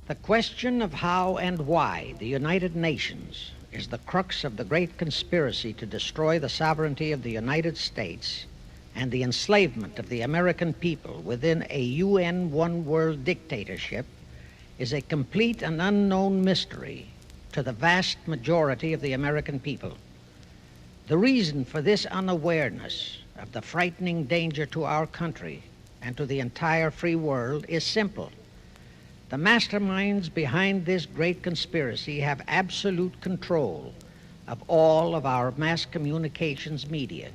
The question of how and why the United Nations is the crux of the great conspiracy to destroy the sovereignty of the United States and the enslavement of the American people within a UN one-world dictatorship is a complete and unknown mystery to the vast majority of the American people. The reason for this unawareness of the frightening danger to our country and to the entire free world is simple. The masterminds behind this great conspiracy have absolute control of all of our mass communications media,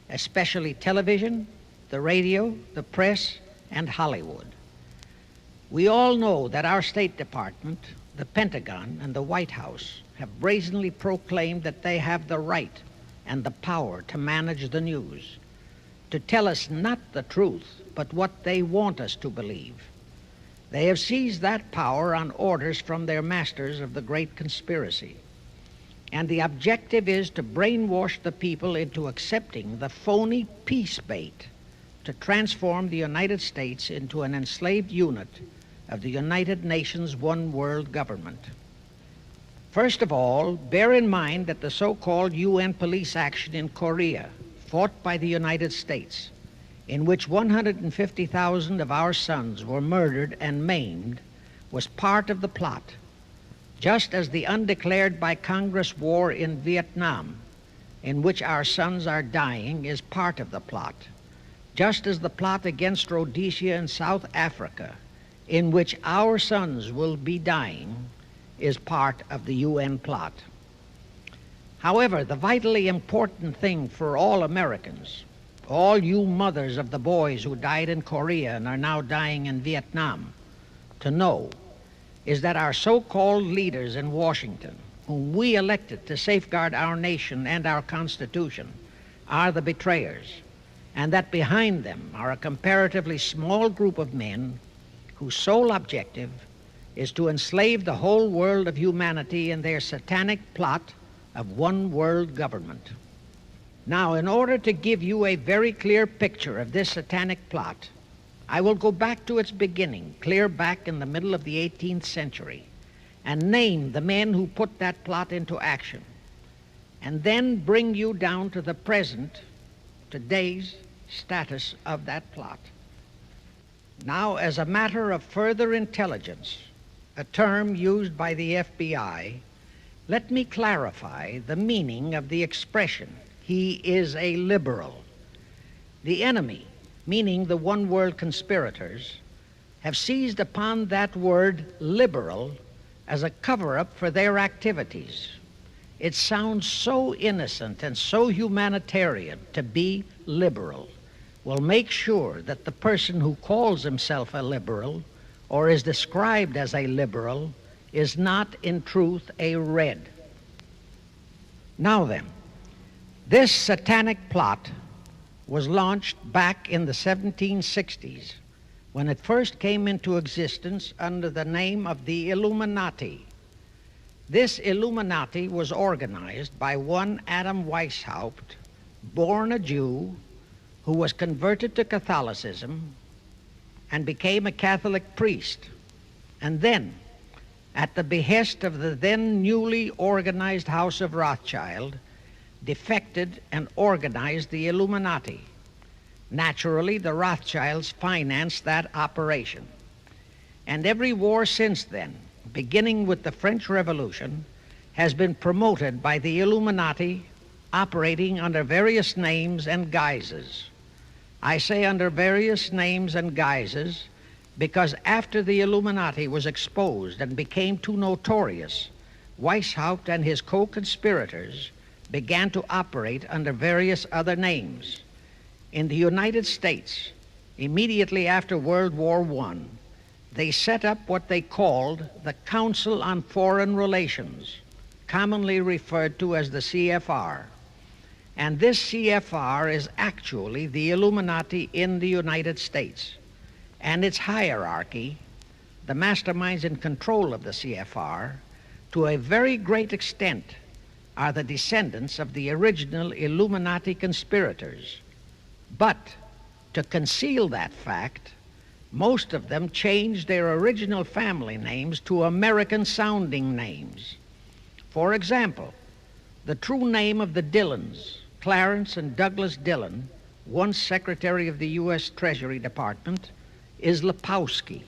especially television, the radio, the press, and Hollywood. We all know that our State Department, the Pentagon, and the White House have brazenly proclaimed that they have the right and the power to manage the news, to tell us not the truth, but what they want us to believe. They have seized that power on orders from their masters of the great conspiracy. And the objective is to brainwash the people into accepting the phony peace bait to transform the United States into an enslaved unit of the United Nations one world government. First of all, bear in mind that the so-called UN police action in Korea, fought by the United States, in which 150,000 of our sons were murdered and maimed, was part of the plot, just as the undeclared by Congress war in Vietnam, in which our sons are dying, is part of the plot, just as the plot against Rhodesia and South Africa, in which our sons will be dying, is part of the UN plot. However, the vitally important thing for all Americans, all you mothers of the boys who died in Korea and are now dying in Vietnam, to know is that our so-called leaders in Washington, whom we elected to safeguard our nation and our Constitution, are the betrayers, and that behind them are a comparatively small group of men whose sole objective is to enslave the whole world of humanity in their satanic plot of one world government. Now, in order to give you a very clear picture of this satanic plot, I will go back to its beginning, clear back in the middle of the 18th century, and name the men who put that plot into action, and then bring you down to the present, today's status of that plot. Now, as a matter of further intelligence, a term used by the FBI, let me clarify the meaning of the expression, "He is a liberal." The enemy, meaning the one world conspirators, have seized upon that word liberal as a cover-up for their activities. It sounds so innocent and so humanitarian to be liberal. Will make sure that the person who calls himself a liberal or is described as a liberal is not in truth a red. Now then, this satanic plot was launched back in the 1760s when it first came into existence under the name of the Illuminati. This Illuminati was organized by one Adam Weishaupt, born a Jew, who was converted to Catholicism and became a Catholic priest, and then, at the behest of the then newly organized House of Rothschild, defected and organized the Illuminati. Naturally, the Rothschilds financed that operation. And every war since then, beginning with the French Revolution, has been promoted by the Illuminati, operating under various names and guises. I say under various names and guises because after the Illuminati was exposed and became too notorious, Weishaupt and his co-conspirators began to operate under various other names. In the United States, immediately after World War I, they set up what they called the Council on Foreign Relations, commonly referred to as the CFR. And this CFR is actually the Illuminati in the United States. And its hierarchy, the masterminds in control of the CFR, to a very great extent are the descendants of the original Illuminati conspirators. But to conceal that fact, Most of them changed their original family names to American-sounding names. For example, the true name of the Dillons, Clarence and Douglas Dillon, once Secretary of the U.S. Treasury Department, is Lepowski.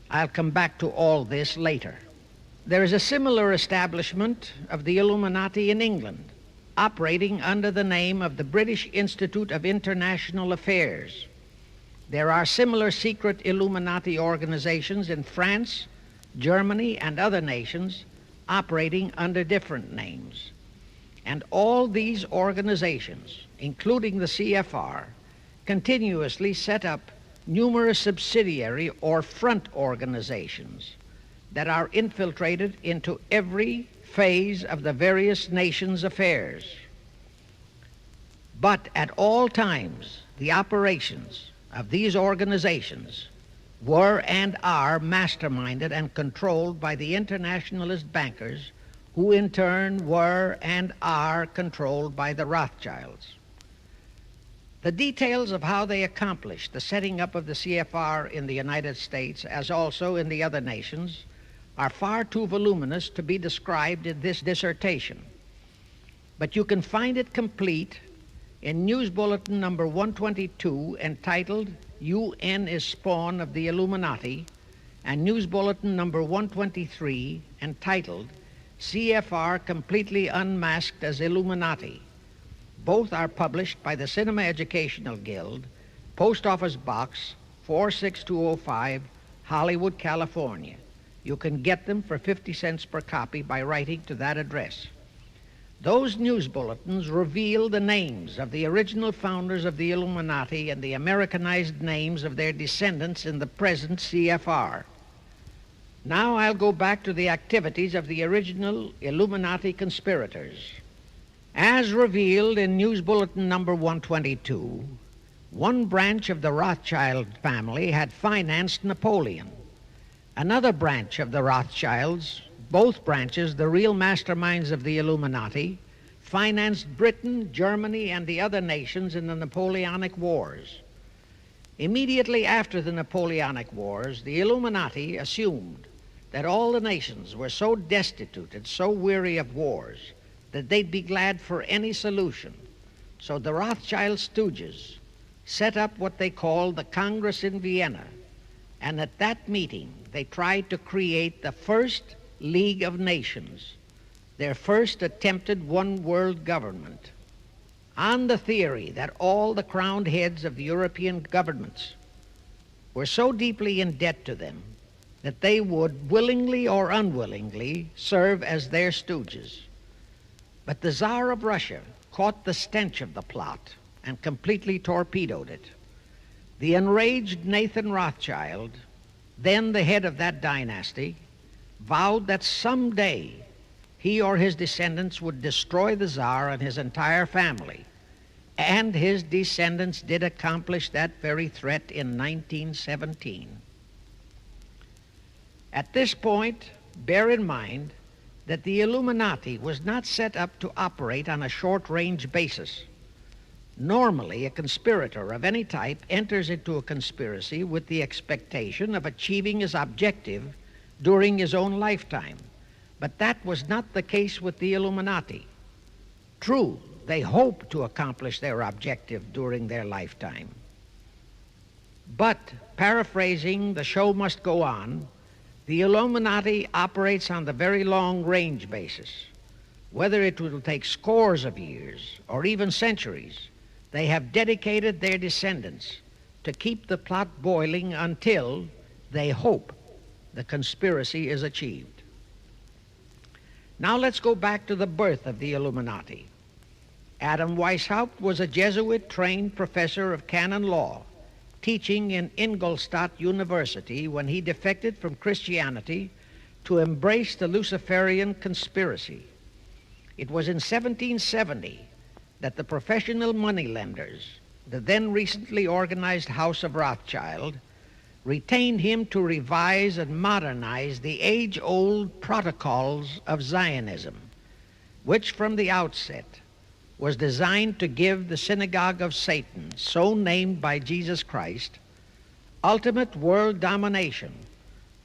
I'll come back to all this later. There is a similar establishment of the Illuminati in England, operating under the name of the British Institute of International Affairs. There are similar secret Illuminati organizations in France, Germany, and other nations operating under different names. And all these organizations, including the CFR, continuously set up numerous subsidiary or front organizations that are infiltrated into every phase of the various nations' affairs. But at all times, the operations of these organizations were and are masterminded and controlled by the internationalist bankers, who in turn were and are controlled by the Rothschilds. The details of how they accomplished the setting up of the CFR in the United States, as also in the other nations, are far too voluminous to be described in this dissertation. But you can find it complete in News Bulletin number 122, entitled UN is Spawn of the Illuminati, and News Bulletin number 123, entitled CFR Completely Unmasked as Illuminati. Both are published by the Cinema Educational Guild, Post Office Box 46205, Hollywood, California. You can get them for 50 cents per copy by writing to that address. Those news bulletins reveal the names of the original founders of the Illuminati and the Americanized names of their descendants in the present CFR. Now I'll go back to the activities of the original Illuminati conspirators. As revealed in News Bulletin number 122, one branch of the Rothschild family had financed Napoleon. Another branch of the Rothschilds, both branches the real masterminds of the Illuminati, financed Britain, Germany, and the other nations in the Napoleonic Wars. Immediately after the Napoleonic Wars, the Illuminati assumed that all the nations were so destitute and so weary of wars that they'd be glad for any solution. So the Rothschild stooges set up what they called the Congress in Vienna, and at that meeting they tried to create the first League of Nations, their first attempted one world government, on the theory that all the crowned heads of the European governments were so deeply in debt to them that they would willingly or unwillingly serve as their stooges. But the Tsar of Russia caught the stench of the plot and completely torpedoed it. The enraged Nathan Rothschild, then the head of that dynasty, vowed that someday he or his descendants would destroy the Tsar and his entire family. And his descendants did accomplish that very threat in 1917. At this point, bear in mind that the Illuminati was not set up to operate on a short-range basis. Normally, a conspirator of any type enters into a conspiracy with the expectation of achieving his objective during his own lifetime. But that was not the case with the Illuminati. True, they hoped to accomplish their objective during their lifetime. But, paraphrasing The Show Must Go On, the Illuminati operates on the very long-range basis. Whether it will take scores of years or even centuries, they have dedicated their descendants to keep the plot boiling until they hope the conspiracy is achieved. Now let's go back to the birth of the Illuminati. Adam Weishaupt was a Jesuit-trained professor of canon law, teaching in Ingolstadt University when he defected from Christianity to embrace the Luciferian conspiracy. It was in 1770 that the professional moneylenders, the then recently organized House of Rothschild, retained him to revise and modernize the age-old protocols of Zionism, which from the outset was designed to give the synagogue of Satan, so named by Jesus Christ, ultimate world domination,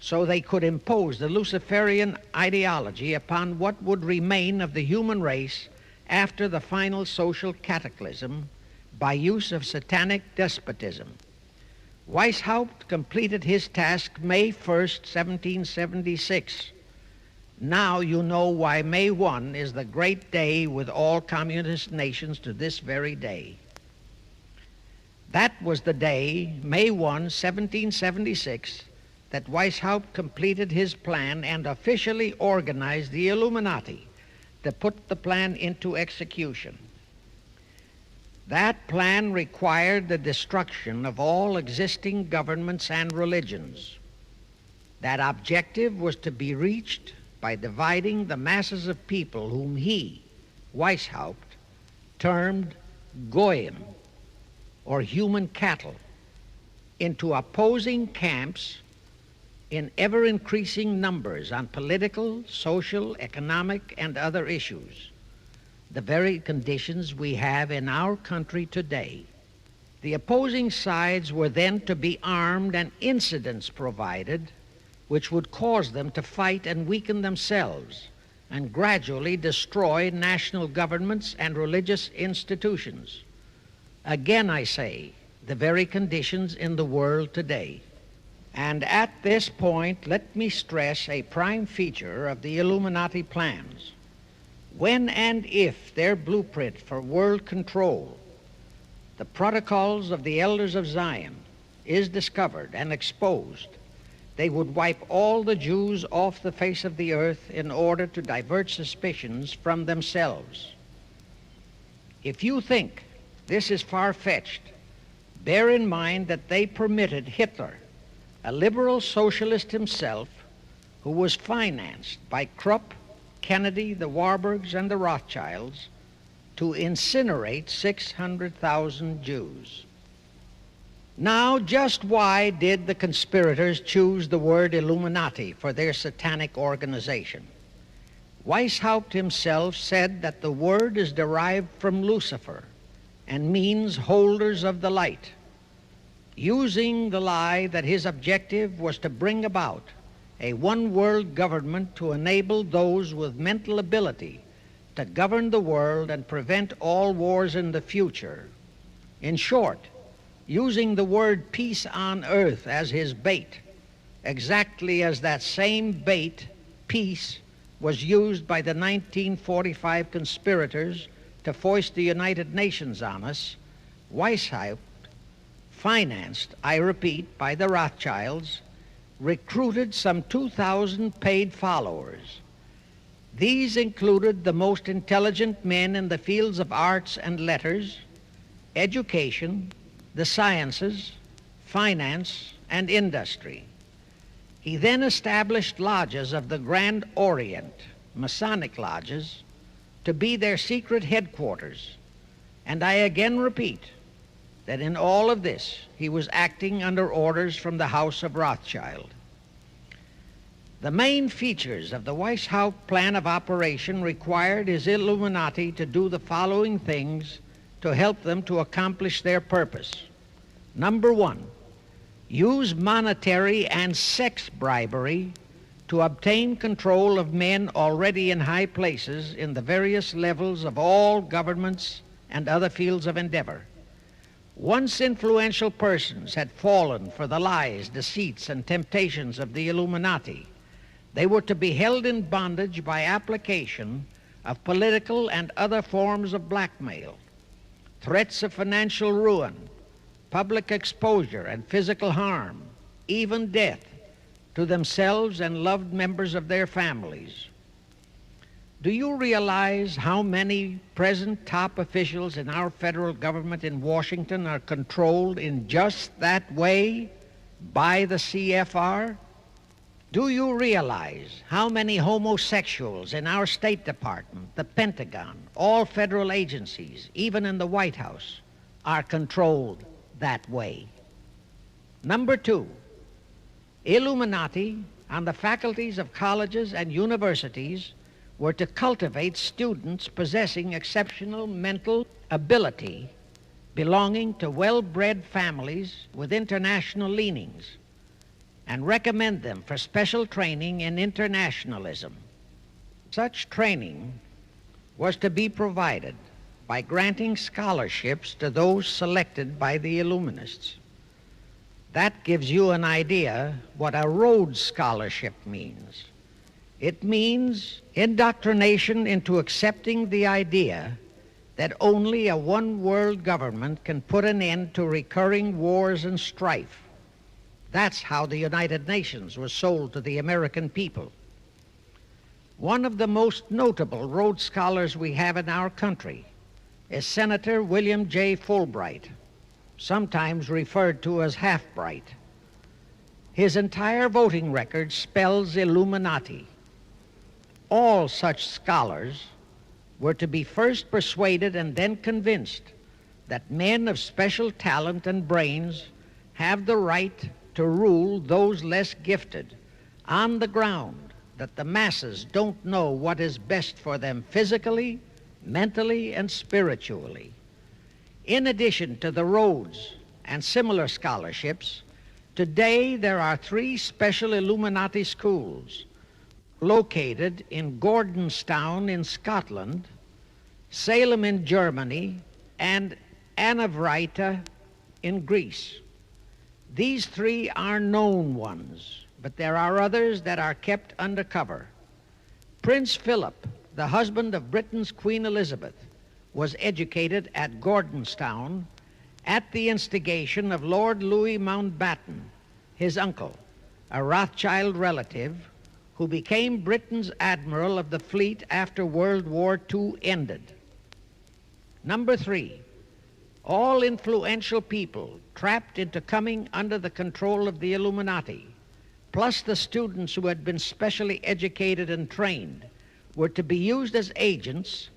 so they could impose the Luciferian ideology upon what would remain of the human race after the final social cataclysm by use of satanic despotism. Weishaupt completed his task May 1st, 1776. Now you know why May 1 is the great day with all communist nations to this very day. That was the day, May 1, 1776, that Weishaupt completed his plan and officially organized the Illuminati to put the plan into execution. That plan required the destruction of all existing governments and religions. That objective was to be reached by dividing the masses of people whom he, Weishaupt, termed Goyim, or human cattle, into opposing camps in ever-increasing numbers on political, social, economic, and other issues, the very conditions we have in our country today. The opposing sides were then to be armed and incidents provided which would cause them to fight and weaken themselves and gradually destroy national governments and religious institutions. Again, I say, the very conditions in the world today. And at this point, let me stress a prime feature of the Illuminati plans. When and if their blueprint for world control, the protocols of the elders of Zion, is discovered and exposed, they would wipe all the Jews off the face of the earth in order to divert suspicions from themselves. If you think this is far-fetched, bear in mind that they permitted Hitler, a liberal socialist himself, who was financed by Krupp, Kennedy, the Warburgs, and the Rothschilds, to incinerate 600,000 Jews. Now, just why did the conspirators choose the word Illuminati for their satanic organization? Weishaupt himself said that the word is derived from Lucifer and means holders of the light, using the lie that his objective was to bring about a one-world government to enable those with mental ability to govern the world and prevent all wars in the future. In short, using the word peace on earth as his bait, exactly as that same bait, peace, was used by the 1945 conspirators to foist the United Nations on us. Weishaupt, financed, I repeat, by the Rothschilds, recruited some 2,000 paid followers. These included the most intelligent men in the fields of arts and letters, education, the sciences, finance, and industry. He then established lodges of the Grand Orient, Masonic lodges, to be their secret headquarters. And I again repeat that in all of this, he was acting under orders from the House of Rothschild. The main features of the Weishaupt plan of operation required his Illuminati to do the following things to help them to accomplish their purpose. Number one, use monetary and sex bribery to obtain control of men already in high places in the various levels of all governments and other fields of endeavor. Once influential persons had fallen for the lies, deceits, and temptations of the Illuminati, they were to be held in bondage by application of political and other forms of blackmail, threats of financial ruin, public exposure and physical harm, even death, to themselves and loved members of their families. Do you realize how many present top officials in our federal government in Washington are controlled in just that way by the CFR? Do you realize how many homosexuals in our State Department, the Pentagon, all federal agencies, even in the White House, are controlled that way? Number two, Illuminati on the faculties of colleges and universities were to cultivate students possessing exceptional mental ability belonging to well-bred families with international leanings and recommend them for special training in internationalism. Such training was to be provided by granting scholarships to those selected by the Illuminists. That gives you an idea what a Rhodes Scholarship means. It means indoctrination into accepting the idea that only a one-world government can put an end to recurring wars and strife. That's how the United Nations was sold to the American people. One of the most notable Rhodes Scholars we have in our country is Senator William J. Fulbright, sometimes referred to as Half-Bright. His entire voting record spells Illuminati. All such scholars were to be first persuaded and then convinced that men of special talent and brains have the right to rule those less gifted on the ground that the masses don't know what is best for them physically, mentally, and spiritually. In addition to the Rhodes and similar scholarships, today there are 3 special Illuminati schools located in Gordonstown in Scotland, Salem in Germany, and Anavrita in Greece. These 3 are known ones, but there are others that are kept undercover. Prince Philip, the husband of Britain's Queen Elizabeth, was educated at Gordonstown at the instigation of Lord Louis Mountbatten, his uncle, a Rothschild relative who became Britain's admiral of the fleet after World War II ended. Number 3, all influential people trapped into coming under the control of the Illuminati, plus the students who had been specially educated and trained, were to be used as agents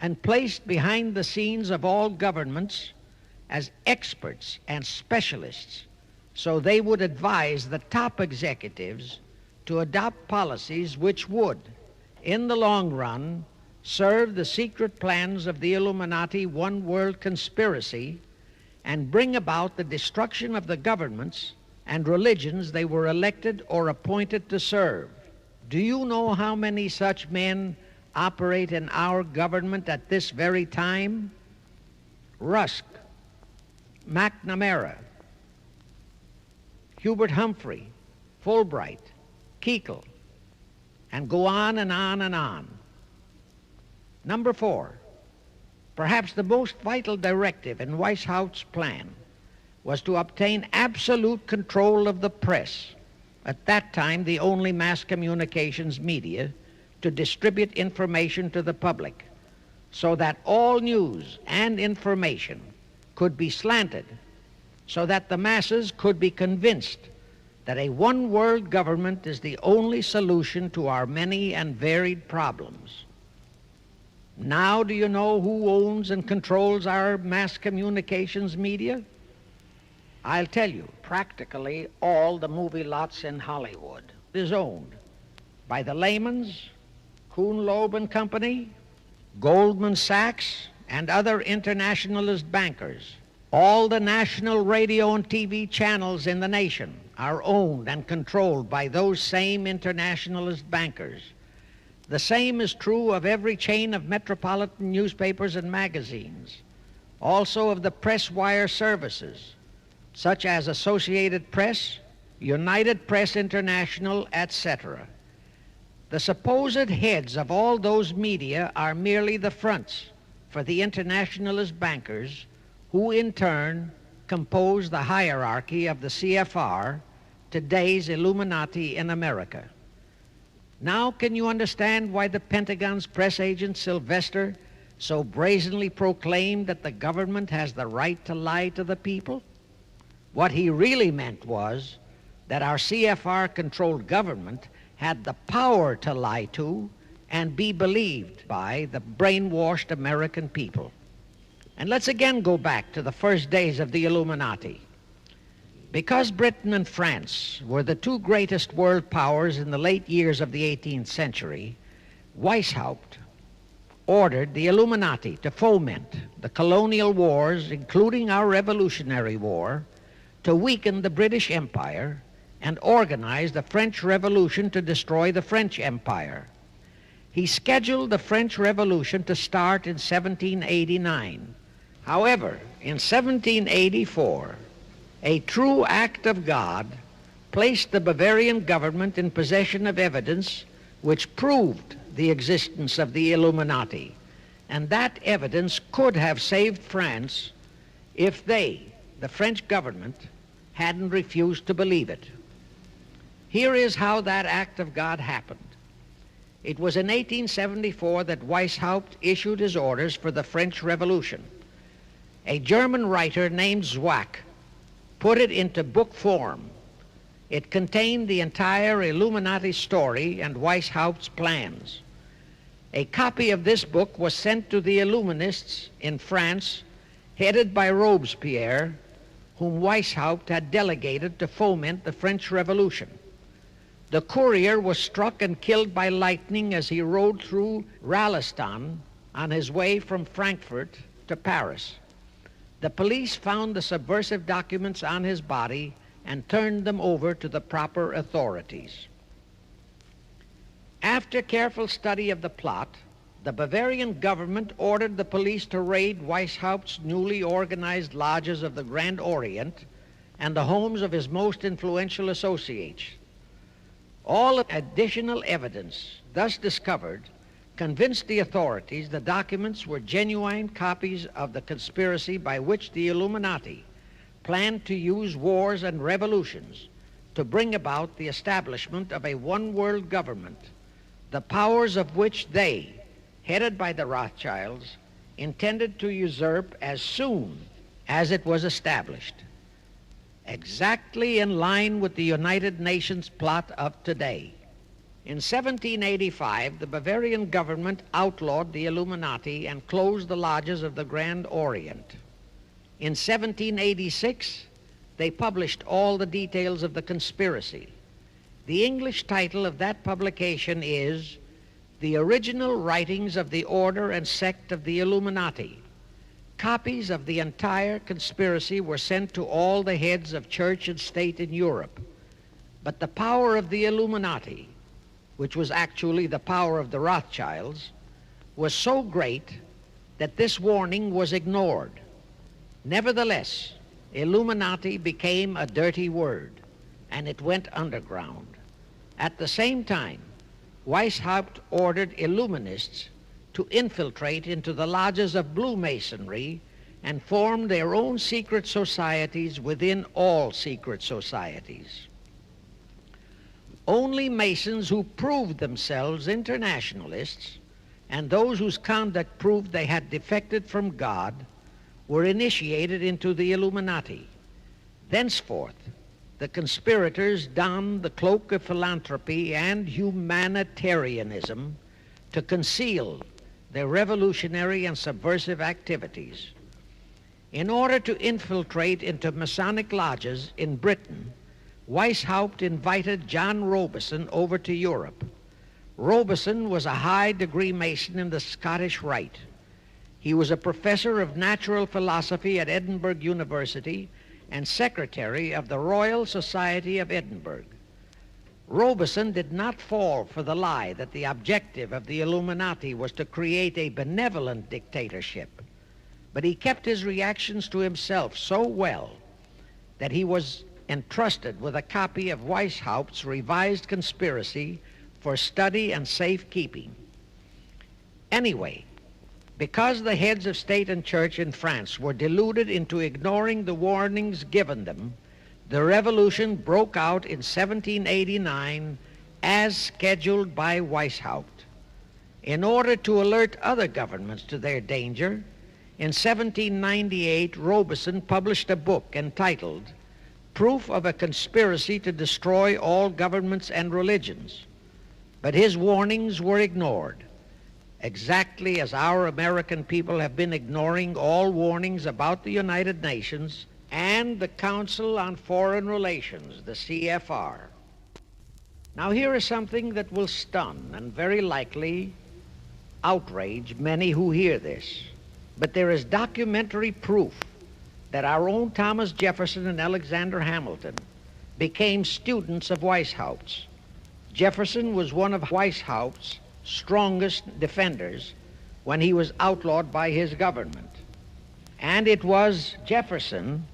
and placed behind the scenes of all governments as experts and specialists, so they would advise the top executives to adopt policies which would, in the long run, serve the secret plans of the Illuminati one-world conspiracy and bring about the destruction of the governments and religions they were elected or appointed to serve. Do you know how many such men operate in our government at this very time? Rusk, McNamara, Hubert Humphrey, Fulbright, Kuchel, and go on and on and on. Number 4, perhaps the most vital directive in Weishaupt's plan was to obtain absolute control of the press, at that time the only mass communications media, to distribute information to the public, so that all news and information could be slanted, so that the masses could be convinced that a one-world government is the only solution to our many and varied problems. Now do you know who owns and controls our mass communications media? I'll tell you, practically all the movie lots in Hollywood is owned by the Lehmans, Kuhn Loeb and Company, Goldman Sachs, and other internationalist bankers. All the national radio and TV channels in the nation are owned and controlled by those same internationalist bankers. The same is true of every chain of metropolitan newspapers and magazines, also of the press wire services, such as Associated Press, United Press International, etc. The supposed heads of all those media are merely the fronts for the internationalist bankers, who in turn compose the hierarchy of the CFR, today's Illuminati in America. Now can you understand why the Pentagon's press agent Sylvester so brazenly proclaimed that the government has the right to lie to the people? What he really meant was that our CFR-controlled government had the power to lie to and be believed by the brainwashed American people. And let's again go back to the first days of the Illuminati. Because Britain and France were the 2 greatest world powers in the late years of the 18th century, Weishaupt ordered the Illuminati to foment the colonial wars, including our Revolutionary War, to weaken the British Empire and organize the French Revolution to destroy the French Empire. He scheduled the French Revolution to start in 1789. However, in 1784, a true act of God placed the Bavarian government in possession of evidence which proved the existence of the Illuminati, and that evidence could have saved France if they, the French government, hadn't refused to believe it. Here is how that act of God happened. It was in 1874 that Weishaupt issued his orders for the French Revolution. A German writer named Zwack put it into book form. It contained the entire Illuminati story and Weishaupt's plans. A copy of this book was sent to the Illuminists in France, headed by Robespierre, whom Weishaupt had delegated to foment the French Revolution. The courier was struck and killed by lightning as he rode through Raleston on his way from Frankfurt to Paris. The police found the subversive documents on his body and turned them over to the proper authorities. After careful study of the plot, the Bavarian government ordered the police to raid Weishaupt's newly organized lodges of the Grand Orient and the homes of his most influential associates. All additional evidence thus discovered convinced the authorities the documents were genuine copies of the conspiracy by which the Illuminati planned to use wars and revolutions to bring about the establishment of a one-world government, the powers of which they, headed by the Rothschilds, intended to usurp as soon as it was established, exactly in line with the United Nations plot of today. In 1785, the Bavarian government outlawed the Illuminati and closed the lodges of the Grand Orient. In 1786, they published all the details of the conspiracy. The English title of that publication is The Original Writings of the Order and Sect of the Illuminati. Copies of the entire conspiracy were sent to all the heads of church and state in Europe. But the power of the Illuminati, which was actually the power of the Rothschilds, was so great that this warning was ignored. Nevertheless, Illuminati became a dirty word, and it went underground. At the same time, Weishaupt ordered Illuminists to infiltrate into the lodges of Blue Masonry and form their own secret societies within all secret societies. Only Masons who proved themselves internationalists and those whose conduct proved they had defected from God were initiated into the Illuminati. Thenceforth, the conspirators donned the cloak of philanthropy and humanitarianism to conceal their revolutionary and subversive activities. In order to infiltrate into Masonic lodges in Britain, Weishaupt invited John Robison over to Europe. Robison was a high-degree Mason in the Scottish Rite. He was a professor of natural philosophy at Edinburgh University and secretary of the Royal Society of Edinburgh. Robison did not fall for the lie that the objective of the Illuminati was to create a benevolent dictatorship, but he kept his reactions to himself so well that he was entrusted with a copy of Weishaupt's revised conspiracy for study and safekeeping. Anyway, because the heads of state and church in France were deluded into ignoring the warnings given them, the revolution broke out in 1789 as scheduled by Weishaupt. In order to alert other governments to their danger, in 1798 Robison published a book entitled Proof of a Conspiracy to Destroy All Governments and Religions. But his warnings were ignored, exactly as our American people have been ignoring all warnings about the United Nations and the Council on Foreign Relations, the CFR. Now here is something that will stun and very likely outrage many who hear this, but there is documentary proof that our own Thomas Jefferson and Alexander Hamilton became students of Weishaupt. Jefferson was one of Weishaupt's strongest defenders when he was outlawed by his government. And it was Jefferson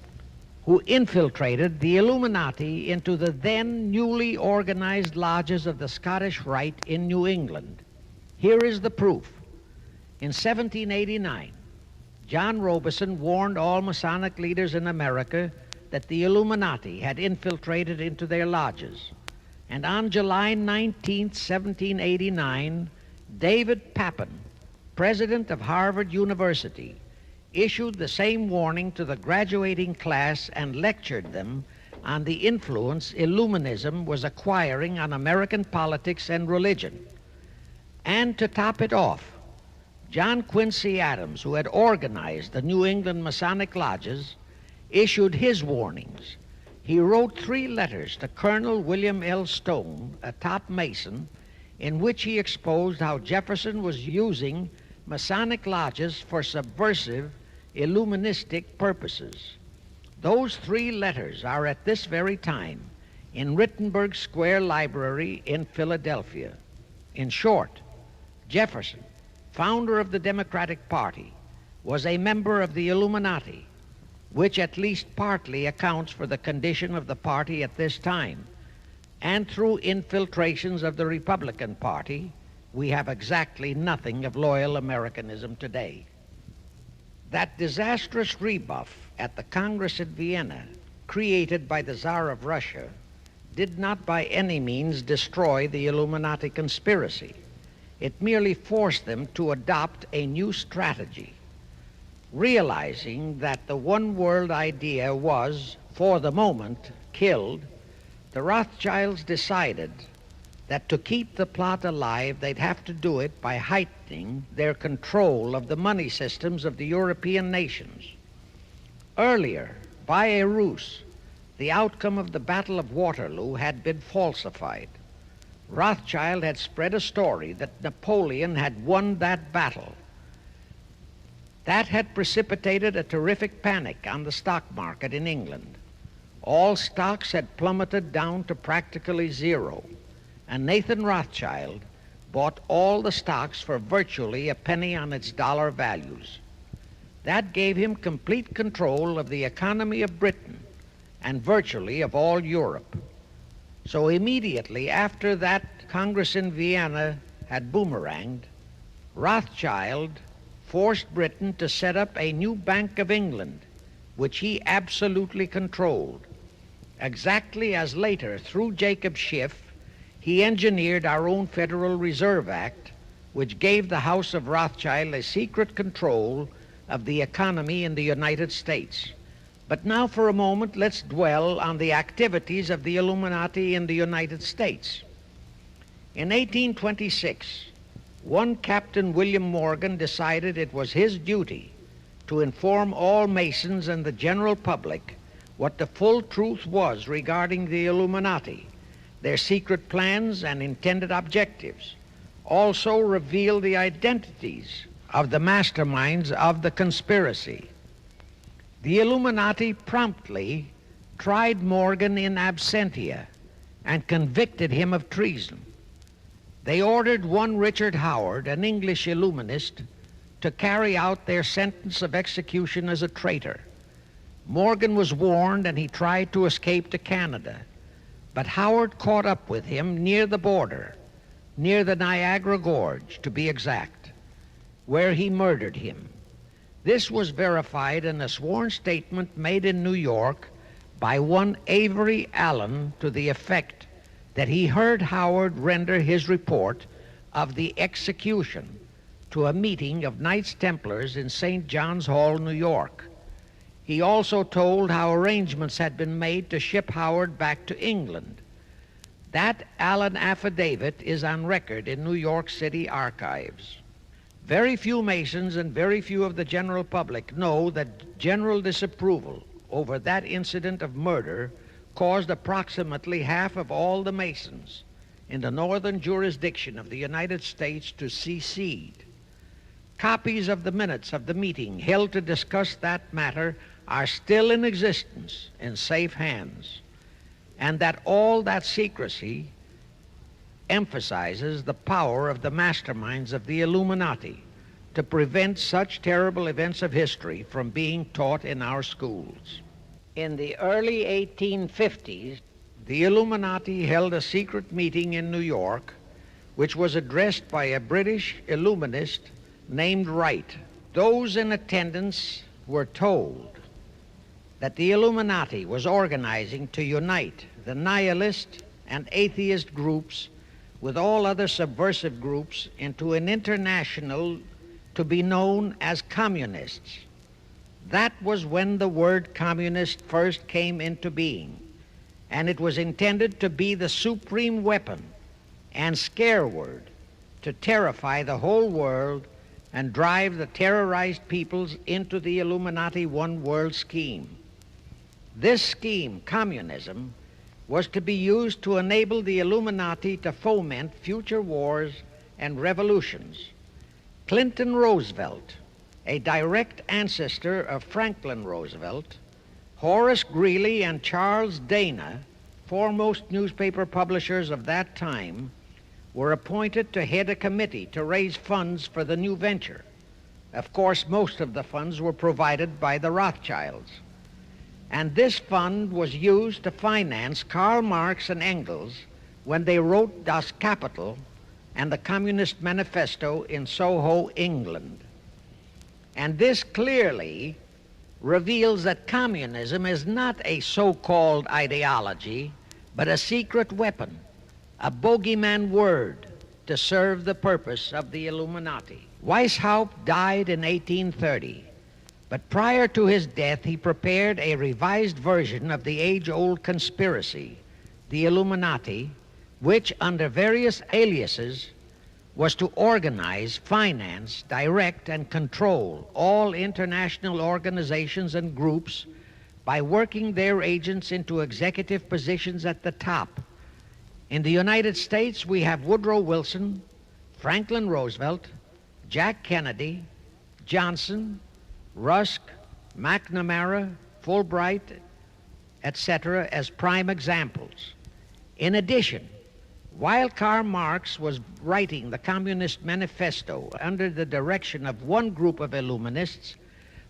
who infiltrated the Illuminati into the then newly organized lodges of the Scottish Rite in New England. Here is the proof. In 1789, John Robeson warned all Masonic leaders in America that the Illuminati had infiltrated into their lodges. And on July 19, 1789, David Papin, president of Harvard University, issued the same warning to the graduating class and lectured them on the influence Illuminism was acquiring on American politics and religion. And to top it off, John Quincy Adams, who had organized the New England Masonic lodges, issued his warnings. He wrote 3 letters to Colonel William L. Stone, a top Mason, in which he exposed how Jefferson was using Masonic lodges for subversive, Illuministic purposes. Those 3 letters are at this very time in Rittenberg Square Library in Philadelphia. In short, Jefferson, founder of the Democratic Party, was a member of the Illuminati, which at least partly accounts for the condition of the party at this time. And through infiltrations of the Republican Party, we have exactly nothing of loyal Americanism today. That disastrous rebuff at the Congress at Vienna, created by the Tsar of Russia, did not by any means destroy the Illuminati conspiracy. It merely forced them to adopt a new strategy. Realizing that the one world idea was, for the moment, killed, the Rothschilds decided that to keep the plot alive, they'd have to do it by heightening their control of the money systems of the European nations. Earlier, by a ruse, the outcome of the Battle of Waterloo had been falsified. Rothschild had spread a story that Napoleon had won that battle. That had precipitated a terrific panic on the stock market in England. All stocks had plummeted down to practically zero, and Nathan Rothschild bought all the stocks for virtually a penny on its dollar values. That gave him complete control of the economy of Britain and virtually of all Europe. So immediately after that Congress in Vienna had boomeranged, Rothschild forced Britain to set up a new Bank of England, which he absolutely controlled. Exactly as later, through Jacob Schiff, he engineered our own Federal Reserve Act, which gave the House of Rothschild a secret control of the economy in the United States. But now for a moment, let's dwell on the activities of the Illuminati in the United States. In 1826, one Captain William Morgan decided it was his duty to inform all Masons and the general public what the full truth was regarding the Illuminati, their secret plans and intended objectives, also reveal the identities of the masterminds of the conspiracy. The Illuminati promptly tried Morgan in absentia and convicted him of treason. They ordered one Richard Howard, an English Illuminist, to carry out their sentence of execution as a traitor. Morgan was warned and he tried to escape to Canada, but Howard caught up with him near the border, near the Niagara Gorge to be exact, where he murdered him. This was verified in a sworn statement made in New York by one Avery Allen to the effect that he heard Howard render his report of the execution to a meeting of Knights Templars in St. John's Hall, New York. He also told how arrangements had been made to ship Howard back to England. That Allen affidavit is on record in New York City archives. Very few Masons and very few of the general public know that general disapproval over that incident of murder caused approximately half of all the Masons in the northern jurisdiction of the United States to secede. Copies of the minutes of the meeting held to discuss that matter are still in existence in safe hands, and that all that secrecy emphasizes the power of the masterminds of the Illuminati to prevent such terrible events of history from being taught in our schools. In the early 1850s, the Illuminati held a secret meeting in New York, which was addressed by a British Illuminist named Wright. Those in attendance were told that the Illuminati was organizing to unite the nihilist and atheist groups with all other subversive groups into an international to be known as communists. That was when the word communist first came into being, and it was intended to be the supreme weapon and scare word to terrify the whole world and drive the terrorized peoples into the Illuminati one world scheme. This scheme, communism, was to be used to enable the Illuminati to foment future wars and revolutions. Clinton Roosevelt, a direct ancestor of Franklin Roosevelt, Horace Greeley and Charles Dana, foremost newspaper publishers of that time, were appointed to head a committee to raise funds for the new venture. Of course, most of the funds were provided by the Rothschilds. And this fund was used to finance Karl Marx and Engels when they wrote Das Kapital and the Communist Manifesto in Soho, England. And this clearly reveals that communism is not a so-called ideology, but a secret weapon, a bogeyman word to serve the purpose of the Illuminati. Weishaupt died in 1830, but prior to his death he prepared a revised version of the age-old conspiracy, the Illuminati, which under various aliases was to organize, finance, direct, and control all international organizations and groups by working their agents into executive positions at the top. In the United States, we have Woodrow Wilson, Franklin Roosevelt, Jack Kennedy, Johnson, Rusk, McNamara, Fulbright, etc. as prime examples. In addition, while Karl Marx was writing the Communist Manifesto under the direction of one group of Illuminists,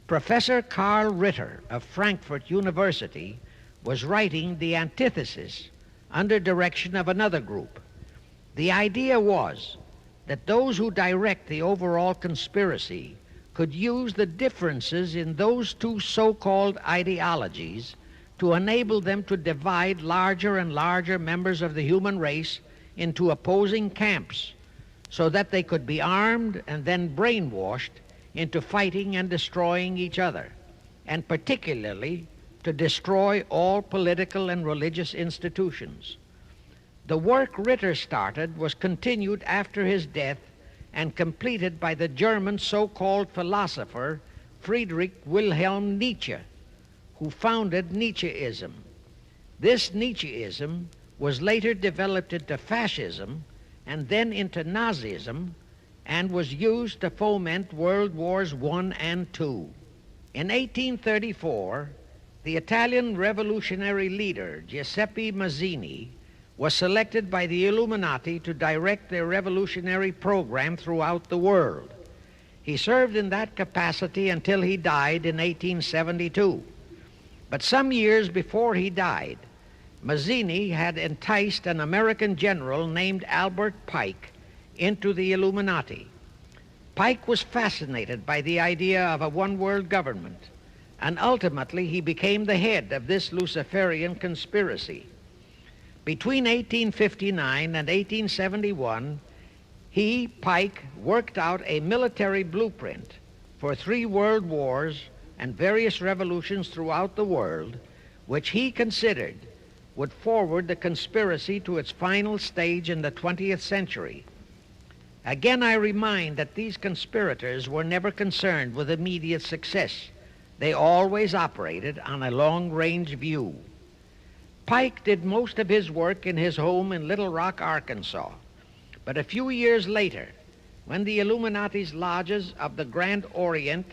Professor Karl Ritter of Frankfurt University was writing the antithesis under direction of another group. The idea was that those who direct the overall conspiracy could use the differences in those two so-called ideologies to enable them to divide larger and larger members of the human race into opposing camps so that they could be armed and then brainwashed into fighting and destroying each other, and particularly to destroy all political and religious institutions. The work Ritter started was continued after his death and completed by the German so-called philosopher Friedrich Wilhelm Nietzsche, who founded Nietzscheism. This Nietzscheism was later developed into fascism and then into Nazism and was used to foment World Wars I and II. In 1834, the Italian revolutionary leader Giuseppe Mazzini was selected by the Illuminati to direct their revolutionary program throughout the world. He served in that capacity until he died in 1872. But some years before he died, Mazzini had enticed an American general named Albert Pike into the Illuminati. Pike was fascinated by the idea of a one-world government, and ultimately he became the head of this Luciferian conspiracy. Between 1859 and 1871, he, Pike, worked out a military blueprint for 3 world wars and various revolutions throughout the world, which he considered would forward the conspiracy to its final stage in the 20th century. Again, I remind that these conspirators were never concerned with immediate success. They always operated on a long-range view. Pike did most of his work in his home in Little Rock, Arkansas, but a few years later, when the Illuminati's lodges of the Grand Orient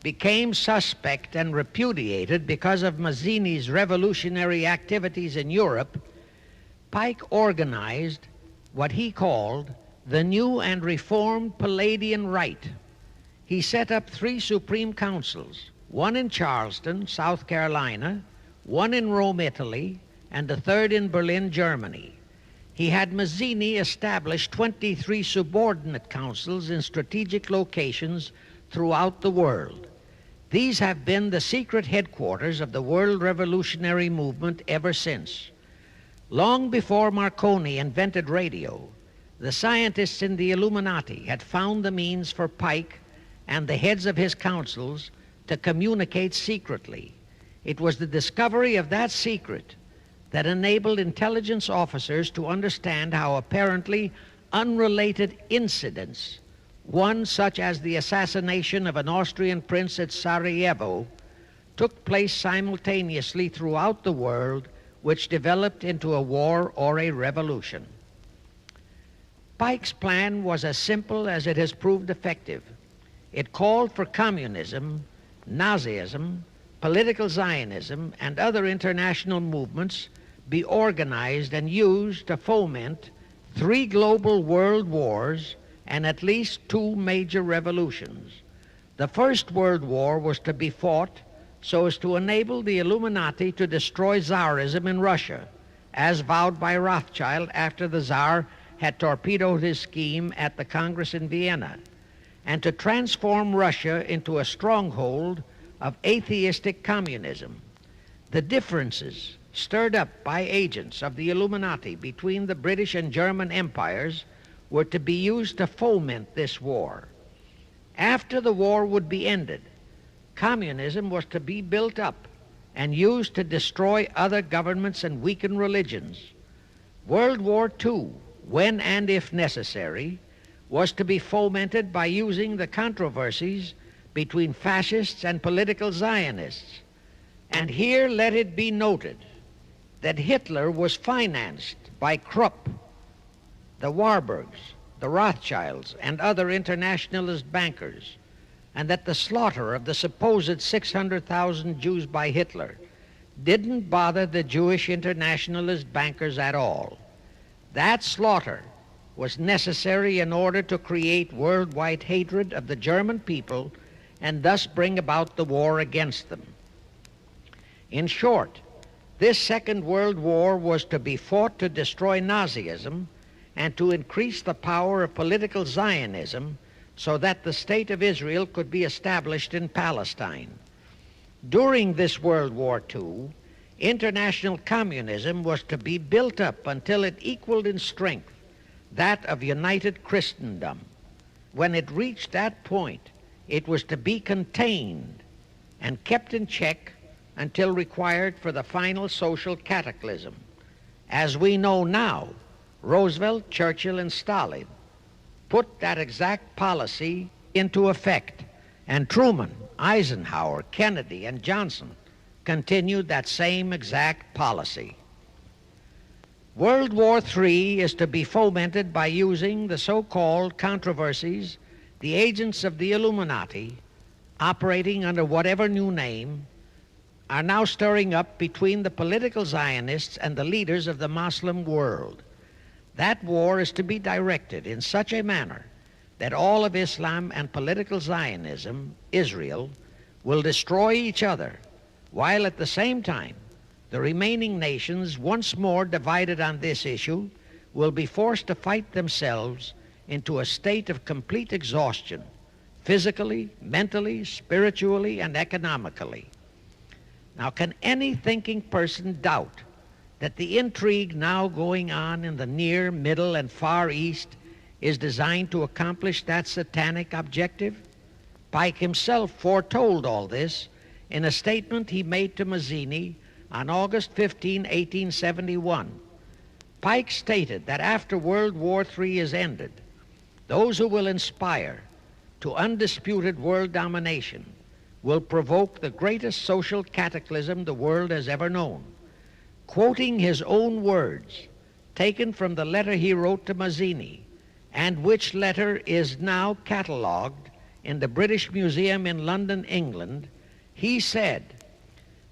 became suspect and repudiated because of Mazzini's revolutionary activities in Europe, Pike organized what he called the New and Reformed Palladian Rite. He set up 3 Supreme Councils, one in Charleston, South Carolina, one in Rome, Italy, and the third in Berlin, Germany. He had Mazzini establish 23 subordinate councils in strategic locations throughout the world. These have been the secret headquarters of the world revolutionary movement ever since. Long before Marconi invented radio, the scientists in the Illuminati had found the means for Pike and the heads of his councils to communicate secretly. It was the discovery of that secret that enabled intelligence officers to understand how apparently unrelated incidents, one such as the assassination of an Austrian prince at Sarajevo, took place simultaneously throughout the world, which developed into a war or a revolution. Pike's plan was as simple as it has proved effective. It called for communism, Nazism, political Zionism, and other international movements be organized and used to foment 3 global world wars and at least 2 major revolutions. The First World War was to be fought so as to enable the Illuminati to destroy Tsarism in Russia, as vowed by Rothschild after the Tsar had torpedoed his scheme at the Congress in Vienna, and to transform Russia into a stronghold of atheistic communism. The differences stirred up by agents of the Illuminati between the British and German empires were to be used to foment this war. After the war would be ended, communism was to be built up and used to destroy other governments and weaken religions. World War II, when and if necessary, was to be fomented by using the controversies between fascists and political Zionists. And here let it be noted that Hitler was financed by Krupp, the Warburgs, the Rothschilds, and other internationalist bankers, and that the slaughter of the supposed 600,000 Jews by Hitler didn't bother the Jewish internationalist bankers at all. That slaughter was necessary in order to create worldwide hatred of the German people and thus bring about the war against them. In short, this Second World War was to be fought to destroy Nazism and to increase the power of political Zionism so that the State of Israel could be established in Palestine. During this World War II, international communism was to be built up until it equaled in strength that of united Christendom. When it reached that point, it was to be contained and kept in check until required for the final social cataclysm. As we know now, Roosevelt, Churchill, and Stalin put that exact policy into effect, and Truman, Eisenhower, Kennedy, and Johnson continued that same exact policy. World War III is to be fomented by using the so-called controversies the agents of the Illuminati, operating under whatever new name, are now stirring up between the political Zionists and the leaders of the Muslim world. That war is to be directed in such a manner that all of Islam and political Zionism, Israel, will destroy each other, while at the same time the remaining nations, once more divided on this issue, will be forced to fight themselves into a state of complete exhaustion, physically, mentally, spiritually, and economically. Now, can any thinking person doubt that the intrigue now going on in the Near, Middle, and Far East is designed to accomplish that satanic objective? Pike himself foretold all this in a statement he made to Mazzini on August 15, 1871. Pike stated that after World War III is ended, those who will inspire to undisputed world domination will provoke the greatest social cataclysm the world has ever known. Quoting his own words, taken from the letter he wrote to Mazzini, and which letter is now catalogued in the British Museum in London, England, he said,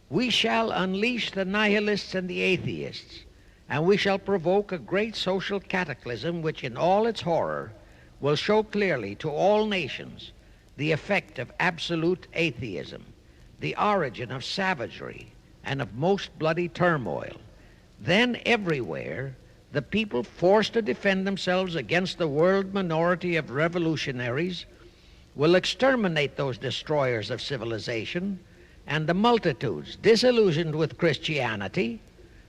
"We shall unleash the nihilists and the atheists, and we shall provoke a great social cataclysm which in all its horror will show clearly to all nations the effect of absolute atheism, the origin of savagery and of most bloody turmoil. Then everywhere the people forced to defend themselves against the world minority of revolutionaries will exterminate those destroyers of civilization, and the multitudes disillusioned with Christianity,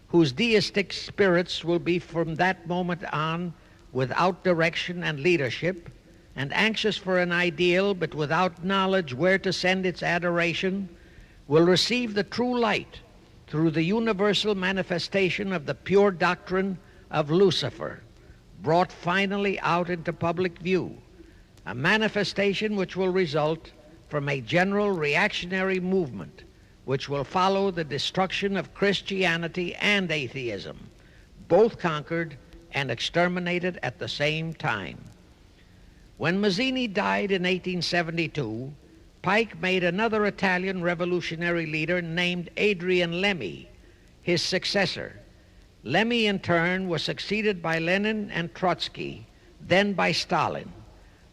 whose deistic spirits will be from that moment on without direction and leadership, and anxious for an ideal but without knowledge where to send its adoration, will receive the true light through the universal manifestation of the pure doctrine of Lucifer, brought finally out into public view, a manifestation which will result from a general reactionary movement which will follow the destruction of Christianity and atheism, both conquered and exterminated at the same time." When Mazzini died in 1872, Pike made another Italian revolutionary leader named Adrian Lemmy his successor. Lemmy, in turn, was succeeded by Lenin and Trotsky, then by Stalin.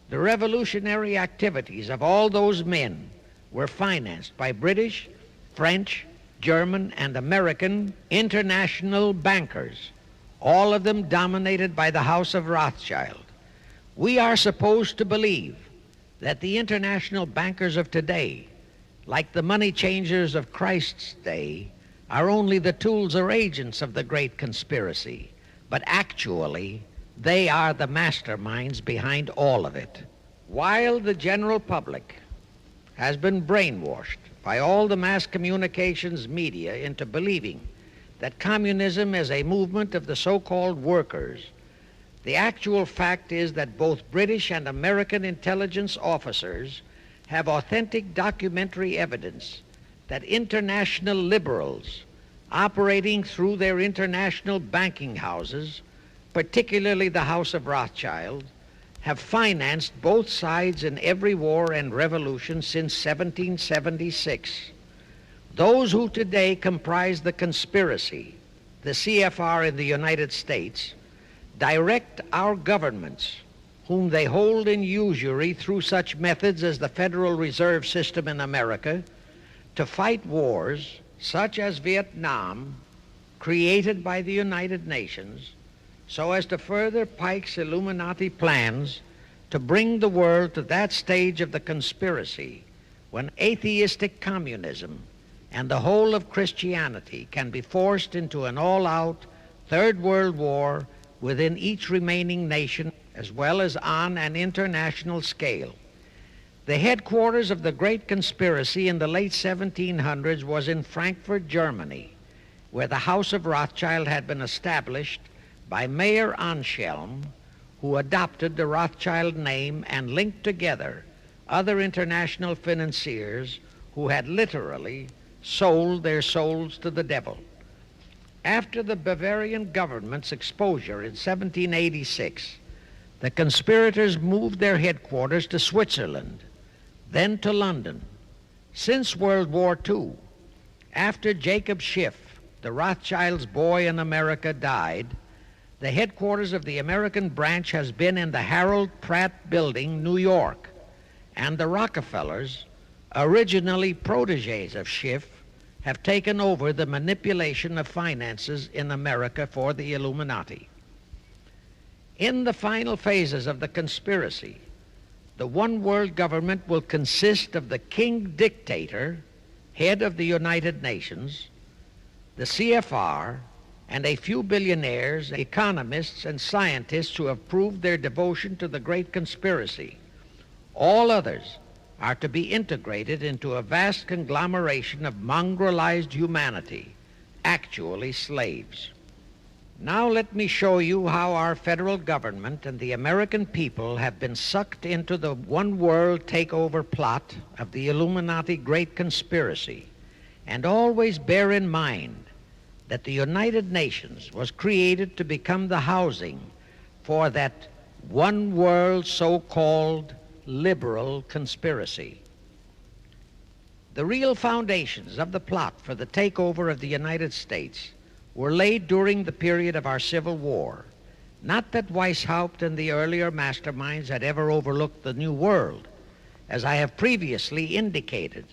The revolutionary activities of all those men were financed by British, French, German, and American international bankers, all of them dominated by the House of Rothschild. We are supposed to believe that the international bankers of today, like the money changers of Christ's day, are only the tools or agents of the great conspiracy, but actually they are the masterminds behind all of it. While the general public has been brainwashed by all the mass communications media into believing that communism is a movement of the so-called workers, the actual fact is that both British and American intelligence officers have authentic documentary evidence that international liberals operating through their international banking houses, particularly the House of Rothschild, have financed both sides in every war and revolution since 1776. Those who today comprise the conspiracy, the CFR in the United States, direct our governments, whom they hold in usury through such methods as the Federal Reserve System in America, to fight wars such as Vietnam, created by the United Nations, so as to further Pike's Illuminati plans to bring the world to that stage of the conspiracy when atheistic communism and the whole of Christianity can be forced into an all-out Third World War within each remaining nation, as well as on an international scale. The headquarters of the great conspiracy in the late 1700s was in Frankfurt, Germany, where the House of Rothschild had been established by Mayer Anschelm, who adopted the Rothschild name and linked together other international financiers who had literally sold their souls to the devil. After the Bavarian government's exposure in 1786, the conspirators moved their headquarters to Switzerland, then to London. Since World War II, after Jacob Schiff, the Rothschilds' boy in America, died, the headquarters of the American branch has been in the Harold Pratt Building, New York, and the Rockefellers, originally protégés of Schiff, have taken over the manipulation of finances in America for the Illuminati. In the final phases of the conspiracy, the one world government will consist of the king dictator, head of the United Nations, the CFR, and a few billionaires, economists, and scientists who have proved their devotion to the great conspiracy. All others are to be integrated into a vast conglomeration of mongrelized humanity, actually slaves. Now let me show you how our federal government and the American people have been sucked into the one world takeover plot of the Illuminati great conspiracy. And always bear in mind that the United Nations was created to become the housing for that one world so-called liberal conspiracy. The real foundations of the plot for the takeover of the United States were laid during the period of our Civil War. Not that Weishaupt and the earlier masterminds had ever overlooked the New World. As I have previously indicated,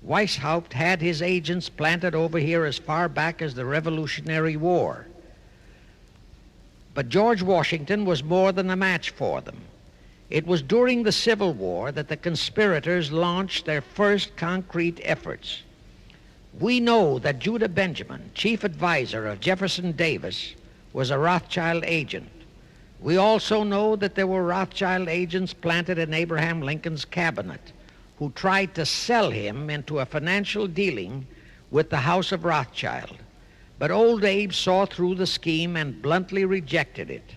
Weishaupt had his agents planted over here as far back as the Revolutionary War. But George Washington was more than a match for them. It was during the Civil War that the conspirators launched their first concrete efforts. We know that Judah Benjamin, chief advisor of Jefferson Davis, was a Rothschild agent. We also know that there were Rothschild agents planted in Abraham Lincoln's cabinet who tried to sell him into a financial dealing with the House of Rothschild. But old Abe saw through the scheme and bluntly rejected it,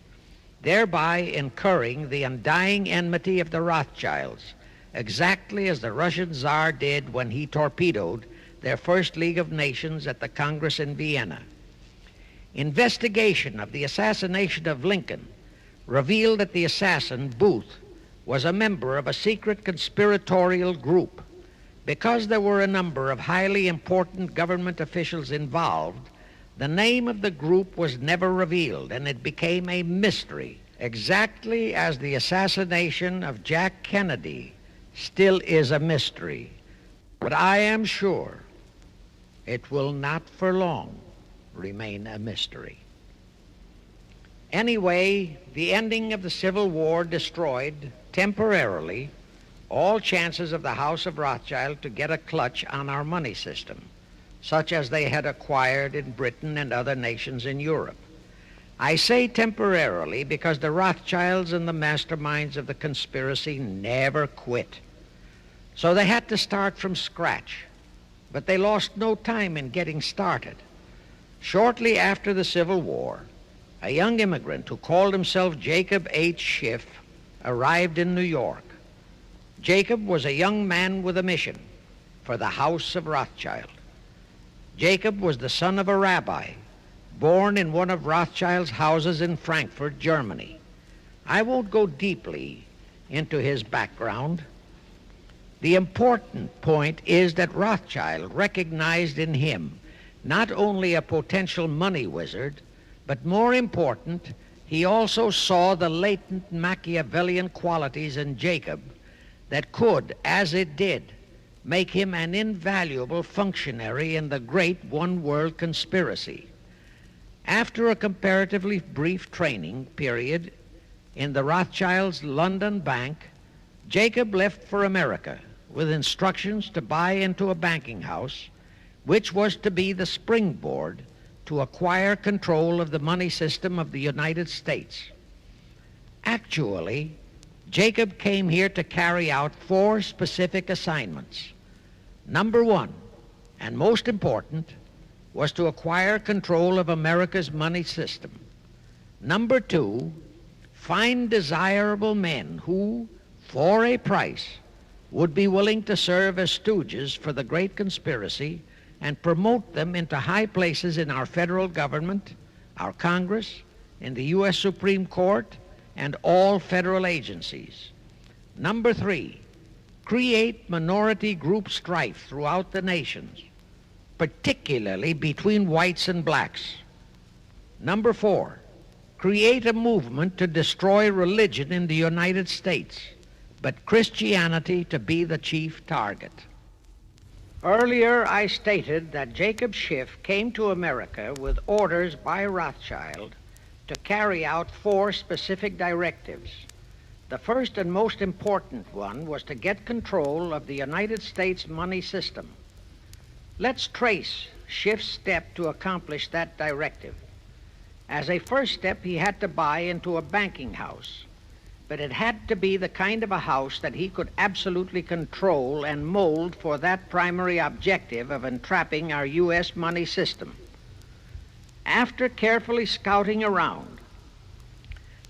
thereby incurring the undying enmity of the Rothschilds, exactly as the Russian Tsar did when he torpedoed their first League of Nations at the Congress in Vienna. Investigation of the assassination of Lincoln revealed that the assassin, Booth, was a member of a secret conspiratorial group. Because there were a number of highly important government officials involved, the name of the group was never revealed, and it became a mystery, exactly as the assassination of Jack Kennedy still is a mystery. But I am sure it will not for long remain a mystery. Anyway, the ending of the Civil War destroyed, temporarily, all chances of the House of Rothschild to get a clutch on our money system, such as they had acquired in Britain and other nations in Europe. I say temporarily because the Rothschilds and the masterminds of the conspiracy never quit. So they had to start from scratch, but they lost no time in getting started. Shortly after the Civil War, a young immigrant who called himself Jacob H. Schiff arrived in New York. Jacob was a young man with a mission for the House of Rothschild. Jacob was the son of a rabbi, born in one of Rothschild's houses in Frankfurt, Germany. I won't go deeply into his background. The important point is that Rothschild recognized in him not only a potential money wizard, but more important, he also saw the latent Machiavellian qualities in Jacob that could, as it did, make him an invaluable functionary in the great one-world conspiracy. After a comparatively brief training period in the Rothschilds' London bank, Jacob left for America with instructions to buy into a banking house, which was to be the springboard to acquire control of the money system of the United States. Actually, Jacob came here to carry out 4 specific assignments. Number 1, and most important, was to acquire control of America's money system. Number 2, find desirable men who, for a price, would be willing to serve as stooges for the great conspiracy and promote them into high places in our federal government, our Congress, in the U.S. Supreme Court, and all federal agencies. Number 3, create minority group strife throughout the nations, particularly between whites and blacks. Number 4, create a movement to destroy religion in the United States, but Christianity to be the chief target. Earlier, I stated that Jacob Schiff came to America with orders by Rothschild to carry out 4 specific directives. The first and most important one was to get control of the United States money system. Let's trace Schiff's step to accomplish that directive. As a first step, he had to buy into a banking house, but it had to be the kind of a house that he could absolutely control and mold for that primary objective of entrapping our U.S. money system. After carefully scouting around,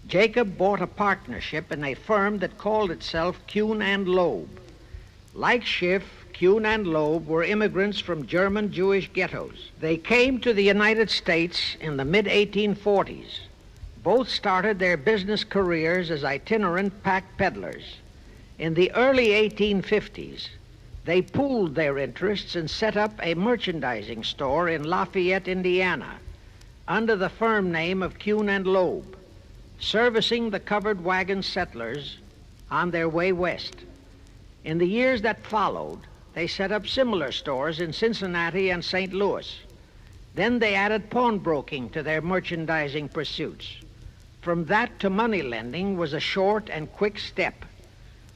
Jacob bought a partnership in a firm that called itself Kuhn and Loeb. Like Schiff, Kuhn and Loeb were immigrants from German Jewish ghettos. They came to the United States in the mid-1840s. Both started their business careers as itinerant pack peddlers. In the early 1850s, they pooled their interests and set up a merchandising store in Lafayette, Indiana, under the firm name of Kuhn and Loeb, servicing the covered wagon settlers on their way west. In the years that followed, they set up similar stores in Cincinnati and St. Louis. Then they added pawnbroking to their merchandising pursuits. From that to money lending was a short and quick step.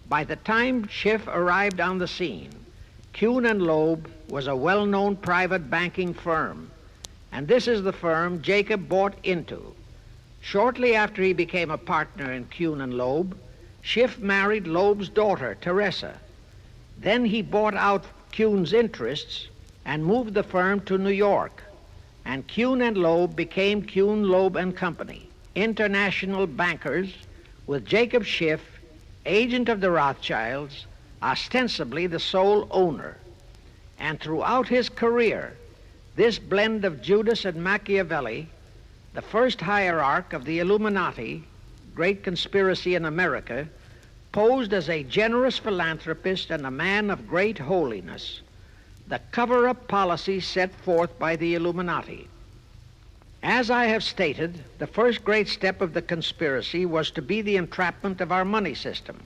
By the time Schiff arrived on the scene, Kuhn and Loeb was a well-known private banking firm, and this is the firm Jacob bought into. Shortly after he became a partner in Kuhn and Loeb, Schiff married Loeb's daughter, Teresa. Then he bought out Kuhn's interests and moved the firm to New York, and Kuhn and Loeb became Kuhn, Loeb and Company, international bankers, with Jacob Schiff, agent of the Rothschilds, ostensibly the sole owner. And throughout his career, this blend of Judas and Machiavelli, the first hierarch of the Illuminati, great conspiracy in America, posed as a generous philanthropist and a man of great holiness, the cover-up policy set forth by the Illuminati. As I have stated, the first great step of the conspiracy was to be the entrapment of our money system.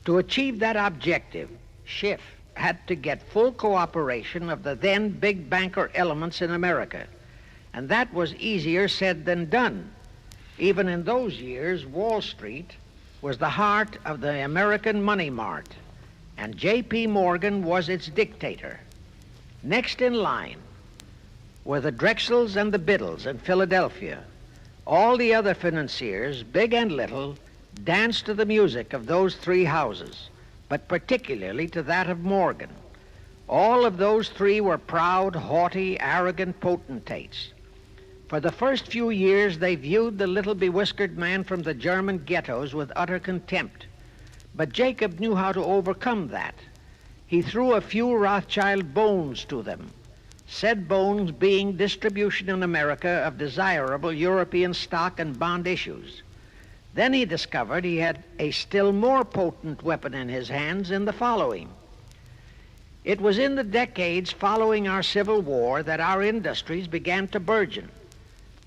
To achieve that objective, Schiff had to get full cooperation of the then big banker elements in America, and that was easier said than done. Even in those years, Wall Street was the heart of the American money mart, and J.P. Morgan was its dictator. Next in line were the Drexels and the Biddles in Philadelphia. All the other financiers, big and little, danced to the music of those three houses, but particularly to that of Morgan. All of those three were proud, haughty, arrogant potentates. For the first few years, they viewed the little bewhiskered man from the German ghettos with utter contempt. But Jacob knew how to overcome that. He threw a few Rothschild bones to them, said bones being distribution in America of desirable European stock and bond issues. Then he discovered he had a still more potent weapon in his hands in the following. It was in the decades following our Civil War that our industries began to burgeon.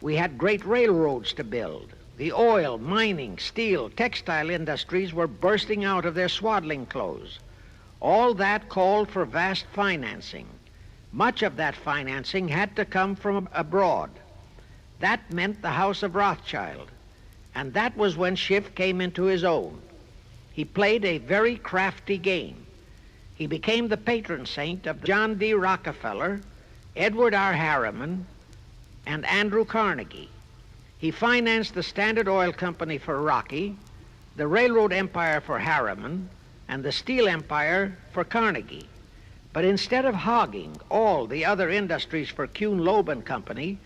We had great railroads to build. The oil, mining, steel, textile industries were bursting out of their swaddling clothes. All that called for vast financing. Much of that financing had to come from abroad. That meant the House of Rothschild, and that was when Schiff came into his own. He played a very crafty game. He became the patron saint of John D. Rockefeller, Edward R. Harriman, and Andrew Carnegie. He financed the Standard Oil Company for Rocky, the railroad empire for Harriman, and the steel empire for Carnegie. But instead of hogging all the other industries for Kuhn, Loeb and Company,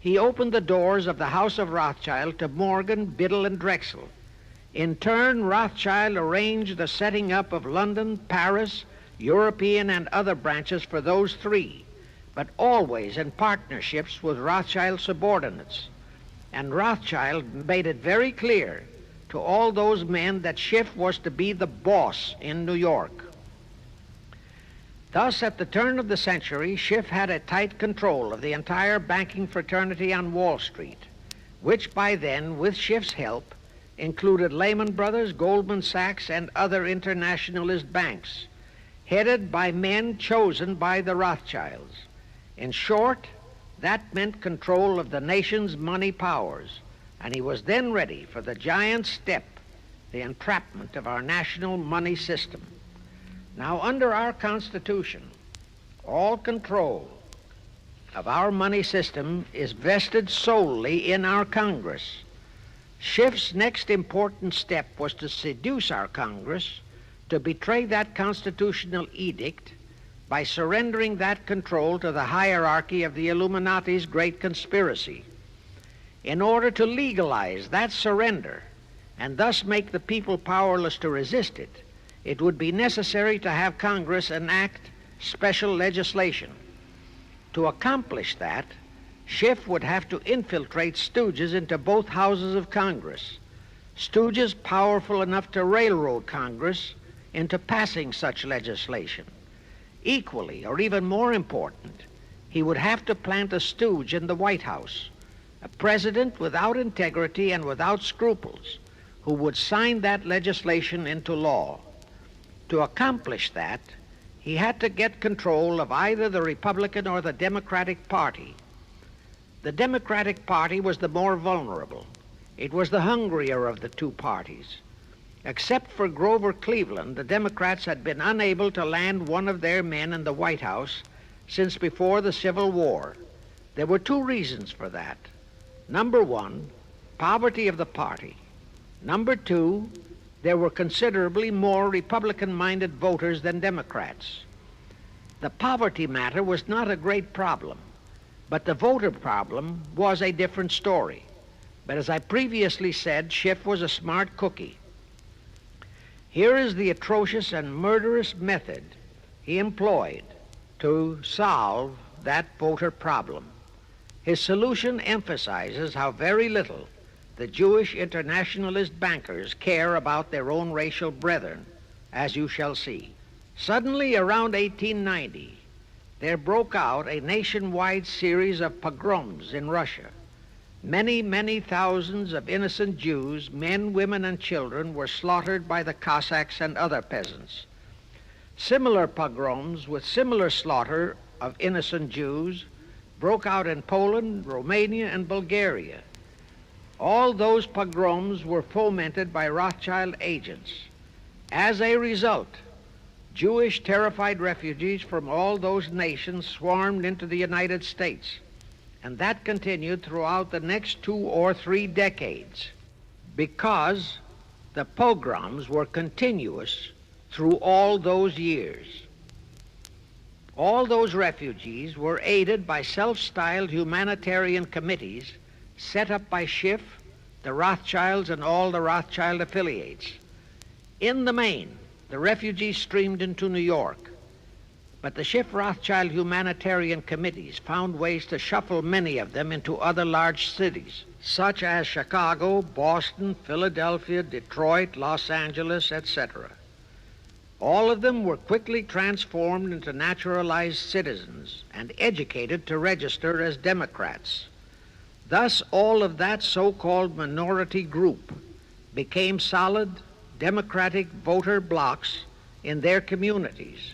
he opened the doors of the House of Rothschild to Morgan, Biddle, and Drexel. In turn, Rothschild arranged the setting up of London, Paris, European, and other branches for those three, but always in partnerships with Rothschild subordinates. And Rothschild made it very clear to all those men that Schiff was to be the boss in New York. Thus, at the turn of the century, Schiff had a tight control of the entire banking fraternity on Wall Street, which by then, with Schiff's help, included Lehman Brothers, Goldman Sachs, and other internationalist banks, headed by men chosen by the Rothschilds. In short, that meant control of the nation's money powers, and he was then ready for the giant step, the entrapment of our national money system. Now, under our Constitution, all control of our money system is vested solely in our Congress. Schiff's next important step was to seduce our Congress to betray that constitutional edict by surrendering that control to the hierarchy of the Illuminati's great conspiracy. In order to legalize that surrender and thus make the people powerless to resist it, it would be necessary to have Congress enact special legislation. To accomplish that, Schiff would have to infiltrate stooges into both houses of Congress, stooges powerful enough to railroad Congress into passing such legislation. Equally, or even more important, he would have to plant a stooge in the White House, a president without integrity and without scruples, who would sign that legislation into law. To accomplish that, he had to get control of either the Republican or the Democratic Party. The Democratic Party was the more vulnerable. It was the hungrier of the two parties. Except for Grover Cleveland, the Democrats had been unable to land one of their men in the White House since before the Civil War. There were two reasons for that. Number one, poverty of the party. Number two, there were considerably more Republican-minded voters than Democrats. The poverty matter was not a great problem, but the voter problem was a different story. But as I previously said, Schiff was a smart cookie. Here is the atrocious and murderous method he employed to solve that voter problem. His solution emphasizes how very little the Jewish internationalist bankers care about their own racial brethren, as you shall see. Suddenly, around 1890, there broke out a nationwide series of pogroms in Russia. Many, many thousands of innocent Jews, men, women, and children, were slaughtered by the Cossacks and other peasants. Similar pogroms with similar slaughter of innocent Jews broke out in Poland, Romania, and Bulgaria. All those pogroms were fomented by Rothschild agents. As a result, Jewish terrified refugees from all those nations swarmed into the United States, and that continued throughout the next 2 or 3 decades because the pogroms were continuous through all those years. All those refugees were aided by self-styled humanitarian committees set up by Schiff, the Rothschilds, and all the Rothschild affiliates. In the main, the refugees streamed into New York, but the Schiff-Rothschild humanitarian committees found ways to shuffle many of them into other large cities, such as Chicago, Boston, Philadelphia, Detroit, Los Angeles, etc. All of them were quickly transformed into naturalized citizens and educated to register as Democrats. Thus, all of that so-called minority group became solid Democratic voter blocs in their communities,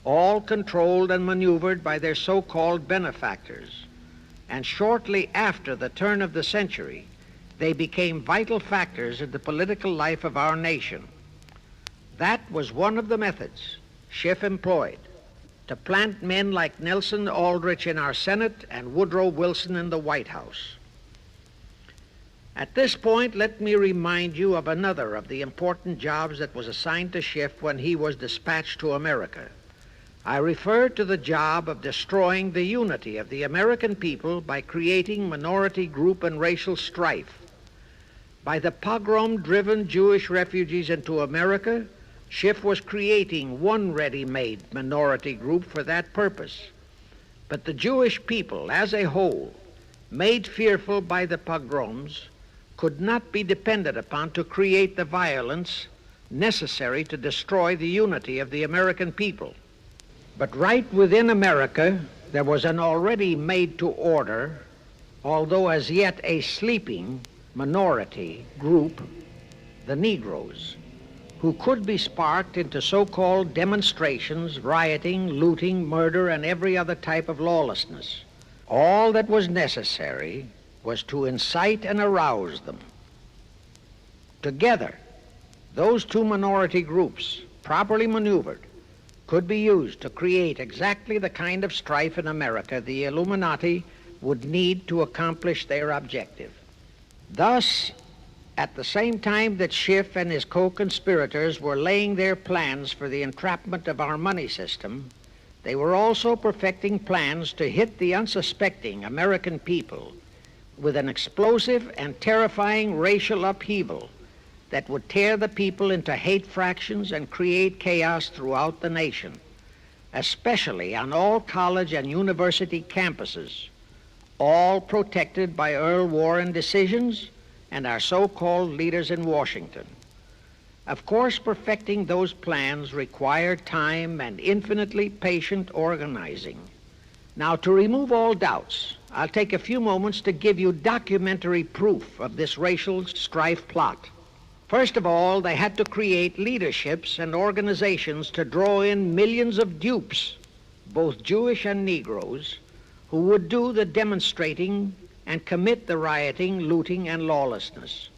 all controlled and maneuvered by their so-called benefactors. And shortly after the turn of the century, they became vital factors in the political life of our nation. That was one of the methods Schiff employed to plant men like Nelson Aldrich in our Senate and Woodrow Wilson in the White House. At this point, let me remind you of another of the important jobs that was assigned to Schiff when he was dispatched to America. I refer to the job of destroying the unity of the American people by creating minority group and racial strife. By the pogrom-driven Jewish refugees into America, Schiff was creating one ready-made minority group for that purpose. But the Jewish people as a whole, made fearful by the pogroms, could not be depended upon to create the violence necessary to destroy the unity of the American people. But right within America, there was an already made-to-order, although as yet a sleeping minority group, the Negroes, who could be sparked into so-called demonstrations, rioting, looting, murder, and every other type of lawlessness. All that was necessary was to incite and arouse them. Together, those two minority groups, properly maneuvered, could be used to create exactly the kind of strife in America the Illuminati would need to accomplish their objective. Thus, at the same time that Schiff and his co-conspirators were laying their plans for the entrapment of our money system, they were also perfecting plans to hit the unsuspecting American people with an explosive and terrifying racial upheaval that would tear the people into hate fractions and create chaos throughout the nation, especially on all college and university campuses. all protected by Earl Warren decisions and our so-called leaders in Washington. Of course, perfecting those plans required time and infinitely patient organizing. Now, to remove all doubts, I'll take a few moments to give you documentary proof of this racial strife plot. First of all, they had to create leaderships and organizations to draw in millions of dupes, both Jewish and Negroes, who would do the demonstrating and commit the rioting, looting, and lawlessness.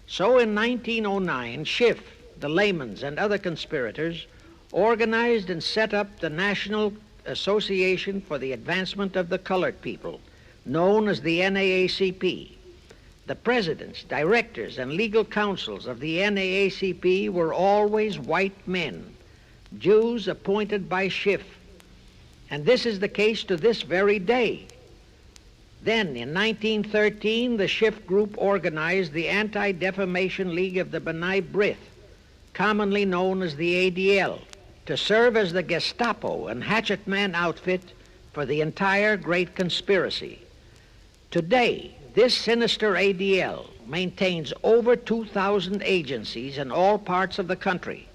So in 1909, Schiff, the Lamans, and other conspirators organized and set up the National Association for the Advancement of the Colored People, known as the NAACP. The presidents, directors, and legal counsels of the NAACP were always white men, Jews appointed by Schiff. And this is the case to this very day. Then, in 1913, the Schiff Group organized the Anti-Defamation League of the B'nai B'rith, commonly known as the ADL, to serve as the Gestapo and hatchet man outfit for the entire great conspiracy. Today, this sinister ADL maintains over 2,000 agencies in all parts of the country,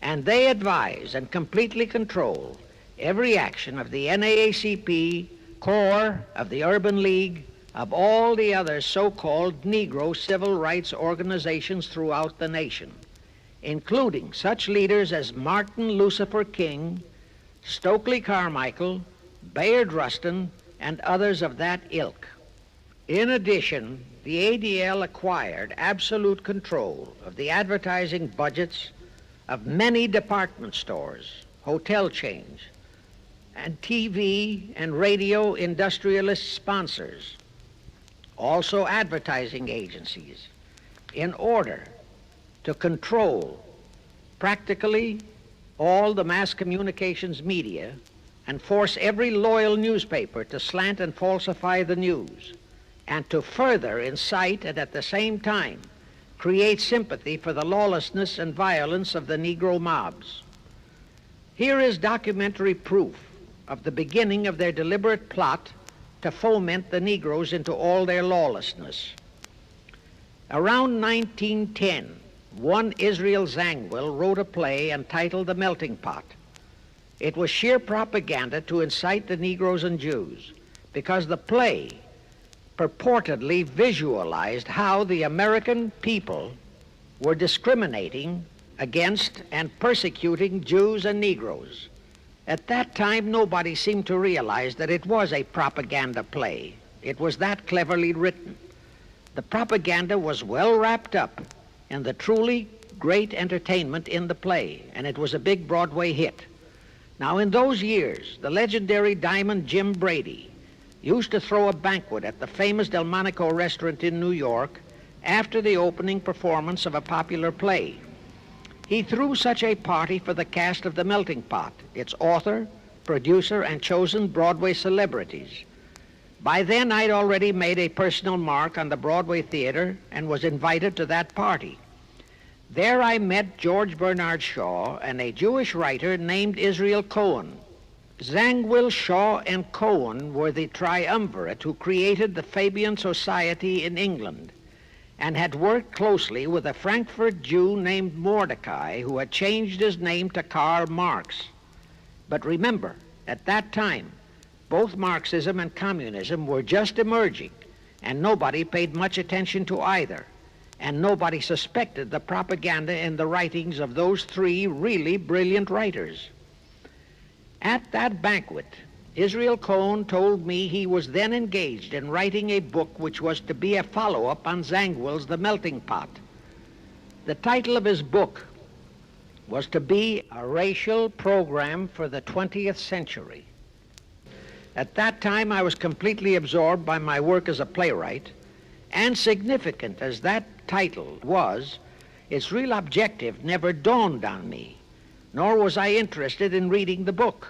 and they advise and completely control every action of the NAACP, CORE, of the Urban League, of all the other so-called Negro civil rights organizations throughout the nation, including such leaders as Martin Lucifer King, Stokely Carmichael, Bayard Rustin, and others of that ilk. In addition, the ADL acquired absolute control of the advertising budgets of many department stores, hotel chains, and TV and radio industrialist sponsors, also advertising agencies, in order to control practically all the mass communications media and force every loyal newspaper to slant and falsify the news, and to further incite and at the same time create sympathy for the lawlessness and violence of the Negro mobs. Here is documentary proof of the beginning of their deliberate plot to foment the Negroes into all their lawlessness. Around 1910, one Israel Zangwill wrote a play entitled The Melting Pot. It was sheer propaganda to incite the Negroes and Jews, because the play purportedly visualized how the American people were discriminating against and persecuting Jews and Negroes. At that time, nobody seemed to realize that it was a propaganda play. It was that cleverly written. The propaganda was well wrapped up in the truly great entertainment in the play, and it was a big Broadway hit. Now, in those years, the legendary Diamond Jim Brady used to throw a banquet at the famous Delmonico restaurant in New York after the opening performance of a popular play. He threw such a party for the cast of The Melting Pot, its author, producer, and chosen Broadway celebrities. By then, I'd already made a personal mark on the Broadway theater and was invited to that party. There I met George Bernard Shaw and a Jewish writer named Israel Cohen. Zangwill, Shaw, and Cohen were the triumvirate who created the Fabian Society in England and had worked closely with a Frankfurt Jew named Mordecai, who had changed his name to Karl Marx. But remember, at that time, both Marxism and communism were just emerging, and nobody paid much attention to either, and nobody suspected the propaganda in the writings of those three really brilliant writers. At that banquet, Israel Cohen told me he was then engaged in writing a book which was to be a follow-up on Zangwill's The Melting Pot. The title of his book was to be A Racial Program for the 20th Century. At that time, I was completely absorbed by my work as a playwright, and significant as that title was, its real objective never dawned on me, nor was I interested in reading the book.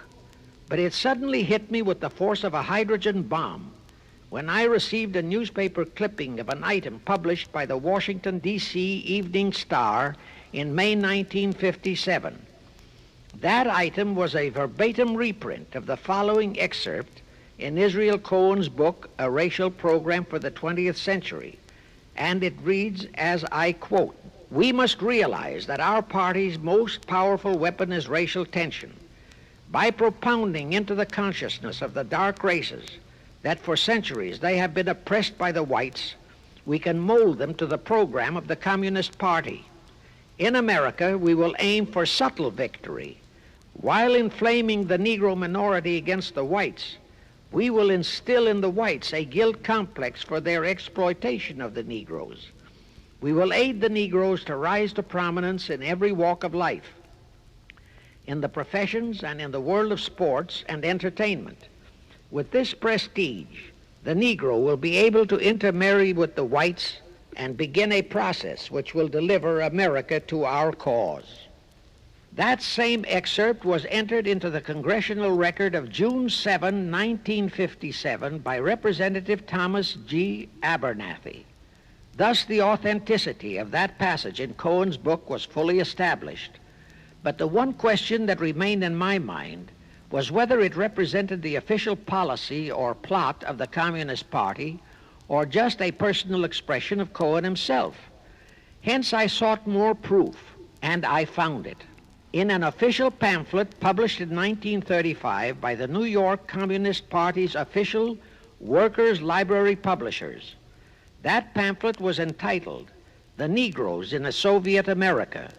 But it suddenly hit me with the force of a hydrogen bomb when I received a newspaper clipping of an item published by the Washington, D.C. Evening Star in May 1957. That item was a verbatim reprint of the following excerpt in Israel Cohen's book, A Racial Program for the 20th Century, and it reads, as I quote, "We must realize that our party's most powerful weapon is racial tension. By propounding into the consciousness of the dark races that for centuries they have been oppressed by the whites, we can mold them to the program of the Communist Party. In America, we will aim for subtle victory. While inflaming the Negro minority against the whites, we will instill in the whites a guilt complex for their exploitation of the Negroes. We will aid the Negroes to rise to prominence in every walk of life, in the professions and in the world of sports and entertainment. With this prestige, the Negro will be able to intermarry with the whites and begin a process which will deliver America to our cause." That same excerpt was entered into the congressional record of June 7, 1957 by Representative Thomas G. Abernathy. Thus the authenticity of that passage in Cohen's book was fully established. But the one question that remained in my mind was whether it represented the official policy or plot of the Communist Party or just a personal expression of Cohen himself. Hence I sought more proof, and I found it. In an official pamphlet published in 1935 by the New York Communist Party's official Workers' Library Publishers. That pamphlet was entitled, "The Negroes in a Soviet America."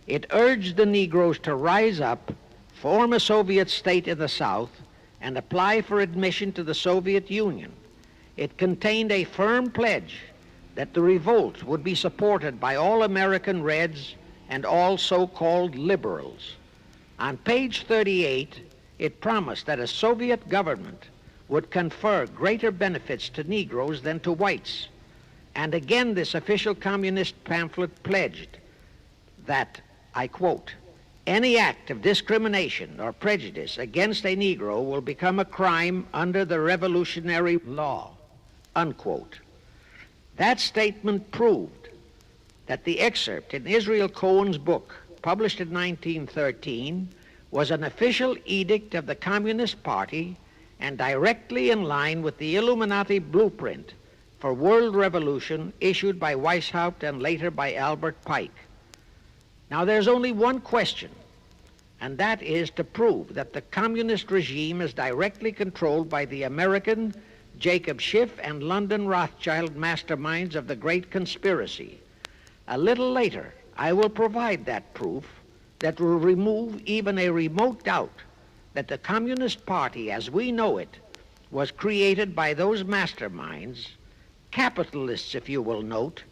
It urged the Negroes to rise up, form a Soviet state in the South, and apply for admission to the Soviet Union. It contained a firm pledge that the revolt would be supported by all American Reds and all so-called liberals. On page 38, it promised that a Soviet government would confer greater benefits to Negroes than to whites. And again, this official communist pamphlet pledged that, I quote, "Any act of discrimination or prejudice against a Negro will become a crime under the revolutionary law," unquote. That statement proved that the excerpt in Israel Cohen's book, published in 1913, was an official edict of the Communist Party and directly in line with the Illuminati blueprint for world revolution issued by Weishaupt and later by Albert Pike. Now there's only one question, and that is to prove that the communist regime is directly controlled by the American Jacob Schiff and London Rothschild masterminds of the Great Conspiracy. A little later, I will provide that proof that will remove even a remote doubt that the Communist Party, as we know it, was created by those masterminds, capitalists, if you will note,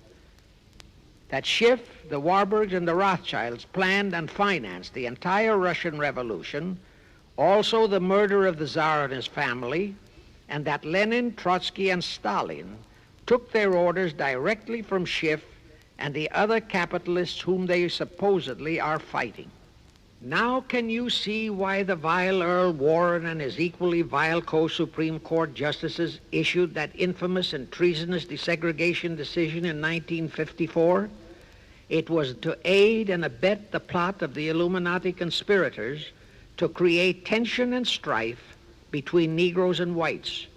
that Schiff, the Warburgs, and the Rothschilds planned and financed the entire Russian Revolution, also the murder of the Tsar and his family, and that Lenin, Trotsky, and Stalin took their orders directly from Schiff and the other capitalists whom they supposedly are fighting. Now can you see why the vile Earl Warren and his equally vile co-Supreme Court justices issued that infamous and treasonous desegregation decision in 1954? It was to aid and abet the plot of the Illuminati conspirators to create tension and strife between Negroes and whites.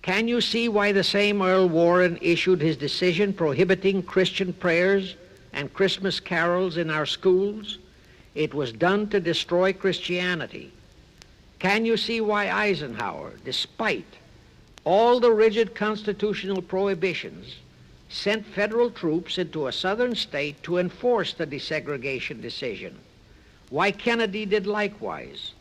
Can you see why the same Earl Warren issued his decision prohibiting Christian prayers and Christmas carols in our schools? It was done to destroy Christianity. Can you see why Eisenhower, despite all the rigid constitutional prohibitions, sent federal troops into a southern state to enforce the desegregation decision? Why Kennedy did likewise?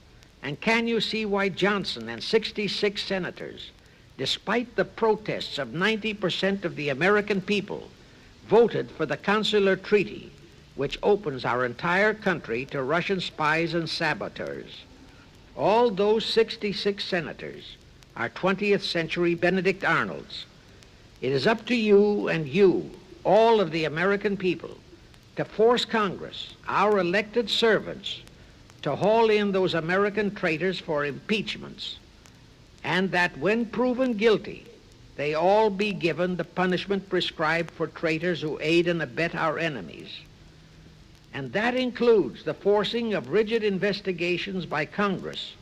And can you see why Johnson and 66 senators, despite the protests of 90% of the American people, voted for the Consular Treaty, which opens our entire country to Russian spies and saboteurs? All those 66 senators are 20th century Benedict Arnolds. It is up to you and you, all of the American people, to force Congress, our elected servants, to haul in those American traitors for impeachments, and that when proven guilty, they all be given the punishment prescribed for traitors who aid and abet our enemies. And that includes the forcing of rigid investigations by Congress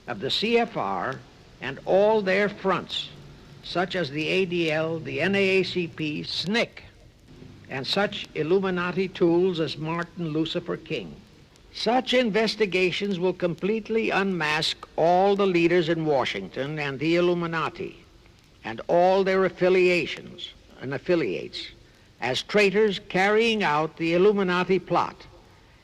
of the CFR and all their fronts, such as the ADL, the NAACP, SNCC, and such Illuminati tools as Martin Lucifer King. Such investigations will completely unmask all the leaders in Washington and the Illuminati and all their affiliations and affiliates as traitors carrying out the Illuminati plot.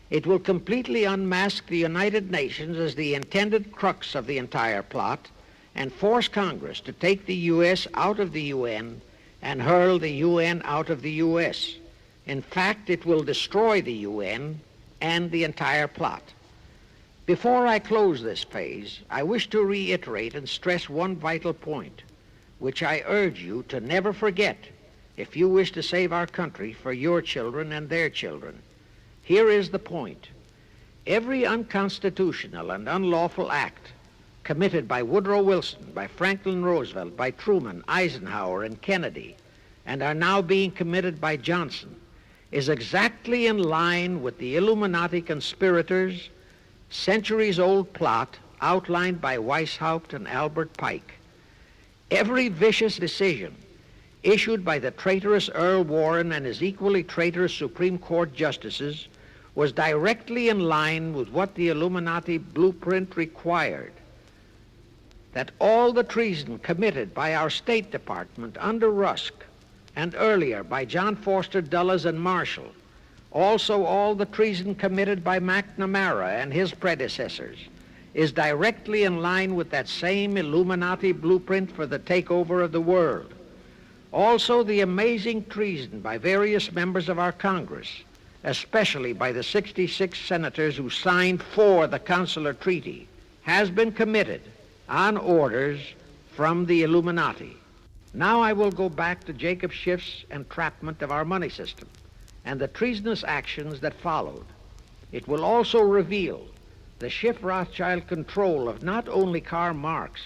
It will completely unmask the United Nations as the intended crux of the entire plot and force Congress to take the U.S. out of the UN and hurl the UN out of the U.S. In fact, it will destroy the UN and the entire plot. Before I close this phase, I wish to reiterate and stress one vital point, which I urge you to never forget if you wish to save our country for your children and their children. Here is the point. Every unconstitutional and unlawful act committed by Woodrow Wilson, by Franklin Roosevelt, by Truman, Eisenhower, and Kennedy, and are now being committed by Johnson, is exactly in line with the Illuminati conspirators' centuries-old plot outlined by Weishaupt and Albert Pike. Every vicious decision issued by the traitorous Earl Warren and his equally traitorous Supreme Court justices was directly in line with what the Illuminati blueprint required. That all the treason committed by our State Department under Rusk and earlier by John Foster Dulles and Marshall, also all the treason committed by McNamara and his predecessors, is directly in line with that same Illuminati blueprint for the takeover of the world. Also the amazing treason by various members of our Congress, especially by the 66 senators who signed for the Consular Treaty, has been committed on orders from the Illuminati. Now I will go back to Jacob Schiff's entrapment of our money system and the treasonous actions that followed. It will also reveal the Schiff-Rothschild control of not only Karl Marx,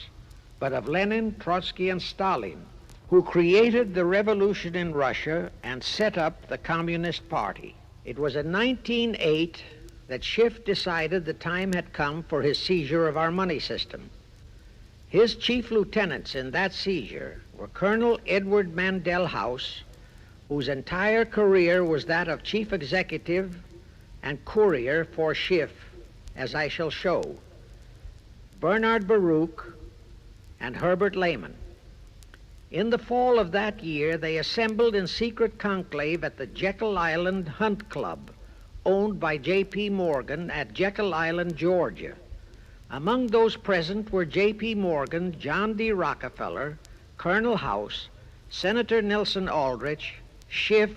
but of Lenin, Trotsky, and Stalin, who created the revolution in Russia and set up the Communist Party. It was in 1908 that Schiff decided the time had come for his seizure of our money system. His chief lieutenants in that seizure were Colonel Edward Mandel House, whose entire career was that of chief executive and courier for Schiff, as I shall show, Bernard Baruch, and Herbert Lehman. In the fall of that year, they assembled in secret conclave at the Jekyll Island Hunt Club, owned by J.P. Morgan at Jekyll Island, Georgia. Among those present were J.P. Morgan, John D. Rockefeller, Colonel House, Senator Nelson Aldrich, Schiff,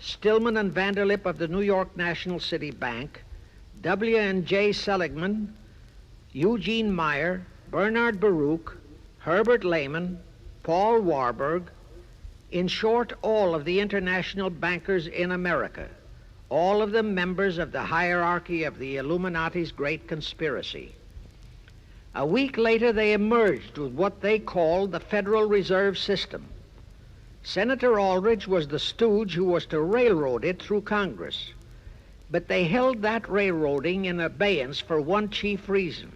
Stillman and Vanderlip of the New York National City Bank, W.N.J. Seligman, Eugene Meyer, Bernard Baruch, Herbert Lehman, Paul Warburg, in short, all of the international bankers in America, all of them members of the hierarchy of the Illuminati's great conspiracy. A week later, they emerged with what they called the Federal Reserve System. Senator Aldrich was the stooge who was to railroad it through Congress. But they held that railroading in abeyance for one chief reason.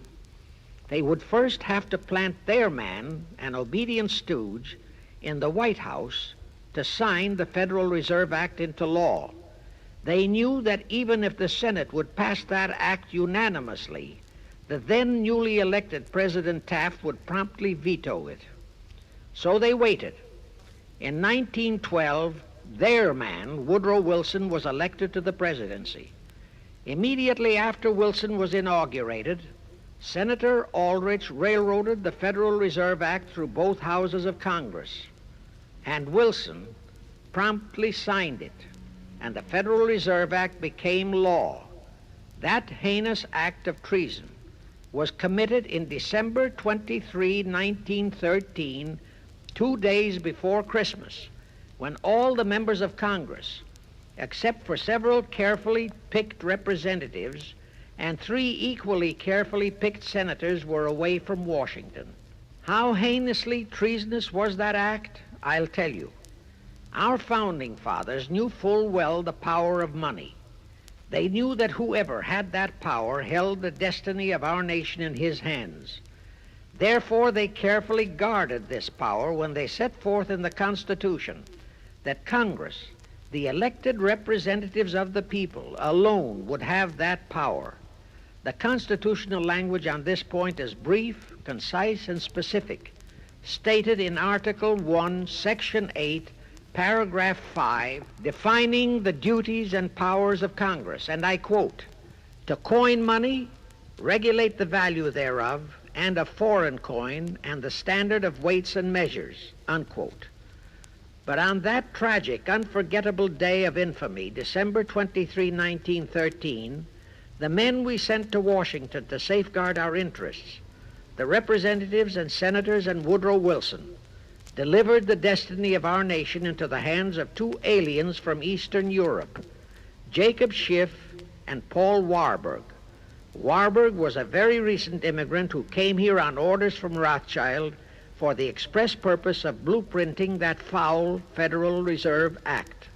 They would first have to plant their man, an obedient stooge, in the White House to sign the Federal Reserve Act into law. They knew that even if the Senate would pass that act unanimously, the then newly elected President Taft would promptly veto it. So they waited. In 1912, their man, Woodrow Wilson, was elected to the presidency. Immediately after Wilson was inaugurated, Senator Aldrich railroaded the Federal Reserve Act through both houses of Congress, and Wilson promptly signed it, and the Federal Reserve Act became law. That heinous act of treason was committed in December 23, 1913, 2 days before Christmas, when all the members of Congress, except for several carefully picked representatives and 3 equally carefully picked senators, were away from Washington. How heinously treasonous was that act? I'll tell you. Our founding fathers knew full well the power of money. They knew that whoever had that power held the destiny of our nation in his hands. Therefore, they carefully guarded this power when they set forth in the Constitution that Congress, the elected representatives of the people, alone would have that power. The constitutional language on this point is brief, concise, and specific, stated in Article 1, Section 8, Paragraph 5, defining the duties and powers of Congress, and I quote, "To coin money, regulate the value thereof, and of foreign coin, and the standard of weights and measures," unquote. But on that tragic, unforgettable day of infamy, December 23, 1913, the men we sent to Washington to safeguard our interests, the representatives and senators and Woodrow Wilson, delivered the destiny of our nation into the hands of two aliens from Eastern Europe, Jacob Schiff and Paul Warburg. Warburg was a very recent immigrant who came here on orders from Rothschild for the express purpose of blueprinting that foul Federal Reserve Act.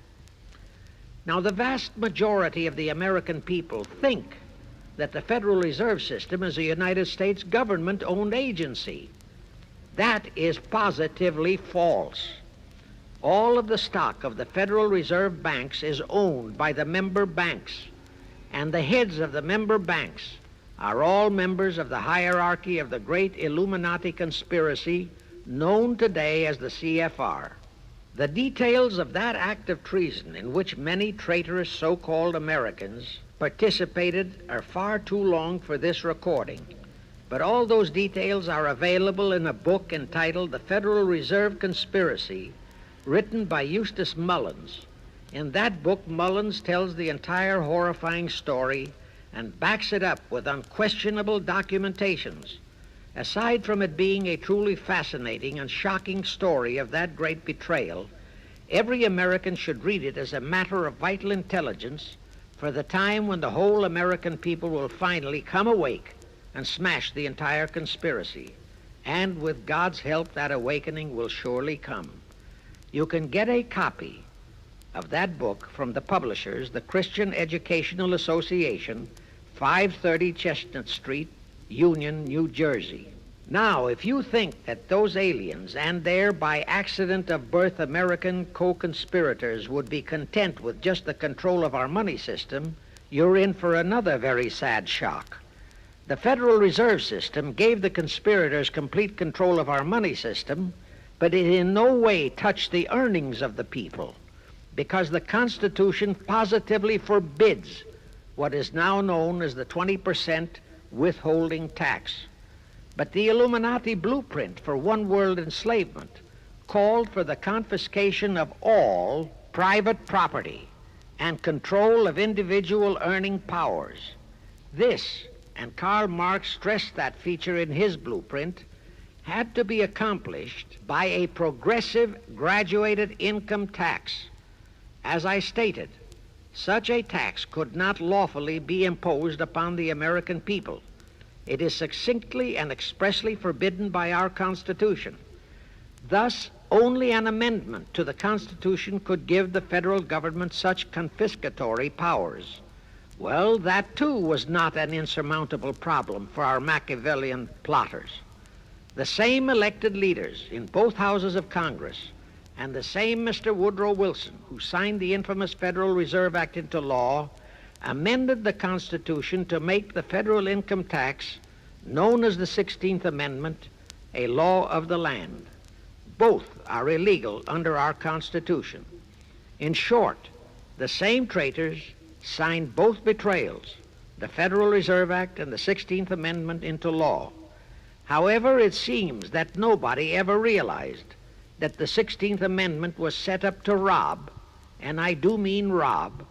Now, the vast majority of the American people think that the Federal Reserve System is a United States government-owned agency. That is positively false. All of the stock of the Federal Reserve banks is owned by the member banks, and the heads of the member banks are all members of the hierarchy of the great Illuminati conspiracy known today as the CFR. The details of that act of treason in which many traitorous so-called Americans participated are far too long for this recording, but all those details are available in a book entitled The Federal Reserve Conspiracy, written by Eustace Mullins. In that book, Mullins tells the entire horrifying story and backs it up with unquestionable documentations. Aside from it being a truly fascinating and shocking story of that great betrayal, every American should read it as a matter of vital intelligence for the time when the whole American people will finally come awake and smash the entire conspiracy. And with God's help, that awakening will surely come. You can get a copy of that book from the publishers, the Christian Educational Association, 530 Chestnut Street, Union, New Jersey. Now, if you think that those aliens and their by accident of birth American co-conspirators would be content with just the control of our money system, you're in for another very sad shock. The Federal Reserve System gave the conspirators complete control of our money system, but it in no way touched the earnings of the people, because the Constitution positively forbids what is now known as the 20% withholding tax. But the Illuminati blueprint for one-world enslavement called for the confiscation of all private property and control of individual earning powers. This, and Karl Marx stressed that feature in his blueprint, had to be accomplished by a progressive graduated income tax. As I stated, such a tax could not lawfully be imposed upon the American people. It is succinctly and expressly forbidden by our Constitution. Thus, only an amendment to the Constitution could give the federal government such confiscatory powers. Well, that too was not an insurmountable problem for our Machiavellian plotters. The same elected leaders in both houses of Congress and the same Mr. Woodrow Wilson, who signed the infamous Federal Reserve Act into law, amended the Constitution to make the federal income tax, known as the 16th Amendment, a law of the land. Both are illegal under our Constitution. In short, the same traitors signed both betrayals, the Federal Reserve Act and the 16th Amendment, into law. However, it seems that nobody ever realized that the 16th Amendment was set up to rob, and I do mean rob,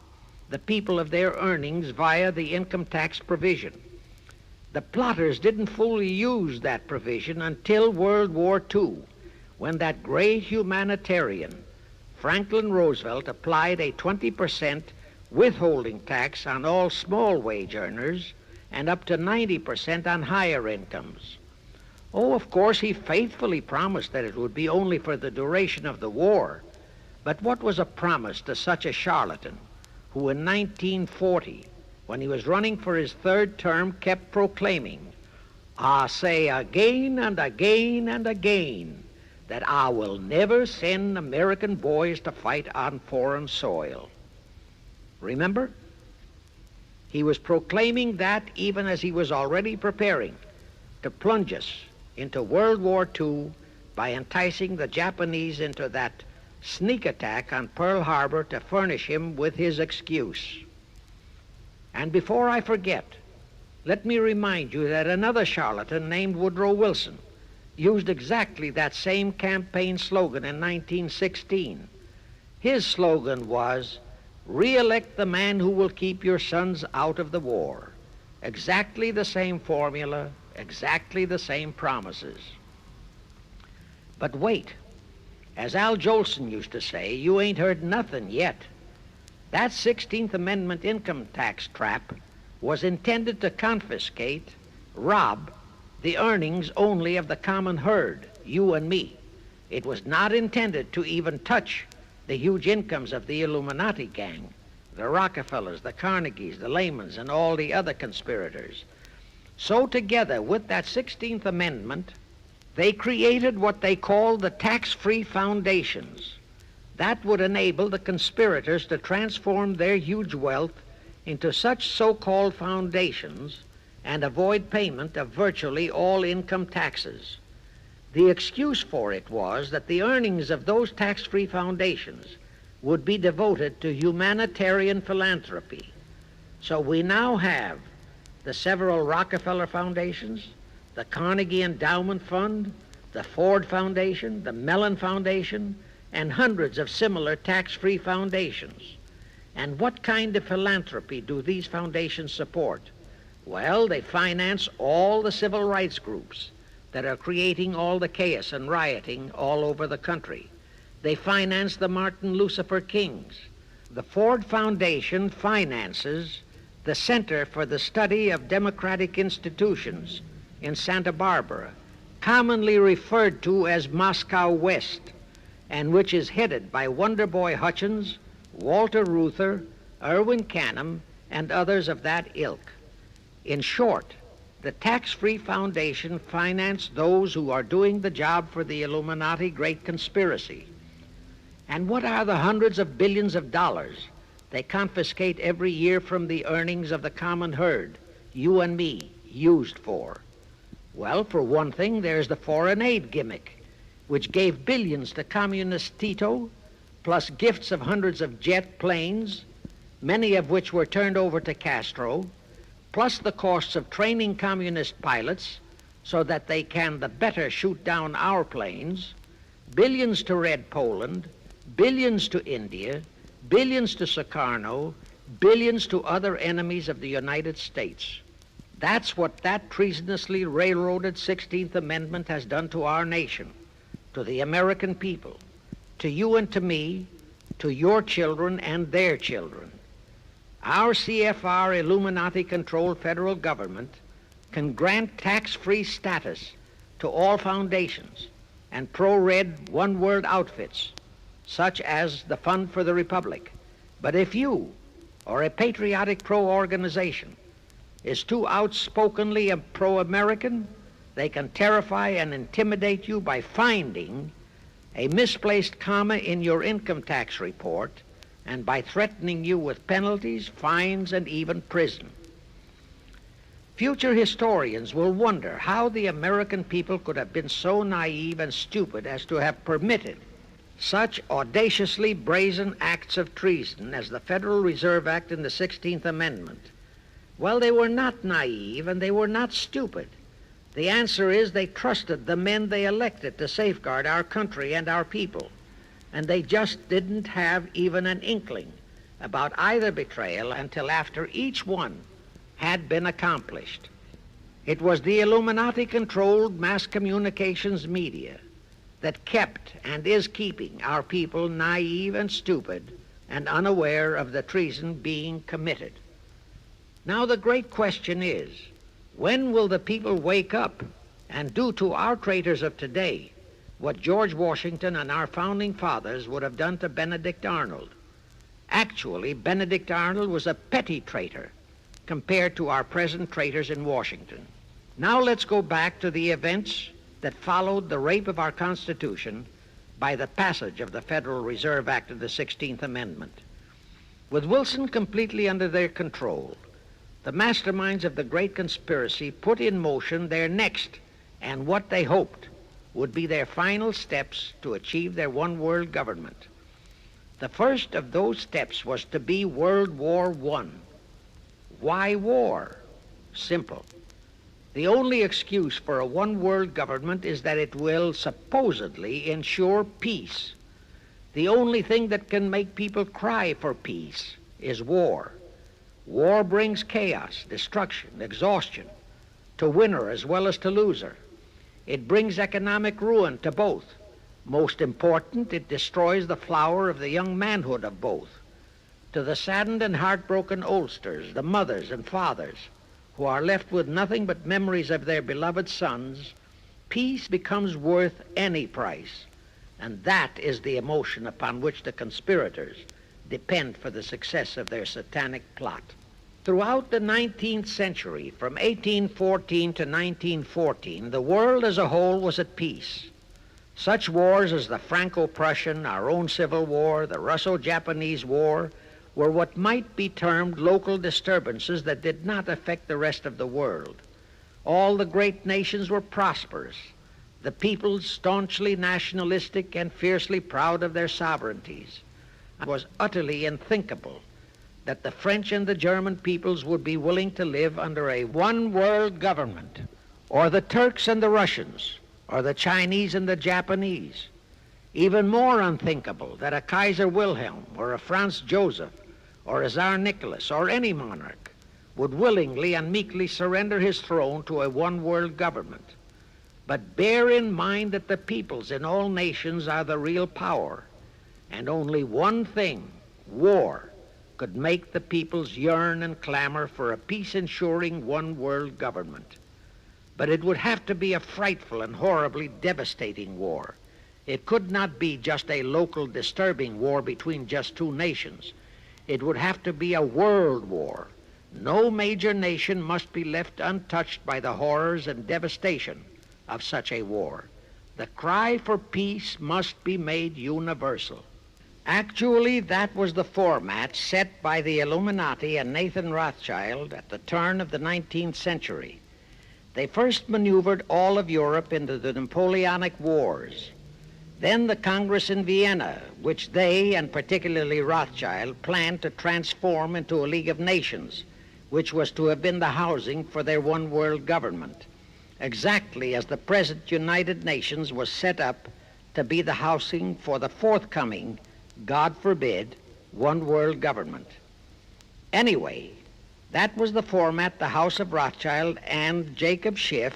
the people of their earnings via the income tax provision. The plotters didn't fully use that provision until World War II, when that great humanitarian, Franklin Roosevelt, applied a 20% withholding tax on all small wage earners and up to 90% on higher incomes. Oh, of course, he faithfully promised that it would be only for the duration of the war. But what was a promise to such a charlatan who in 1940, when he was running for his third term, kept proclaiming, I say again and again and again that I will never send American boys to fight on foreign soil. Remember? He was proclaiming that even as he was already preparing to plunge us into World War II by enticing the Japanese into that sneak attack on Pearl Harbor to furnish him with his excuse. And before I forget, let me remind you that another charlatan named Woodrow Wilson used exactly that same campaign slogan in 1916. His slogan was, "Re-elect the man who will keep your sons out of the war." Exactly the same formula, exactly the same promises. But wait, as Al Jolson used to say, you ain't heard nothing yet. That 16th Amendment income tax trap was intended to confiscate, rob, the earnings only of the common herd, you and me. It was not intended to even touch the huge incomes of the Illuminati gang, the Rockefellers, the Carnegies, the Lehmans, and all the other conspirators. So together with that 16th Amendment, they created what they called the tax-free foundations. That would enable the conspirators to transform their huge wealth into such so-called foundations and avoid payment of virtually all income taxes. The excuse for it was that the earnings of those tax-free foundations would be devoted to humanitarian philanthropy. So we now have the several Rockefeller foundations, the Carnegie Endowment Fund, the Ford Foundation, the Mellon Foundation, and hundreds of similar tax-free foundations. And what kind of philanthropy do these foundations support? Well, they finance all the civil rights groups that are creating all the chaos and rioting all over the country. They finance the Martin Lucifer Kings. The Ford Foundation finances the Center for the Study of Democratic Institutions in Santa Barbara, commonly referred to as Moscow West, and which is headed by Wonderboy Hutchins, Walter Reuther, Irwin Canham, and others of that ilk. In short, the tax-free foundation financed those who are doing the job for the Illuminati Great Conspiracy. And what are the hundreds of billions of dollars they confiscate every year from the earnings of the common herd, you and me, used for? Well, for one thing, there's the foreign aid gimmick, which gave billions to communist Tito, plus gifts of hundreds of jet planes, many of which were turned over to Castro, plus the costs of training communist pilots so that they can the better shoot down our planes, billions to Red Poland, billions to India, billions to Sukarno, billions to other enemies of the United States. That's what that treasonously railroaded 16th Amendment has done to our nation, to the American people, to you and to me, to your children and their children. Our CFR Illuminati-controlled federal government can grant tax-free status to all foundations and pro-red one-world outfits, such as the Fund for the Republic. But if you, or a patriotic pro-organization, is too outspokenly pro-American, they can terrify and intimidate you by finding a misplaced comma in your income tax report and by threatening you with penalties, fines, and even prison. Future historians will wonder how the American people could have been so naive and stupid as to have permitted such audaciously brazen acts of treason as the Federal Reserve Act and the 16th Amendment. Well, they were not naive and they were not stupid. The answer is they trusted the men they elected to safeguard our country and our people, and they just didn't have even an inkling about either betrayal until after each one had been accomplished. It was the Illuminati-controlled mass communications media that kept and is keeping our people naive and stupid and unaware of the treason being committed. Now the great question is, when will the people wake up and do to our traitors of today what George Washington and our founding fathers would have done to Benedict Arnold? Actually, Benedict Arnold was a petty traitor compared to our present traitors in Washington. Now let's go back to the events that followed the rape of our Constitution by the passage of the Federal Reserve Act of the 16th Amendment. With Wilson completely under their control, the masterminds of the great conspiracy put in motion their next and what they hoped would be their final steps to achieve their one world government. The first of those steps was to be World War I. Why war? Simple. The only excuse for a one world government is that it will supposedly ensure peace. The only thing that can make people cry for peace is war. War brings chaos, destruction, exhaustion, to winner as well as to loser. It brings economic ruin to both. Most important, it destroys the flower of the young manhood of both. To the saddened and heartbroken oldsters, the mothers and fathers, who are left with nothing but memories of their beloved sons, peace becomes worth any price. And that is the emotion upon which the conspirators depend for the success of their satanic plot. Throughout the 19th century, from 1814 to 1914, the world as a whole was at peace. Such wars as the Franco-Prussian, our own Civil War, the Russo-Japanese War, were what might be termed local disturbances that did not affect the rest of the world. All the great nations were prosperous, the peoples staunchly nationalistic and fiercely proud of their sovereignties. It was utterly unthinkable that the French and the German peoples would be willing to live under a one-world government, or the Turks and the Russians, or the Chinese and the Japanese. Even more unthinkable that a Kaiser Wilhelm, or a Franz Joseph, or a Tsar Nicholas, or any monarch would willingly and meekly surrender his throne to a one-world government. But bear in mind that the peoples in all nations are the real power, and only one thing, war, could make the peoples yearn and clamor for a peace-ensuring one-world government. But it would have to be a frightful and horribly devastating war. It could not be just a local disturbing war between just two nations. It would have to be a world war. No major nation must be left untouched by the horrors and devastation of such a war. The cry for peace must be made universal. Actually, that was the format set by the Illuminati and Nathan Rothschild at the turn of the 19th century. They first maneuvered all of Europe into the Napoleonic Wars. Then the Congress in Vienna, which they, and particularly Rothschild, planned to transform into a League of Nations, which was to have been the housing for their one-world government, exactly as the present United Nations was set up to be the housing for the forthcoming, God forbid, one-world government. Anyway, that was the format the House of Rothschild and Jacob Schiff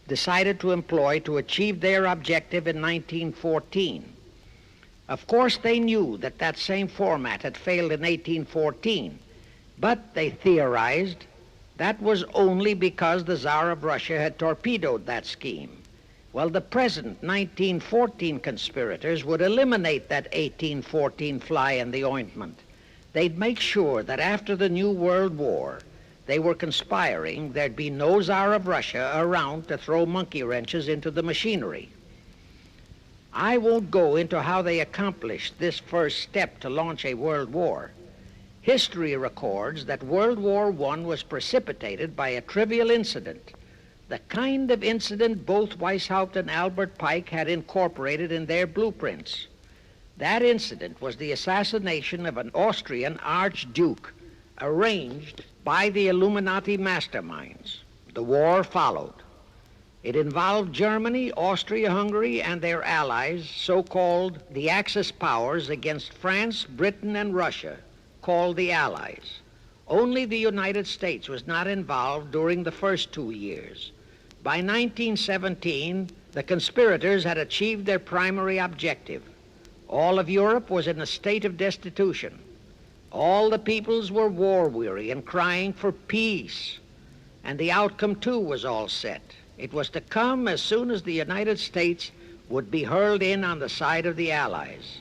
decided to employ to achieve their objective in 1914. Of course, they knew that that same format had failed in 1814, but they theorized that was only because the Tsar of Russia had torpedoed that scheme. Well, the present 1914 conspirators would eliminate that 1814 fly in the ointment. They'd make sure that after the New World War, they were conspiring, there'd be no Tsar of Russia around to throw monkey wrenches into the machinery. I won't go into how they accomplished this first step to launch a world war. History records that World War I was precipitated by a trivial incident, the kind of incident both Weishaupt and Albert Pike had incorporated in their blueprints. That incident was the assassination of an Austrian archduke, arranged by the Illuminati masterminds. The war followed. It involved Germany, Austria-Hungary, and their allies, so-called the Axis powers, against France, Britain, and Russia, called the Allies. Only the United States was not involved during the first 2 years. By 1917, the conspirators had achieved their primary objective. All of Europe was in a state of destitution. All the peoples were war-weary and crying for peace. And the outcome, too, was all set. It was to come as soon as the United States would be hurled in on the side of the Allies.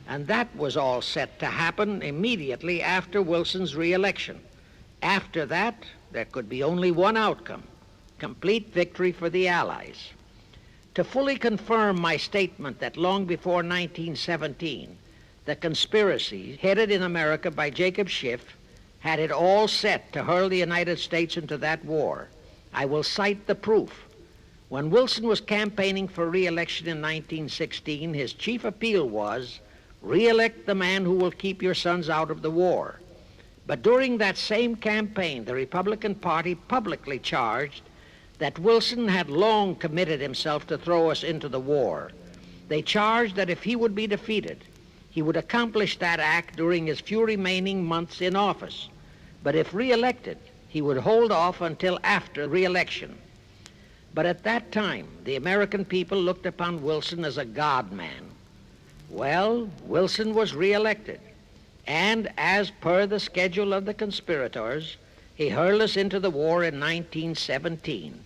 And that was all set to happen immediately after Wilson's re-election. After that, there could be only one outcome: complete victory for the Allies. To fully confirm my statement that long before 1917, the conspiracy headed in America by Jacob Schiff had it all set to hurl the United States into that war, I will cite the proof. When Wilson was campaigning for re-election in 1916, his chief appeal was, "Re-elect the man who will keep your sons out of the war." But during that same campaign, the Republican Party publicly charged that Wilson had long committed himself to throw us into the war. They charged that if he would be defeated, he would accomplish that act during his few remaining months in office. But if re-elected, he would hold off until after re-election. But at that time, the American people looked upon Wilson as a God man. Well, Wilson was re-elected, and as per the schedule of the conspirators, he hurled us into the war in 1917.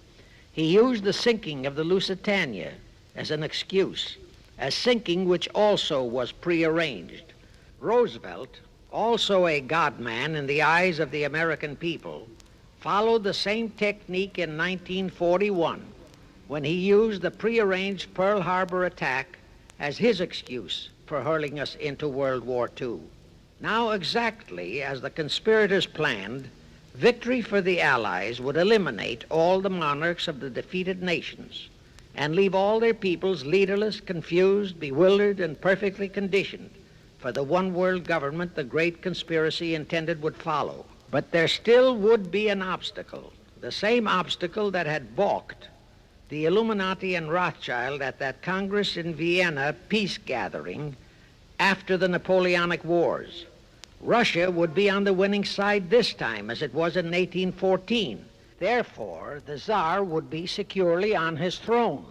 He used the sinking of the Lusitania as an excuse, a sinking which also was prearranged. Roosevelt, also a God man in the eyes of the American people, followed the same technique in 1941 when he used the prearranged Pearl Harbor attack as his excuse for hurling us into World War II. Now, exactly as the conspirators planned, victory for the Allies would eliminate all the monarchs of the defeated nations and leave all their peoples leaderless, confused, bewildered, and perfectly conditioned for the one world government the great conspiracy intended would follow. But there still would be an obstacle, the same obstacle that had balked the Illuminati and Rothschild at that Congress in Vienna peace gathering after the Napoleonic Wars. Russia would be on the winning side this time, as it was in 1814. Therefore, the Tsar would be securely on his throne.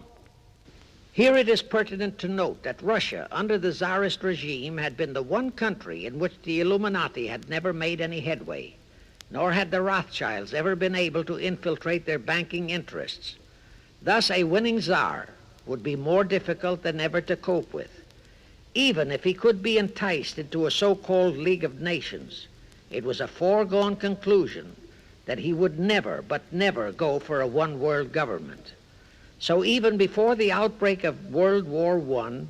Here it is pertinent to note that Russia, under the Tsarist regime, had been the one country in which the Illuminati had never made any headway, nor had the Rothschilds ever been able to infiltrate their banking interests. Thus, a winning Tsar would be more difficult than ever to cope with. Even if he could be enticed into a so-called League of Nations, it was a foregone conclusion that he would never, but never go for a one-world government. So even before the outbreak of World War I,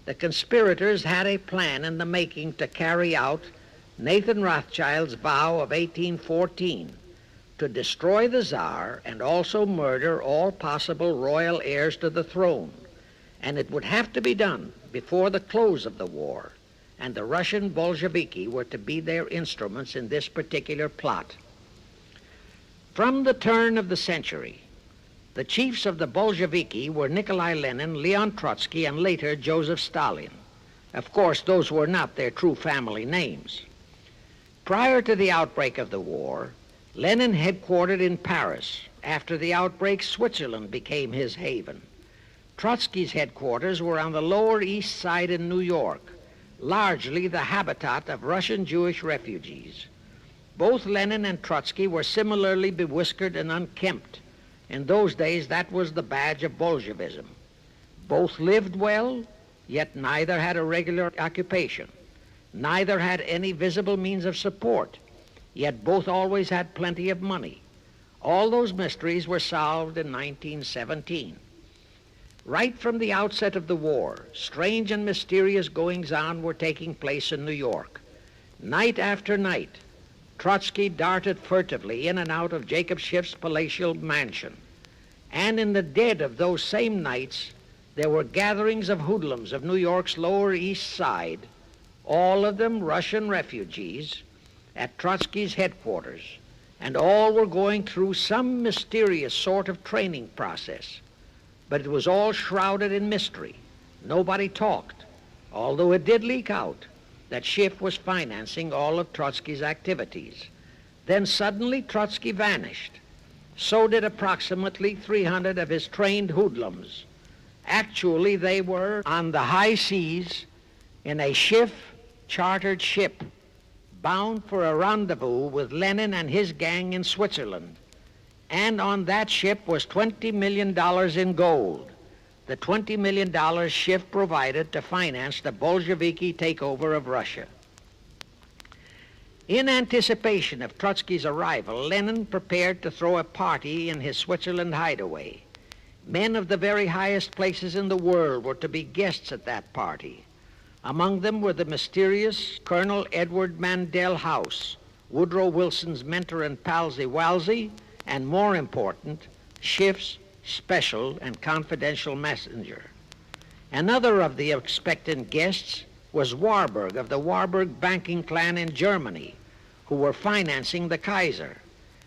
the conspirators had a plan in the making to carry out Nathan Rothschild's vow of 1814 to destroy the Tsar and also murder all possible royal heirs to the throne. And it would have to be done before the close of the war, and the Russian Bolsheviki were to be their instruments in this particular plot. From the turn of the century, the chiefs of the Bolsheviki were Nikolai Lenin, Leon Trotsky, and later Joseph Stalin. Of course, those were not their true family names. Prior to the outbreak of the war, Lenin headquartered in Paris. After the outbreak, Switzerland became his haven. Trotsky's headquarters were on the Lower East Side in New York, largely the habitat of Russian Jewish refugees. Both Lenin and Trotsky were similarly bewhiskered and unkempt. In those days, that was the badge of Bolshevism. Both lived well, yet neither had a regular occupation. Neither had any visible means of support, yet both always had plenty of money. All those mysteries were solved in 1917. Right from the outset of the war, strange and mysterious goings-on were taking place in New York. Night after night, Trotsky darted furtively in and out of Jacob Schiff's palatial mansion. And in the dead of those same nights, there were gatherings of hoodlums of New York's Lower East Side, all of them Russian refugees, at Trotsky's headquarters, and all were going through some mysterious sort of training process. But it was all shrouded in mystery. Nobody talked, although it did leak out that Schiff was financing all of Trotsky's activities. Then suddenly Trotsky vanished. So did approximately 300 of his trained hoodlums. Actually, they were on the high seas in a Schiff-chartered ship bound for a rendezvous with Lenin and his gang in Switzerland. And on that ship was $20 million in gold, the $20 million Schiff provided to finance the Bolsheviki takeover of Russia. In anticipation of Trotsky's arrival, Lenin prepared to throw a party in his Switzerland hideaway. Men of the very highest places in the world were to be guests at that party. Among them were the mysterious Colonel Edward Mandell House, Woodrow Wilson's mentor and palsy-walsy, and more important, Schiff's special and confidential messenger. Another of the expectant guests was Warburg of the Warburg banking clan in Germany, who were financing the Kaiser,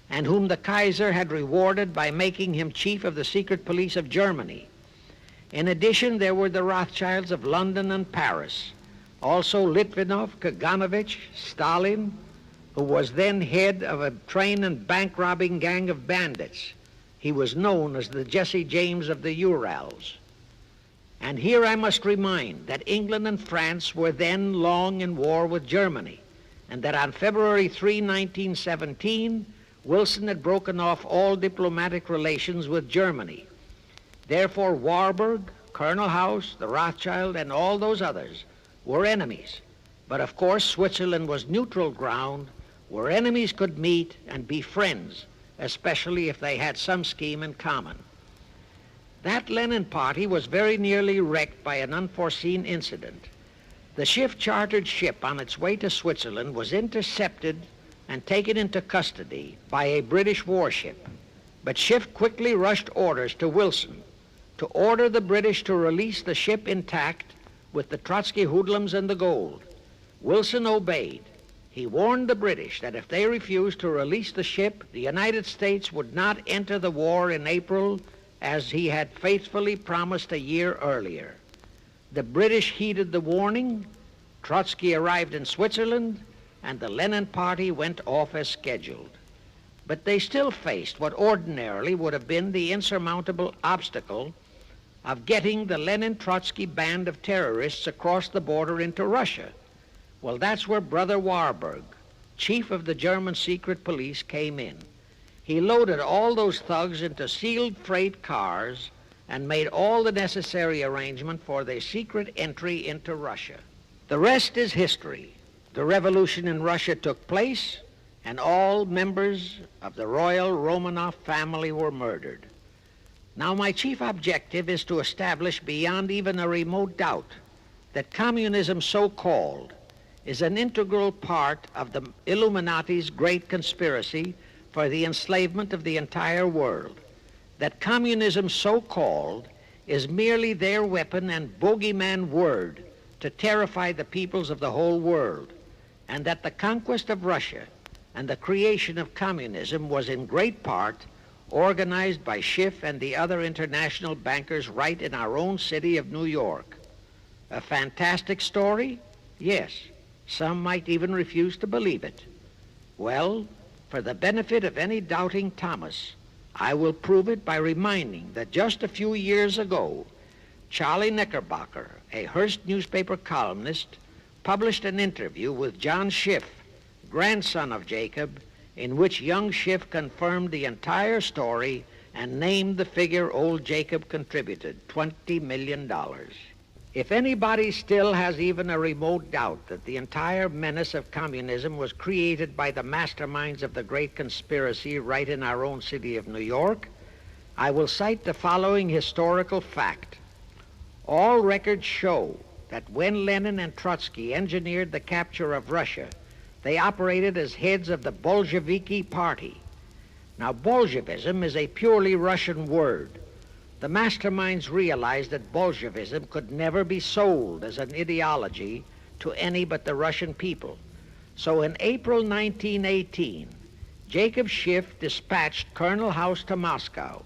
and whom the Kaiser had rewarded by making him chief of the secret police of Germany. In addition, there were the Rothschilds of London and Paris, also Litvinov, Kaganovich, Stalin, who was then head of a train and bank robbing gang of bandits. He was known as the Jesse James of the Urals. And here I must remind that England and France were then long in war with Germany, and that on February 3, 1917, Wilson had broken off all diplomatic relations with Germany. Therefore, Warburg, Colonel House, the Rothschild, and all those others were enemies. But of course, Switzerland was neutral ground where enemies could meet and be friends, especially if they had some scheme in common. That Lenin party was very nearly wrecked by an unforeseen incident. The Schiff-chartered ship on its way to Switzerland was intercepted and taken into custody by a British warship. But Schiff quickly rushed orders to Wilson to order the British to release the ship intact with the Trotsky hoodlums and the gold. Wilson obeyed. He warned the British that if they refused to release the ship, the United States would not enter the war in April as he had faithfully promised a year earlier. The British heeded the warning. Trotsky arrived in Switzerland, and the Lenin party went off as scheduled. But they still faced what ordinarily would have been the insurmountable obstacle of getting the Lenin-Trotsky band of terrorists across the border into Russia. Well, that's where Brother Warburg, chief of the German secret police, came in. He loaded all those thugs into sealed freight cars and made all the necessary arrangement for their secret entry into Russia. The rest is history. The revolution in Russia took place, and all members of the royal Romanov family were murdered. Now, my chief objective is to establish beyond even a remote doubt that communism, so-called, is an integral part of the Illuminati's great conspiracy for the enslavement of the entire world, that communism, so-called, is merely their weapon and bogeyman word to terrify the peoples of the whole world, and that the conquest of Russia and the creation of communism was in great part organized by Schiff and the other international bankers right in our own city of New York. A fantastic story? Yes. Some might even refuse to believe it. Well, for the benefit of any doubting Thomas, I will prove it by reminding that just a few years ago, Charlie Knickerbocker, a Hearst newspaper columnist, published an interview with John Schiff, grandson of Jacob, in which young Schiff confirmed the entire story and named the figure old Jacob contributed, $20 million. If anybody still has even a remote doubt that the entire menace of communism was created by the masterminds of the great conspiracy right in our own city of New York, I will cite the following historical fact. All records show that when Lenin and Trotsky engineered the capture of Russia, they operated as heads of the Bolsheviki party. Now, Bolshevism is a purely Russian word. The masterminds realized that Bolshevism could never be sold as an ideology to any but the Russian people. So in April 1918, Jacob Schiff dispatched Colonel House to Moscow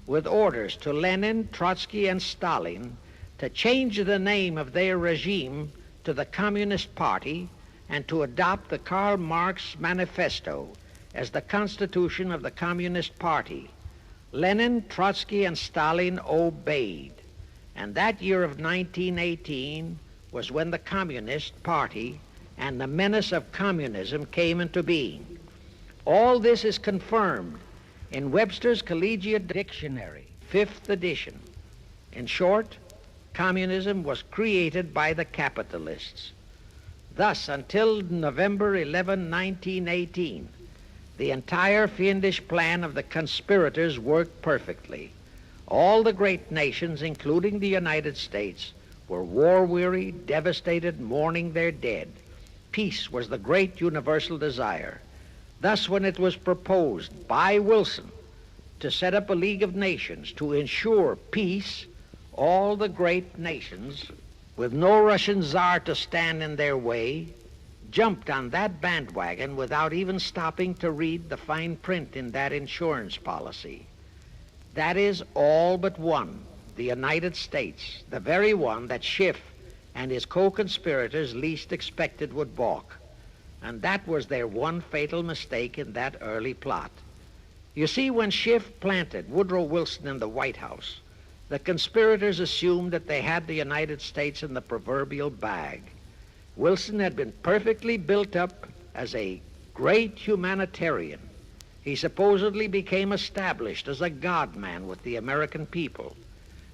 with orders to Lenin, Trotsky, and Stalin to change the name of their regime to the Communist Party and to adopt the Karl Marx Manifesto as the constitution of the Communist Party. Lenin, Trotsky, and Stalin obeyed. And that year of 1918 was when the Communist Party and the menace of communism came into being. All this is confirmed in Webster's Collegiate Dictionary, 5th edition. In short, communism was created by the capitalists. Thus, until November 11, 1918, the entire fiendish plan of the conspirators worked perfectly. All the great nations, including the United States, were war-weary, devastated, mourning their dead. Peace was the great universal desire. Thus, when it was proposed by Wilson to set up a League of Nations to ensure peace, all the great nations, with no Russian czar to stand in their way, jumped on that bandwagon without even stopping to read the fine print in that insurance policy. That is, all but one, the United States, the very one that Schiff and his co-conspirators least expected would balk. And that was their one fatal mistake in that early plot. You see, when Schiff planted Woodrow Wilson in the White House, the conspirators assumed that they had the United States in the proverbial bag. Wilson had been perfectly built up as a great humanitarian. He supposedly became established as a God-man with the American people.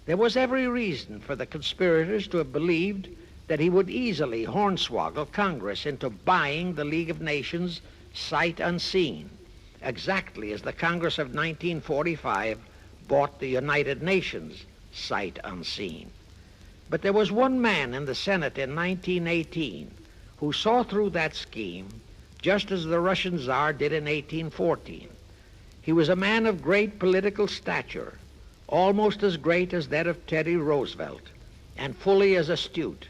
There was every reason for the conspirators to have believed that he would easily hornswoggle Congress into buying the League of Nations sight unseen, exactly as the Congress of 1945 bought the United Nations sight unseen. But there was one man in the Senate in 1918 who saw through that scheme just as the Russian Tsar did in 1814. He was a man of great political stature, almost as great as that of Teddy Roosevelt, and fully as astute.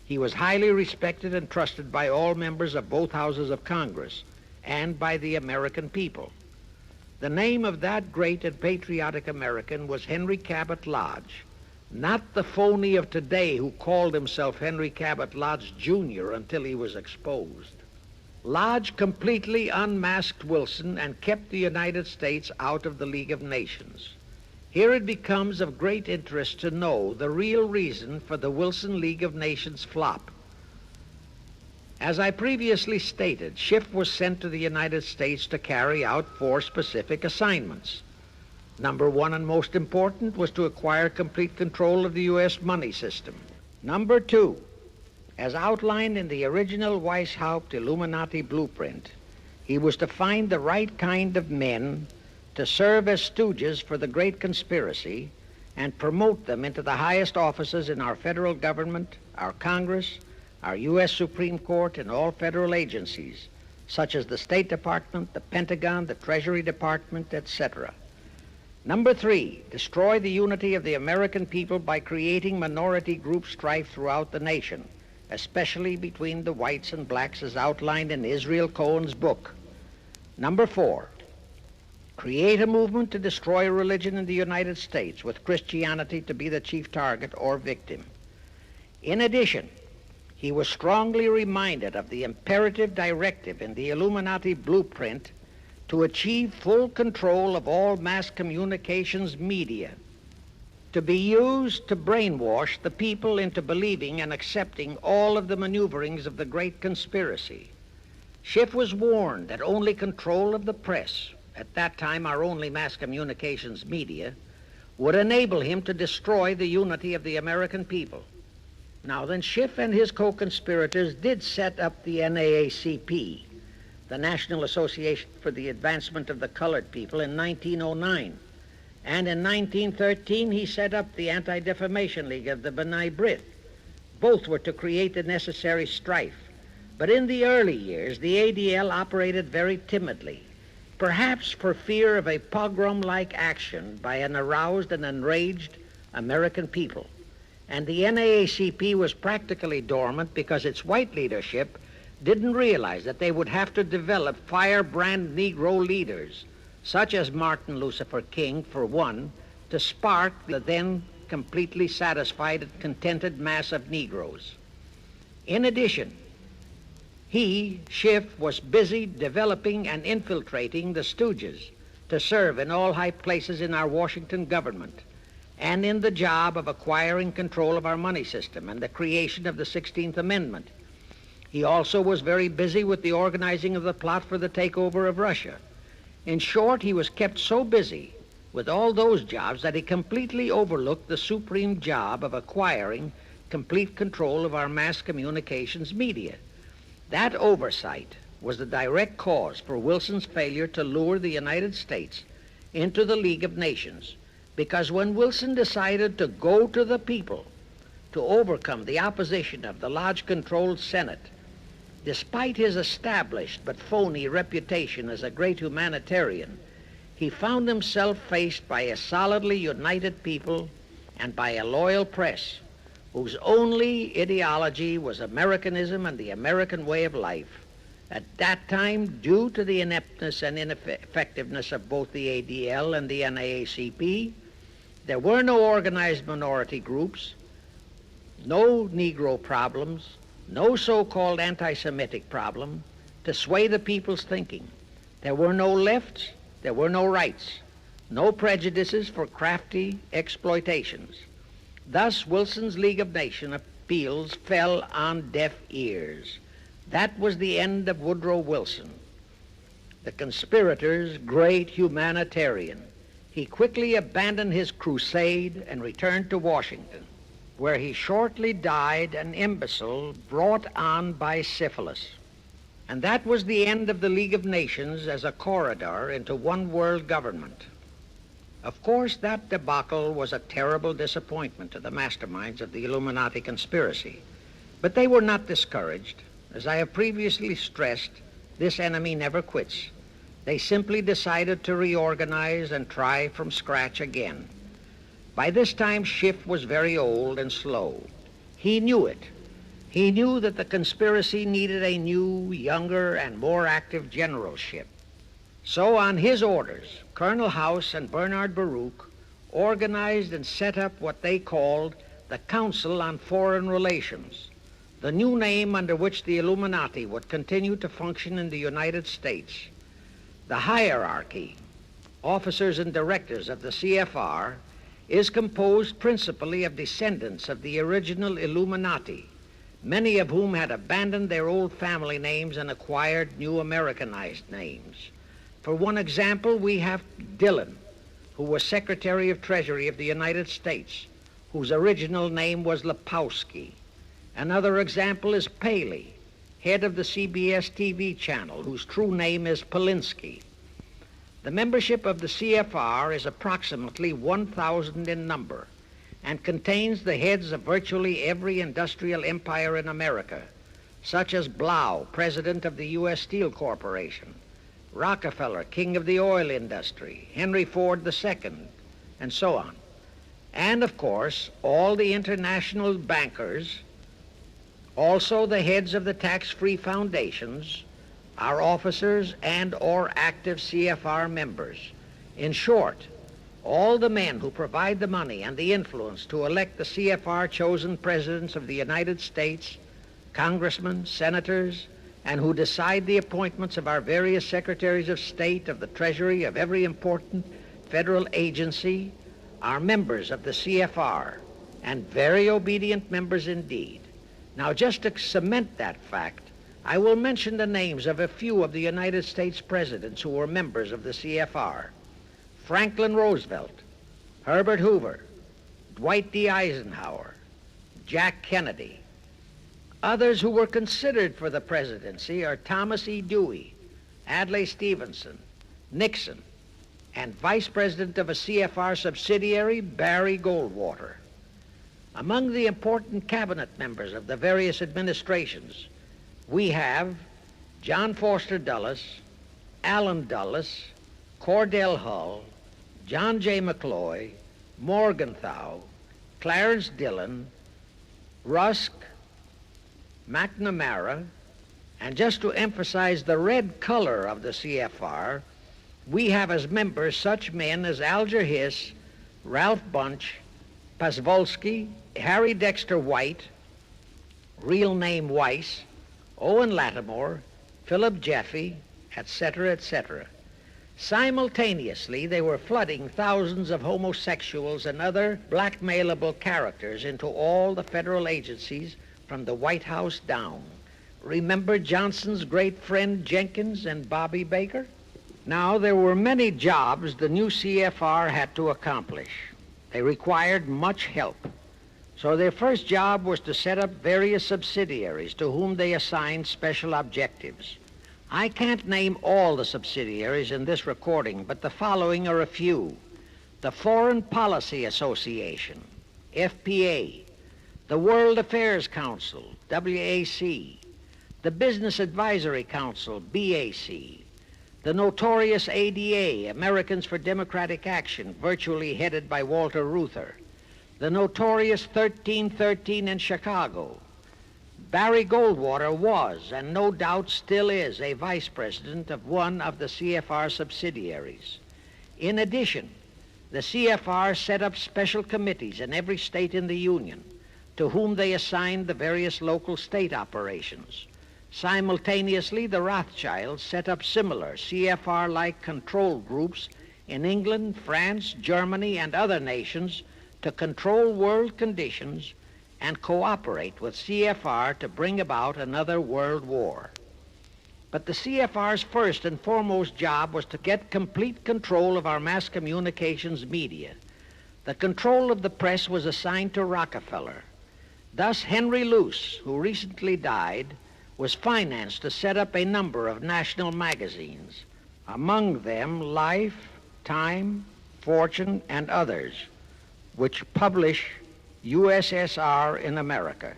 He was highly respected and trusted by all members of both houses of Congress and by the American people. The name of that great and patriotic American was Henry Cabot Lodge, not the phony of today who called himself Henry Cabot Lodge Jr. until he was exposed. Lodge completely unmasked Wilson and kept the United States out of the League of Nations. Here it becomes of great interest to know the real reason for the Wilson League of Nations flop. As I previously stated, Schiff was sent to the United States to carry out 4 specific assignments. Number 1 and most important was to acquire complete control of the U.S. money system. Number 2, as outlined in the original Weishaupt Illuminati blueprint, he was to find the right kind of men to serve as stooges for the great conspiracy and promote them into the highest offices in our federal government, our Congress, our U.S. Supreme Court, and all federal agencies, such as the State Department, the Pentagon, the Treasury Department, etc. Number 3, destroy the unity of the American people by creating minority group strife throughout the nation, especially between the whites and blacks as outlined in Israel Cohen's book. Number 4, create a movement to destroy religion in the United States, with Christianity to be the chief target or victim. In addition, he was strongly reminded of the imperative directive in the Illuminati blueprint to achieve full control of all mass communications media, to be used to brainwash the people into believing and accepting all of the maneuverings of the great conspiracy. Schiff was warned that only control of the press, at that time our only mass communications media, would enable him to destroy the unity of the American people. Now then, Schiff and his co-conspirators did set up the NAACP, the National Association for the Advancement of the Colored People, in 1909. And in 1913, he set up the Anti-Defamation League of the B'nai B'rith. Both were to create the necessary strife. But in the early years, the ADL operated very timidly, perhaps for fear of a pogrom-like action by an aroused and enraged American people. And the NAACP was practically dormant because its white leadership didn't realize that they would have to develop firebrand Negro leaders, such as Martin Lucifer King, for one, to spark the then completely satisfied and contented mass of Negroes. In addition, he, Schiff, was busy developing and infiltrating the stooges to serve in all high places in our Washington government and in the job of acquiring control of our money system and the creation of the 16th Amendment. He also was very busy with the organizing of the plot for the takeover of Russia. In short, he was kept so busy with all those jobs that he completely overlooked the supreme job of acquiring complete control of our mass communications media, That oversight was the direct cause for Wilson's failure to lure the United States into the League of Nations, because when Wilson decided to go to the people to overcome the opposition of the Lodge-controlled Senate, despite his established but phony reputation as a great humanitarian, he found himself faced by a solidly united people and by a loyal press whose only ideology was Americanism and the American way of life. At that time, due to the ineptness and ineffectiveness of both the ADL and the NAACP, there were no organized minority groups, no Negro problems, no so-called anti-Semitic problem to sway the people's thinking. There were no lefts, there were no rights, no prejudices for crafty exploitations. Thus, Wilson's League of Nations appeals fell on deaf ears. That was the end of Woodrow Wilson, the conspirator's great humanitarian. He quickly abandoned his crusade and returned to Washington, where he shortly died an imbecile brought on by syphilis. And that was the end of the League of Nations as a corridor into one world government. Of course, that debacle was a terrible disappointment to the masterminds of the Illuminati conspiracy. But they were not discouraged. As I have previously stressed, this enemy never quits. They simply decided to reorganize and try from scratch again. By this time, Schiff was very old and slow. He knew it. He knew that the conspiracy needed a new, younger, and more active generalship. So on his orders, Colonel House and Bernard Baruch organized and set up what they called the Council on Foreign Relations, the new name under which the Illuminati would continue to function in the United States. The hierarchy, officers and directors of the CFR, is composed principally of descendants of the original Illuminati, many of whom had abandoned their old family names and acquired new Americanized names. For one example, we have Dillon, who was Secretary of Treasury of the United States, whose original name was Lepowski. Another example is Paley, head of the CBS TV channel, whose true name is Polinsky. The membership of the CFR is approximately 1,000 in number and contains the heads of virtually every industrial empire in America, such as Blau, president of the U.S. Steel Corporation, Rockefeller, king of the oil industry, Henry Ford II, and so on. And, of course, all the international bankers, also the heads of the tax-free foundations, are officers and or active CFR members. In short, all the men who provide the money and the influence to elect the CFR chosen presidents of the United States, congressmen, senators, and who decide the appointments of our various secretaries of state, of the Treasury, of every important federal agency, are members of the CFR, and very obedient members indeed. Now, just to cement that fact, I will mention the names of a few of the United States presidents who were members of the CFR. Franklin Roosevelt, Herbert Hoover, Dwight D. Eisenhower, Jack Kennedy. Others who were considered for the presidency are Thomas E. Dewey, Adlai Stevenson, Nixon, and Vice President of a CFR subsidiary, Barry Goldwater. Among the important cabinet members of the various administrations, we have John Foster Dulles, Allen Dulles, Cordell Hull, John J. McCloy, Morgenthau, Clarence Dillon, Rusk, McNamara, and just to emphasize the red color of the CFR, we have as members such men as Alger Hiss, Ralph Bunch, Pasvolsky, Harry Dexter White, real name Weiss, Owen Lattimore, Philip Jeffy, etc., etc. Simultaneously, they were flooding thousands of homosexuals and other blackmailable characters into all the federal agencies from the White House down. Remember Johnson's great friend Jenkins and Bobby Baker? Now, there were many jobs the new CFR had to accomplish. They required much help. So their first job was to set up various subsidiaries to whom they assigned special objectives. I can't name all the subsidiaries in this recording, but the following are a few. The Foreign Policy Association, FPA, the World Affairs Council, WAC, the Business Advisory Council, BAC, the notorious ADA, Americans for Democratic Action, virtually headed by Walter Reuther, the notorious 1313 in Chicago. Barry Goldwater was, and no doubt still is, a vice president of one of the CFR subsidiaries. In addition, the CFR set up special committees in every state in the Union to whom they assigned the various local state operations. Simultaneously, the Rothschilds set up similar CFR-like control groups in England, France, Germany, and other nations to control world conditions and cooperate with CFR to bring about another world war. But the CFR's first and foremost job was to get complete control of our mass communications media. The control of the press was assigned to Rockefeller. Thus, Henry Luce, who recently died, was financed to set up a number of national magazines, among them Life, Time, Fortune, and others, which publish USSR in America.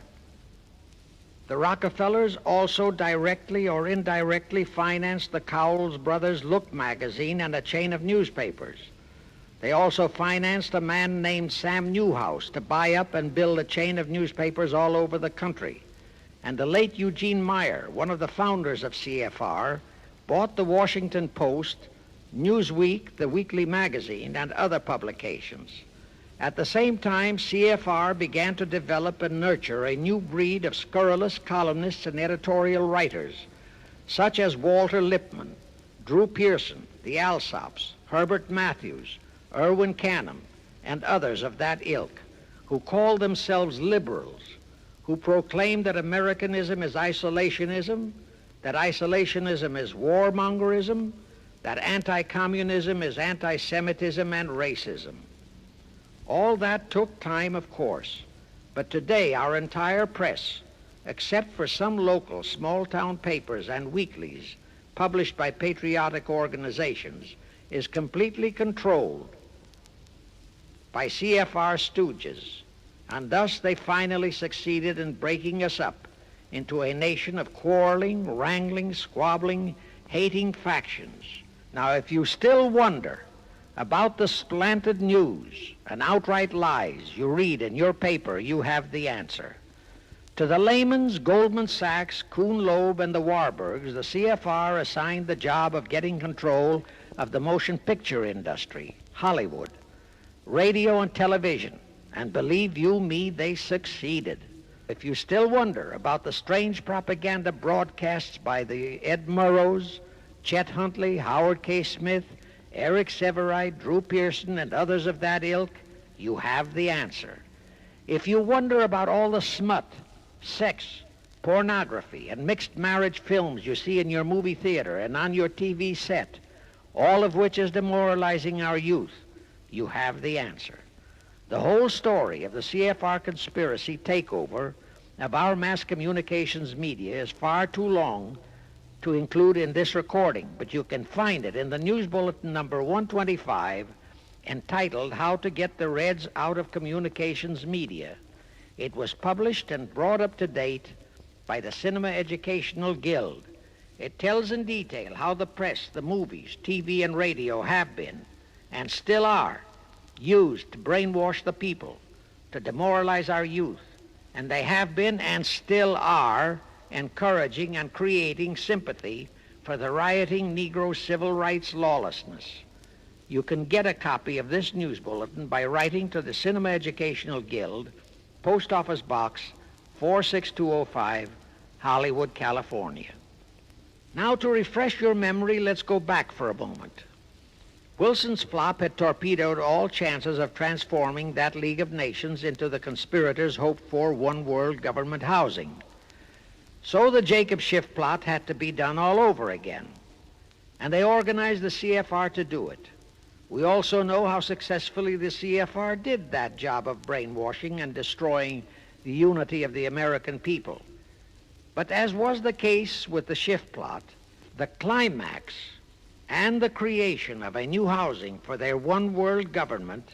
The Rockefellers also directly or indirectly financed the Cowles Brothers Look magazine and a chain of newspapers. They also financed a man named Sam Newhouse to buy up and build a chain of newspapers all over the country. And the late Eugene Meyer, one of the founders of CFR, bought the Washington Post, Newsweek, the weekly magazine, and other publications. At the same time, CFR began to develop and nurture a new breed of scurrilous columnists and editorial writers, such as Walter Lippmann, Drew Pearson, the Alsops, Herbert Matthews, Irwin Canham, and others of that ilk, who called themselves liberals, who proclaimed that Americanism is isolationism, that isolationism is warmongerism, that anti-communism is anti-Semitism and racism. All that took time, of course, but today our entire press, except for some local small-town papers and weeklies published by patriotic organizations, is completely controlled by CFR stooges, and thus they finally succeeded in breaking us up into a nation of quarreling, wrangling, squabbling, hating factions. Now, if you still wonder about the slanted news and outright lies you read in your paper, you have the answer. To the Lehmans, Goldman Sachs, Kuhn Loeb, and the Warburgs, the CFR assigned the job of getting control of the motion picture industry, Hollywood, radio and television, and believe you me, they succeeded. If you still wonder about the strange propaganda broadcasts by the Ed Murrows, Chet Huntley, Howard K. Smith, Eric Severide, Drew Pearson, and others of that ilk, you have the answer. If you wonder about all the smut, sex, pornography, and mixed marriage films you see in your movie theater and on your TV set, all of which is demoralizing our youth, you have the answer. The whole story of the CFR conspiracy takeover of our mass communications media is far too long to include in this recording, but you can find it in the News Bulletin number 125, entitled How to Get the Reds Out of Communications Media. It was published and brought up to date by the Cinema Educational Guild. It tells in detail how the press, the movies, TV, and radio have been, and still are, used to brainwash the people, to demoralize our youth, and they have been and still are encouraging and creating sympathy for the rioting Negro civil rights lawlessness. You can get a copy of this news bulletin by writing to the Cinema Educational Guild, Post Office Box 46205, Hollywood, California. Now, to refresh your memory, let's go back for a moment. Wilson's flop had torpedoed all chances of transforming that League of Nations into the conspirators' hoped-for one-world government housing. So the Jacob Schiff plot had to be done all over again, and they organized the CFR to do it. We also know how successfully the CFR did that job of brainwashing and destroying the unity of the American people. But as was the case with the shift plot, the climax and the creation of a new housing for their one world government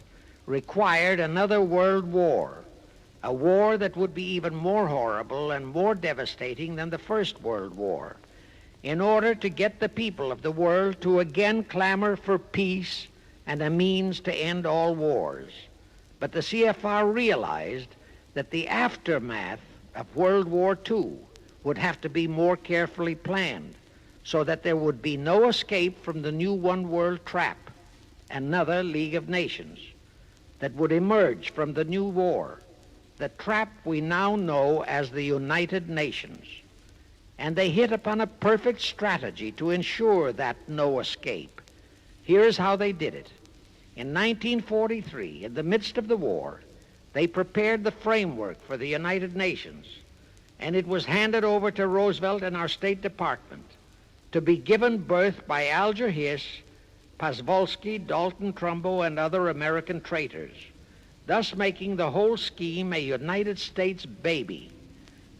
required another world war, a war that would be even more horrible and more devastating than the First World War, in order to get the people of the world to again clamor for peace and a means to end all wars. But the CFR realized that the aftermath of World War II would have to be more carefully planned so that there would be no escape from the new one world trap, another League of Nations, that would emerge from the new war, the trap we now know as the United Nations. And they hit upon a perfect strategy to ensure that no escape. Here's how they did it. In 1943, in the midst of the war, they prepared the framework for the United Nations, and it was handed over to Roosevelt and our State Department to be given birth by Alger Hiss, Pasvolsky, Dalton Trumbo, and other American traitors, thus making the whole scheme a United States baby.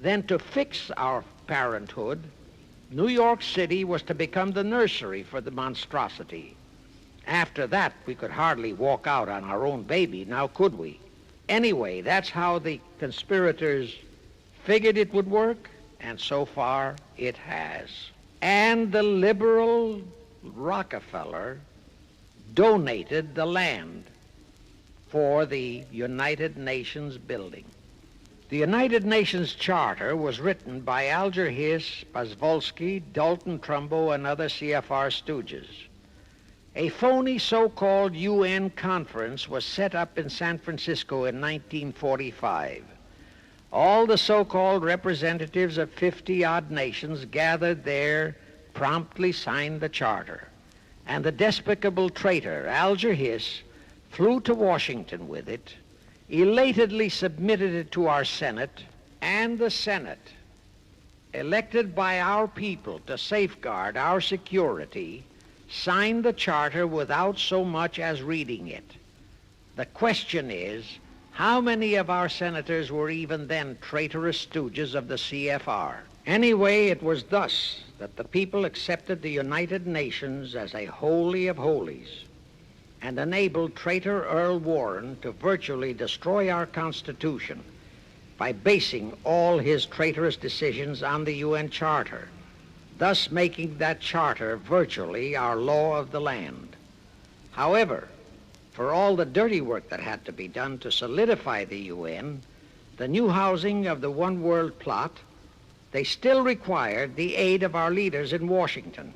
Then to fix our parenthood, New York City was to become the nursery for the monstrosity. After that, we could hardly walk out on our own baby, now could we? Anyway, that's how the conspirators figured it would work, and so far it has. And the liberal Rockefeller donated the land for the United Nations building. The United Nations Charter was written by Alger Hiss, Pasvolsky, Dalton Trumbo, and other CFR stooges. A phony so-called UN conference was set up in San Francisco in 1945. All the so-called representatives of 50-odd nations gathered there, promptly signed the charter. And the despicable traitor, Alger Hiss, flew to Washington with it, elatedly submitted it to our Senate, and the Senate, elected by our people to safeguard our security, signed the charter without so much as reading it. The question is, how many of our senators were even then traitorous stooges of the CFR? Anyway, it was thus that the people accepted the United Nations as a holy of holies and enabled traitor Earl Warren to virtually destroy our Constitution by basing all his traitorous decisions on the UN Charter, thus making that charter virtually our law of the land. However, for all the dirty work that had to be done to solidify the UN, the new housing of the one world plot, they still required the aid of our leaders in Washington.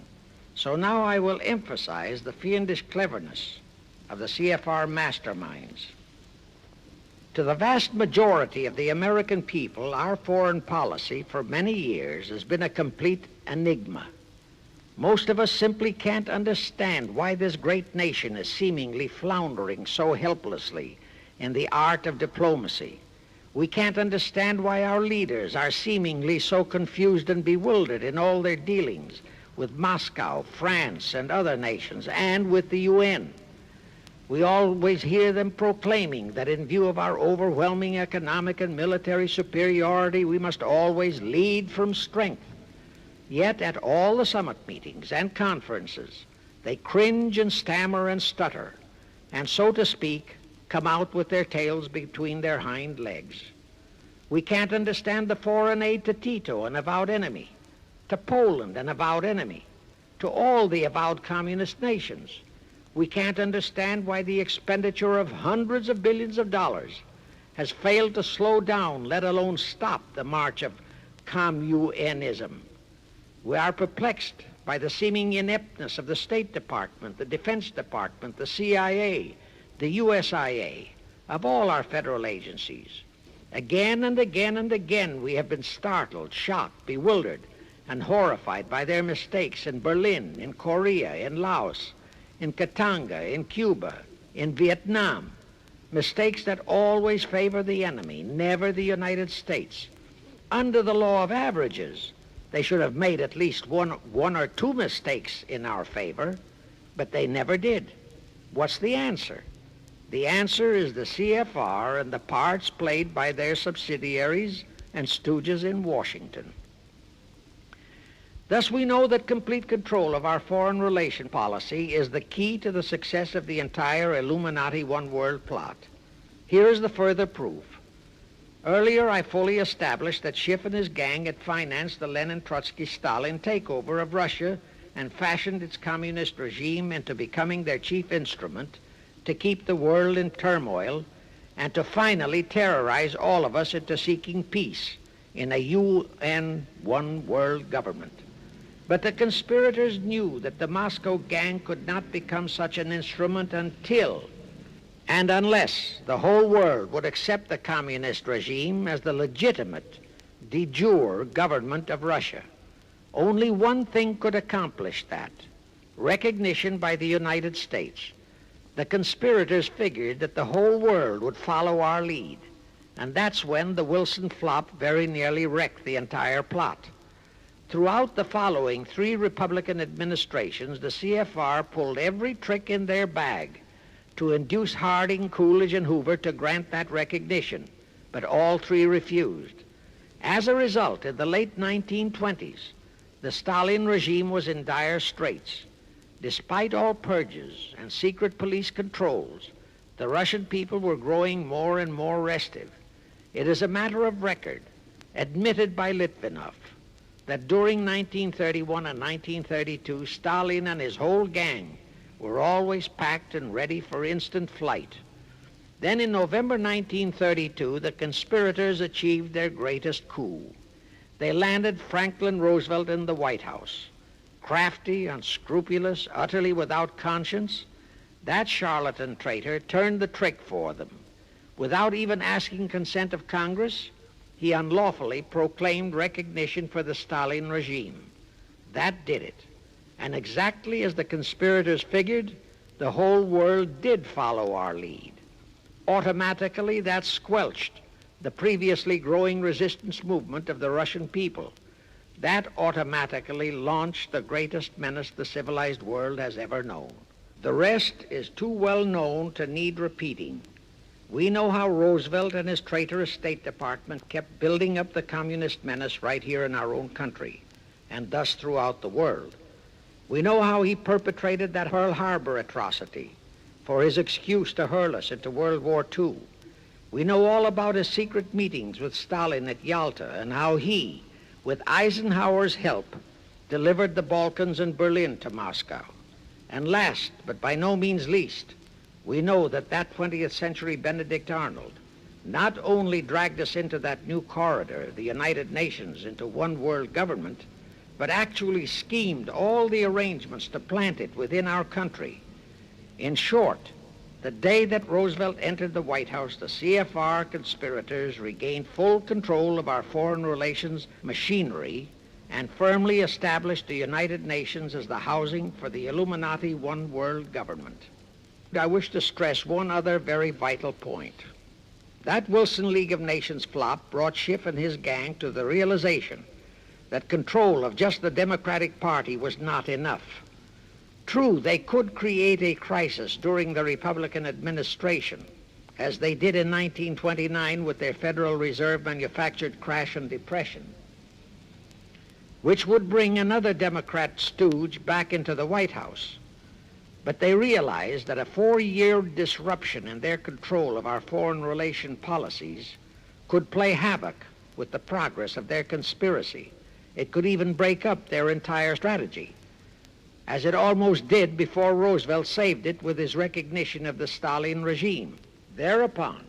So now I will emphasize the fiendish cleverness of the CFR masterminds. To the vast majority of the American people, our foreign policy for many years has been a complete enigma. Most of us simply can't understand why this great nation is seemingly floundering so helplessly in the art of diplomacy. We can't understand why our leaders are seemingly so confused and bewildered in all their dealings with Moscow, France, and other nations, and with the UN. We always hear them proclaiming that in view of our overwhelming economic and military superiority, we must always lead from strength. Yet at all the summit meetings and conferences, they cringe and stammer and stutter, and so to speak, come out with their tails between their hind legs. We can't understand the foreign aid to Tito, an avowed enemy, to Poland, an avowed enemy, to all the avowed communist nations. We can't understand why the expenditure of hundreds of billions of dollars has failed to slow down, let alone stop, the march of communism. We are perplexed by the seeming ineptness of the State Department, the Defense Department, the CIA, the USIA, of all our federal agencies. Again and again and again we have been startled, shocked, bewildered, and horrified by their mistakes in Berlin, in Korea, in Laos, in Katanga, in Cuba, in Vietnam. Mistakes that always favor the enemy, never the United States. Under the law of averages, they should have made at least one or two mistakes in our favor, but they never did. What's the answer? The answer is the CFR and the parts played by their subsidiaries and stooges in Washington. Thus, we know that complete control of our foreign relation policy is the key to the success of the entire Illuminati one world plot. Here is the further proof. Earlier, I fully established that Schiff and his gang had financed the Lenin-Trotsky-Stalin takeover of Russia and fashioned its communist regime into becoming their chief instrument to keep the world in turmoil and to finally terrorize all of us into seeking peace in a UN one world government. But the conspirators knew that the Moscow gang could not become such an instrument until and unless the whole world would accept the communist regime as the legitimate, de jure government of Russia. Only one thing could accomplish that: recognition by the United States. The conspirators figured that the whole world would follow our lead, and that's when the Wilson flop very nearly wrecked the entire plot. Throughout the following 3 Republican administrations, the CFR pulled every trick in their bag to induce Harding, Coolidge, and Hoover to grant that recognition, but all 3 refused. As a result, in the late 1920s, the Stalin regime was in dire straits. Despite all purges and secret police controls, the Russian people were growing more and more restive. It is a matter of record, admitted by Litvinov, that during 1931 and 1932, Stalin and his whole gang were always packed and ready for instant flight. Then in November 1932, the conspirators achieved their greatest coup. They landed Franklin Roosevelt in the White House. Crafty, unscrupulous, utterly without conscience, that charlatan traitor turned the trick for them. Without even asking consent of Congress, he unlawfully proclaimed recognition for the Stalin regime. That did it. And exactly as the conspirators figured, the whole world did follow our lead. Automatically, that squelched the previously growing resistance movement of the Russian people. That automatically launched the greatest menace the civilized world has ever known. The rest is too well known to need repeating. We know how Roosevelt and his traitorous State Department kept building up the communist menace right here in our own country, and thus throughout the world. We know how he perpetrated that Pearl Harbor atrocity for his excuse to hurl us into World War II. We know all about his secret meetings with Stalin at Yalta and how he, with Eisenhower's help, delivered the Balkans and Berlin to Moscow. And last, but by no means least, we know that 20th century Benedict Arnold not only dragged us into that new corridor, the United Nations, into one world government, but actually schemed all the arrangements to plant it within our country. In short, the day that Roosevelt entered the White House, the CFR conspirators regained full control of our foreign relations machinery and firmly established the United Nations as the housing for the Illuminati one world government. I wish to stress one other very vital point. That Wilson League of Nations flop brought Schiff and his gang to the realization that control of just the Democratic Party was not enough. True, they could create a crisis during the Republican administration, as they did in 1929 with their Federal Reserve manufactured crash and depression, which would bring another Democrat stooge back into the White House. But they realized that a 4-year disruption in their control of our foreign relation policies could play havoc with the progress of their conspiracy. It could even break up their entire strategy, as it almost did before Roosevelt saved it with his recognition of the Stalin regime. Thereupon,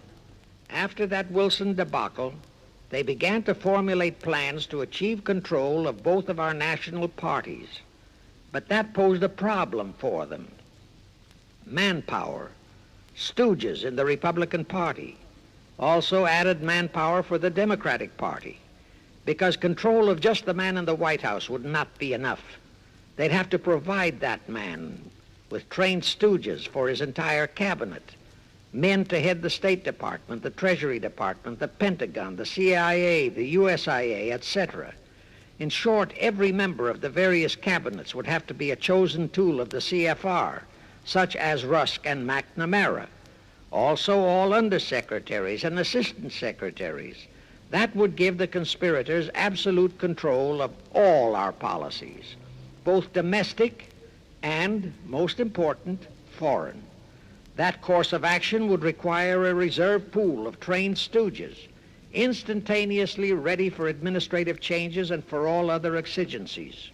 after that Wilson debacle, they began to formulate plans to achieve control of both of our national parties. But that posed a problem for them. Manpower, stooges in the Republican Party, also added manpower for the Democratic Party, because control of just the man in the White House would not be enough. They'd have to provide that man with trained stooges for his entire cabinet, men to head the State Department, the Treasury Department, the Pentagon, the CIA, the USIA, etc. In short, every member of the various cabinets would have to be a chosen tool of the CFR, such as Rusk and McNamara, also all undersecretaries and assistant secretaries. That would give the conspirators absolute control of all our policies, both domestic and, most important, foreign. That course of action would require a reserve pool of trained stooges, instantaneously ready for administrative changes and for all other exigencies.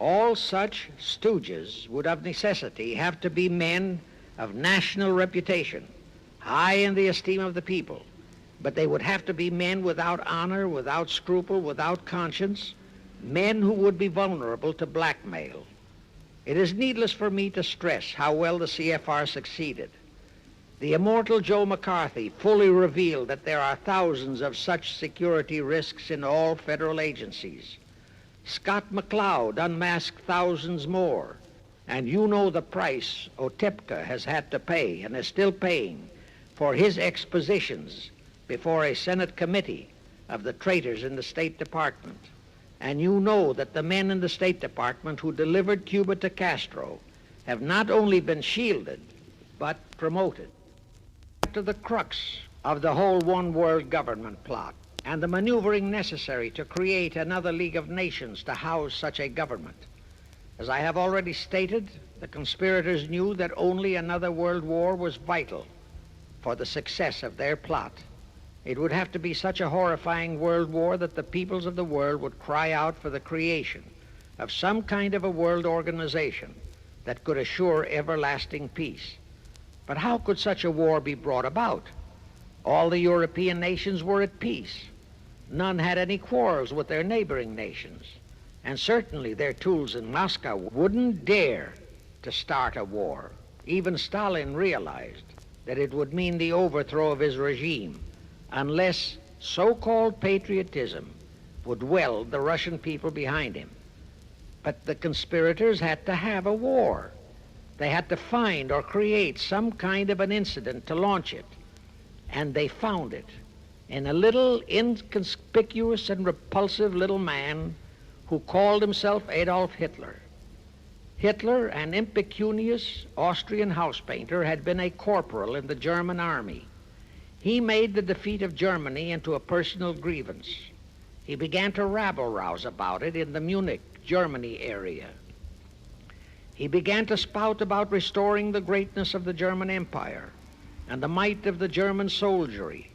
All such stooges would of necessity have to be men of national reputation, high in the esteem of the people, but they would have to be men without honor, without scruple, without conscience, men who would be vulnerable to blackmail. It is needless for me to stress how well the CFR succeeded. The immortal Joe McCarthy fully revealed that there are thousands of such security risks in all federal agencies. Scott McCloud unmasked thousands more, and you know the price Otipka has had to pay and is still paying for his expositions before a Senate committee of the traitors in the State Department. And you know that the men in the State Department who delivered Cuba to Castro have not only been shielded, but promoted. To the crux of the whole one-world government plot and the maneuvering necessary to create another League of Nations to house such a government. As I have already stated, the conspirators knew that only another world war was vital for the success of their plot. It would have to be such a horrifying world war that the peoples of the world would cry out for the creation of some kind of a world organization that could assure everlasting peace. But how could such a war be brought about? All the European nations were at peace. None had any quarrels with their neighboring nations. And certainly their tools in Moscow wouldn't dare to start a war. Even Stalin realized that it would mean the overthrow of his regime unless so-called patriotism would weld the Russian people behind him. But the conspirators had to have a war. They had to find or create some kind of an incident to launch it. And they found it in a little inconspicuous and repulsive little man who called himself Adolf Hitler. Hitler, an impecunious Austrian house painter, had been a corporal in the German army. He made the defeat of Germany into a personal grievance. He began to rabble-rouse about it in the Munich, Germany area. He began to spout about restoring the greatness of the German Empire and the might of the German soldiery.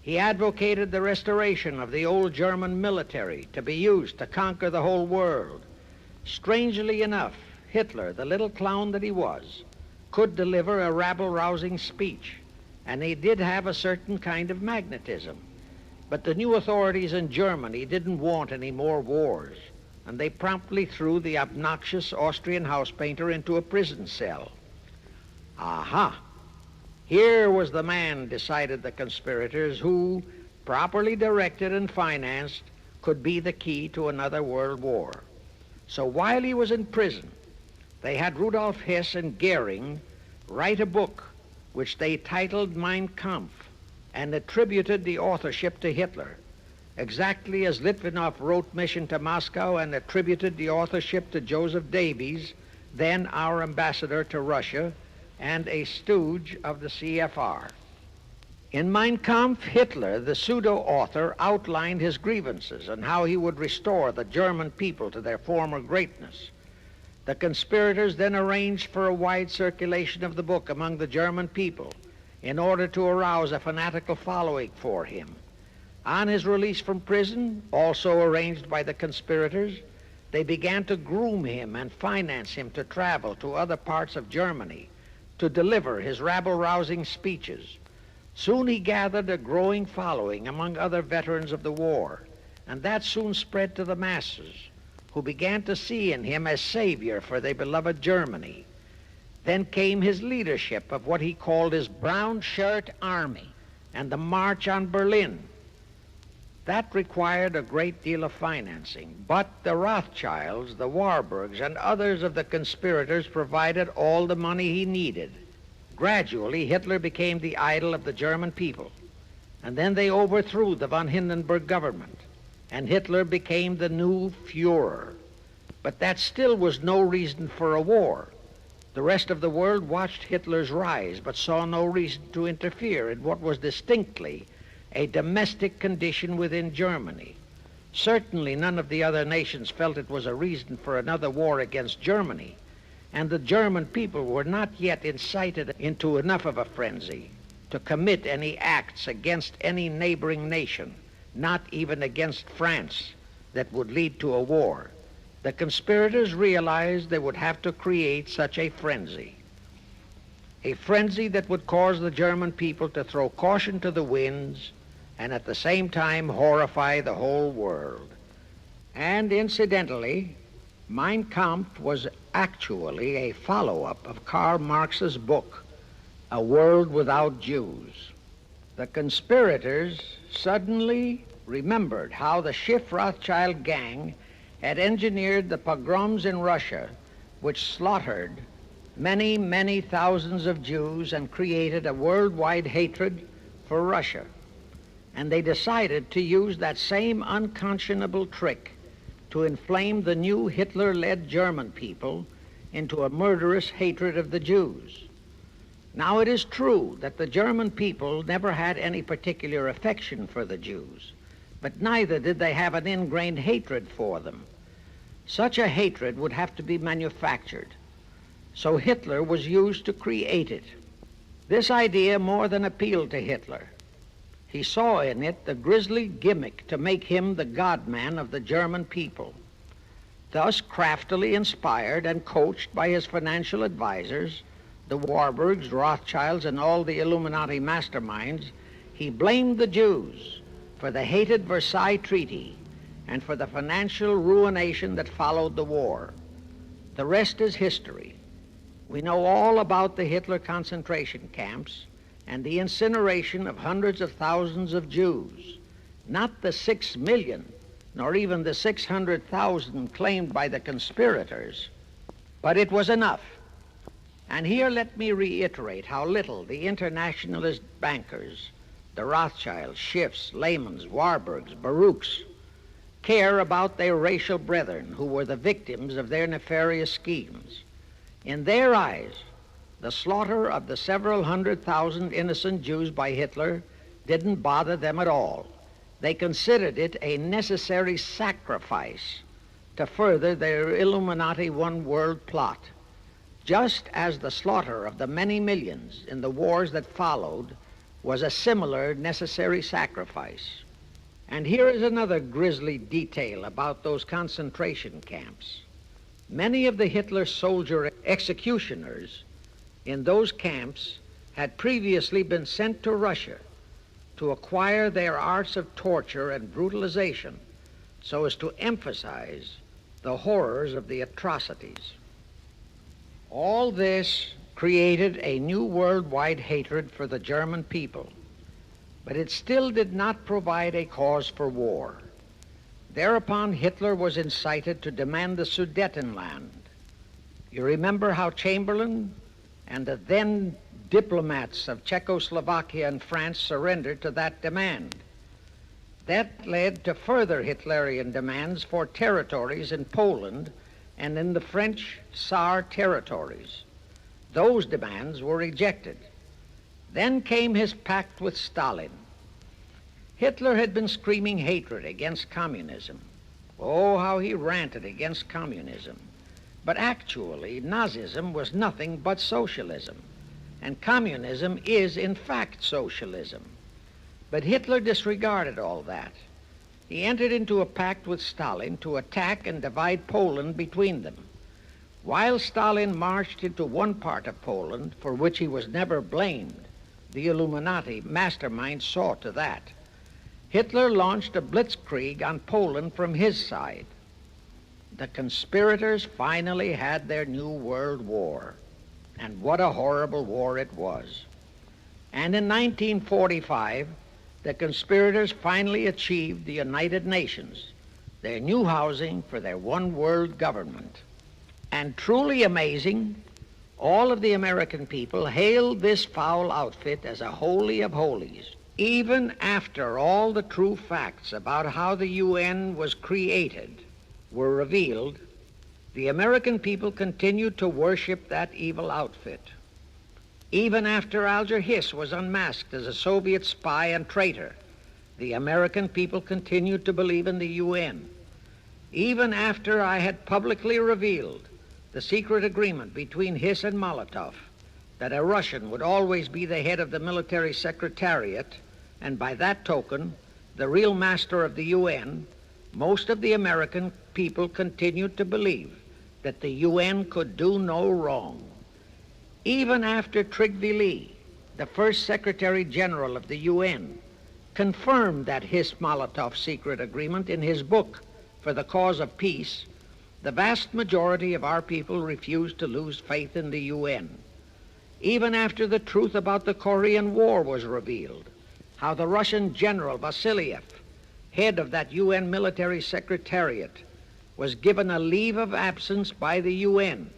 He advocated the restoration of the old German military to be used to conquer the whole world. Strangely enough, Hitler, the little clown that he was, could deliver a rabble-rousing speech, and he did have a certain kind of magnetism. But the new authorities in Germany didn't want any more wars, and they promptly threw the obnoxious Austrian house painter into a prison cell. Aha! Here was the man, decided the conspirators, who, properly directed and financed, could be the key to another world war. So while he was in prison, they had Rudolf Hess and Goering write a book which they titled Mein Kampf and attributed the authorship to Hitler, exactly as Litvinov wrote Mission to Moscow and attributed the authorship to Joseph Davies, then our ambassador to Russia and a stooge of the CFR. In Mein Kampf, Hitler, the pseudo-author, outlined his grievances and how he would restore the German people to their former greatness. The conspirators then arranged for a wide circulation of the book among the German people in order to arouse a fanatical following for him. On his release from prison, also arranged by the conspirators, they began to groom him and finance him to travel to other parts of Germany to deliver his rabble-rousing speeches. Soon he gathered a growing following among other veterans of the war, and that soon spread to the masses, who began to see in him a savior for their beloved Germany. Then came his leadership of what he called his Brown Shirt Army and the March on Berlin. That required a great deal of financing, but the Rothschilds, the Warburgs, and others of the conspirators provided all the money he needed. Gradually, Hitler became the idol of the German people, and then they overthrew the von Hindenburg government, and Hitler became the new Fuhrer. But that still was no reason for a war. The rest of the world watched Hitler's rise, but saw no reason to interfere in what was distinctly a domestic condition within Germany. Certainly none of the other nations felt it was a reason for another war against Germany, and the German people were not yet incited into enough of a frenzy to commit any acts against any neighboring nation, not even against France, that would lead to a war. The conspirators realized they would have to create such a frenzy that would cause the German people to throw caution to the winds and at the same time horrify the whole world. And incidentally, Mein Kampf was actually a follow-up of Karl Marx's book, A World Without Jews. The conspirators suddenly remembered how the Schiff Rothschild gang had engineered the pogroms in Russia, which slaughtered many, many thousands of Jews and created a worldwide hatred for Russia. And they decided to use that same unconscionable trick to inflame the new Hitler-led German people into a murderous hatred of the Jews. Now, it is true that the German people never had any particular affection for the Jews, but neither did they have an ingrained hatred for them. Such a hatred would have to be manufactured, so Hitler was used to create it. This idea more than appealed to Hitler. He saw in it the grisly gimmick to make him the God-man of the German people. Thus, craftily inspired and coached by his financial advisors, the Warburgs, Rothschilds, and all the Illuminati masterminds, he blamed the Jews for the hated Versailles Treaty and for the financial ruination that followed the war. The rest is history. We know all about the Hitler concentration camps and the incineration of hundreds of thousands of Jews, not the 6 million, nor even the 600,000 claimed by the conspirators, but it was enough. And here let me reiterate how little the internationalist bankers, the Rothschilds, Schiffs, Lehmans, Warburgs, Baruchs, care about their racial brethren who were the victims of their nefarious schemes. In their eyes, the slaughter of the several 100,000 innocent Jews by Hitler didn't bother them at all. They considered it a necessary sacrifice to further their Illuminati one-world plot, just as the slaughter of the many millions in the wars that followed was a similar necessary sacrifice. And here is another grisly detail about those concentration camps. Many of the Hitler soldier executioners in those camps had previously been sent to Russia to acquire their arts of torture and brutalization so as to emphasize the horrors of the atrocities. All this created a new worldwide hatred for the German people, but it still did not provide a cause for war. Thereupon Hitler was incited to demand the Sudetenland. You remember how Chamberlain and the then diplomats of Czechoslovakia and France surrendered to that demand. That led to further Hitlerian demands for territories in Poland and in the French Saar territories. Those demands were rejected. Then came his pact with Stalin. Hitler had been screaming hatred against communism. Oh, how he ranted against communism. But actually, Nazism was nothing but socialism, and communism is, in fact, socialism. But Hitler disregarded all that. He entered into a pact with Stalin to attack and divide Poland between them. While Stalin marched into one part of Poland, for which he was never blamed, the Illuminati mastermind saw to that. Hitler launched a blitzkrieg on Poland from his side. The conspirators finally had their new world war, and what a horrible war it was. And in 1945, the conspirators finally achieved the United Nations, their new housing for their one world government. And truly amazing, all of the American people hailed this foul outfit as a holy of holies, even after all the true facts about how the UN was created were revealed. the American people continued to worship that evil outfit. Even after Alger Hiss was unmasked as a Soviet spy and traitor, the American people continued to believe in the UN. Even after I had publicly revealed the secret agreement between Hiss and Molotov, that a Russian would always be the head of the military secretariat, and by that token, the real master of the UN, most of the American people continued to believe that the UN could do no wrong. Even after Trygve Lie, the first Secretary General of the UN, confirmed that Hiss-Molotov secret agreement in his book For the Cause of Peace, the vast majority of our people refused to lose faith in the UN. Even after the truth about the Korean War was revealed, how the Russian General Vasiliev, head of that UN military secretariat, was given a leave of absence by the UN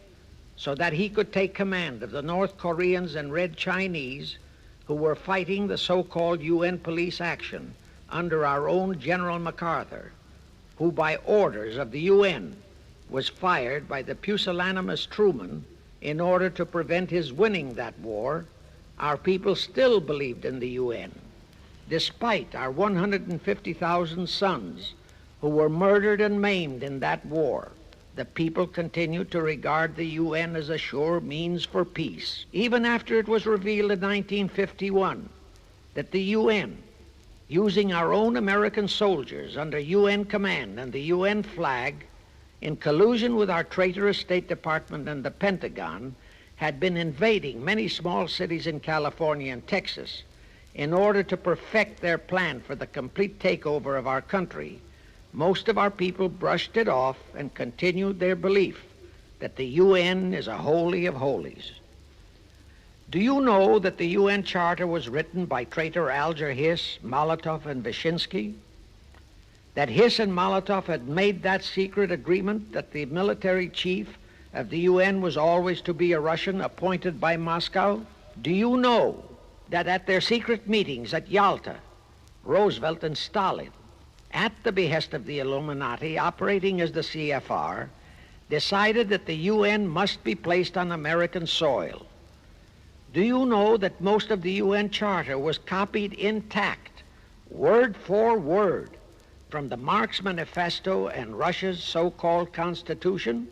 so that he could take command of the North Koreans and Red Chinese who were fighting the so-called UN police action under our own General MacArthur, who by orders of the UN was fired by the pusillanimous Truman in order to prevent his winning that war, our people still believed in the UN. Despite our 150,000 sons who were murdered and maimed in that war, the people continued to regard the UN as a sure means for peace. Even after it was revealed in 1951 that the UN, using our own American soldiers under UN command and the UN flag, in collusion with our traitorous State Department and the Pentagon, had been invading many small cities in California and Texas in order to perfect their plan for the complete takeover of our country, most of our people brushed it off and continued their belief that the UN is a holy of holies. Do you know that the UN Charter was written by traitor Alger Hiss, Molotov, and Wyszynski? That Hiss and Molotov had made that secret agreement that the military chief of the UN was always to be a Russian appointed by Moscow? Do you know that at their secret meetings at Yalta, Roosevelt and Stalin, at the behest of the Illuminati operating as the CFR, decided that the UN must be placed on American soil? Do you know that most of the UN Charter was copied intact, word for word, from the Marx Manifesto and Russia's so-called Constitution?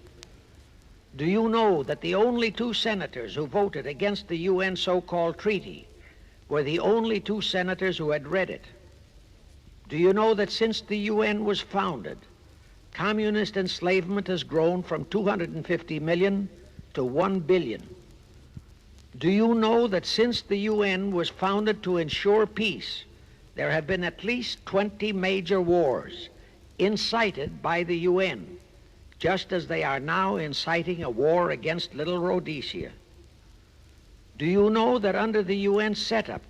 Do you know that the only two senators who voted against the UN so-called treaty were the only two senators who had read it? Do you know that since the UN was founded, communist enslavement has grown from 250 million to 1 billion? Do you know that since the UN was founded to ensure peace, there have been at least 20 major wars incited by the UN, just as they are now inciting a war against Little Rhodesia? Do you know that under the UN setup,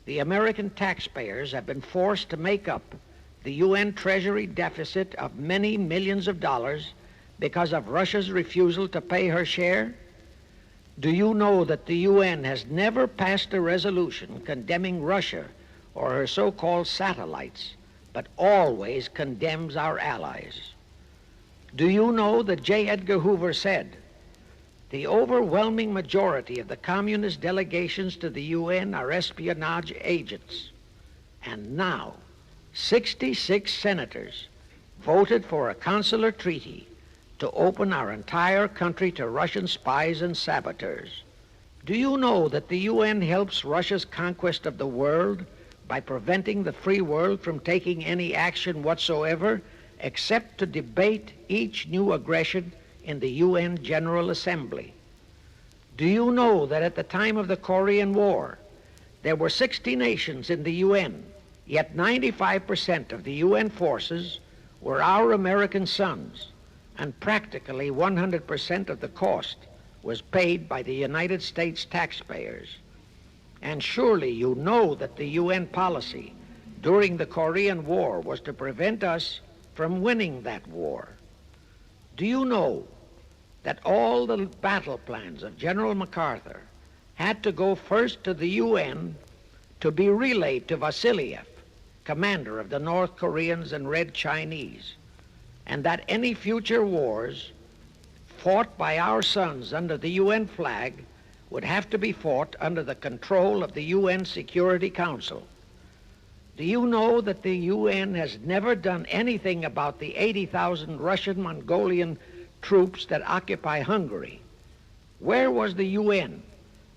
the American taxpayers have been forced to make up the UN Treasury deficit of many millions of dollars because of Russia's refusal to pay her share? Do you know that the UN has never passed a resolution condemning Russia or her so-called satellites, but always condemns our allies? Do you know that J. Edgar Hoover said, "The overwhelming majority of the communist delegations to the UN are espionage agents"? And now, 66 senators voted for a consular treaty to open our entire country to Russian spies and saboteurs. Do you know that the UN helps Russia's conquest of the world by preventing the free world from taking any action whatsoever except to debate each new aggression in the UN General Assembly? Do you know that at the time of the Korean War, there were 60 nations in the UN, yet 95% of the UN forces were our American sons, and practically 100% of the cost was paid by the United States taxpayers? And surely you know that the UN policy during the Korean War was to prevent us from winning that war. Do you know that all the battle plans of General MacArthur had to go first to the UN to be relayed to Vasiliev, commander of the North Koreans and Red Chinese, and that any future wars fought by our sons under the UN flag would have to be fought under the control of the UN Security Council. Do you know that the UN has never done anything about the 80,000 Russian Mongolian troops that occupy Hungary? Where was the UN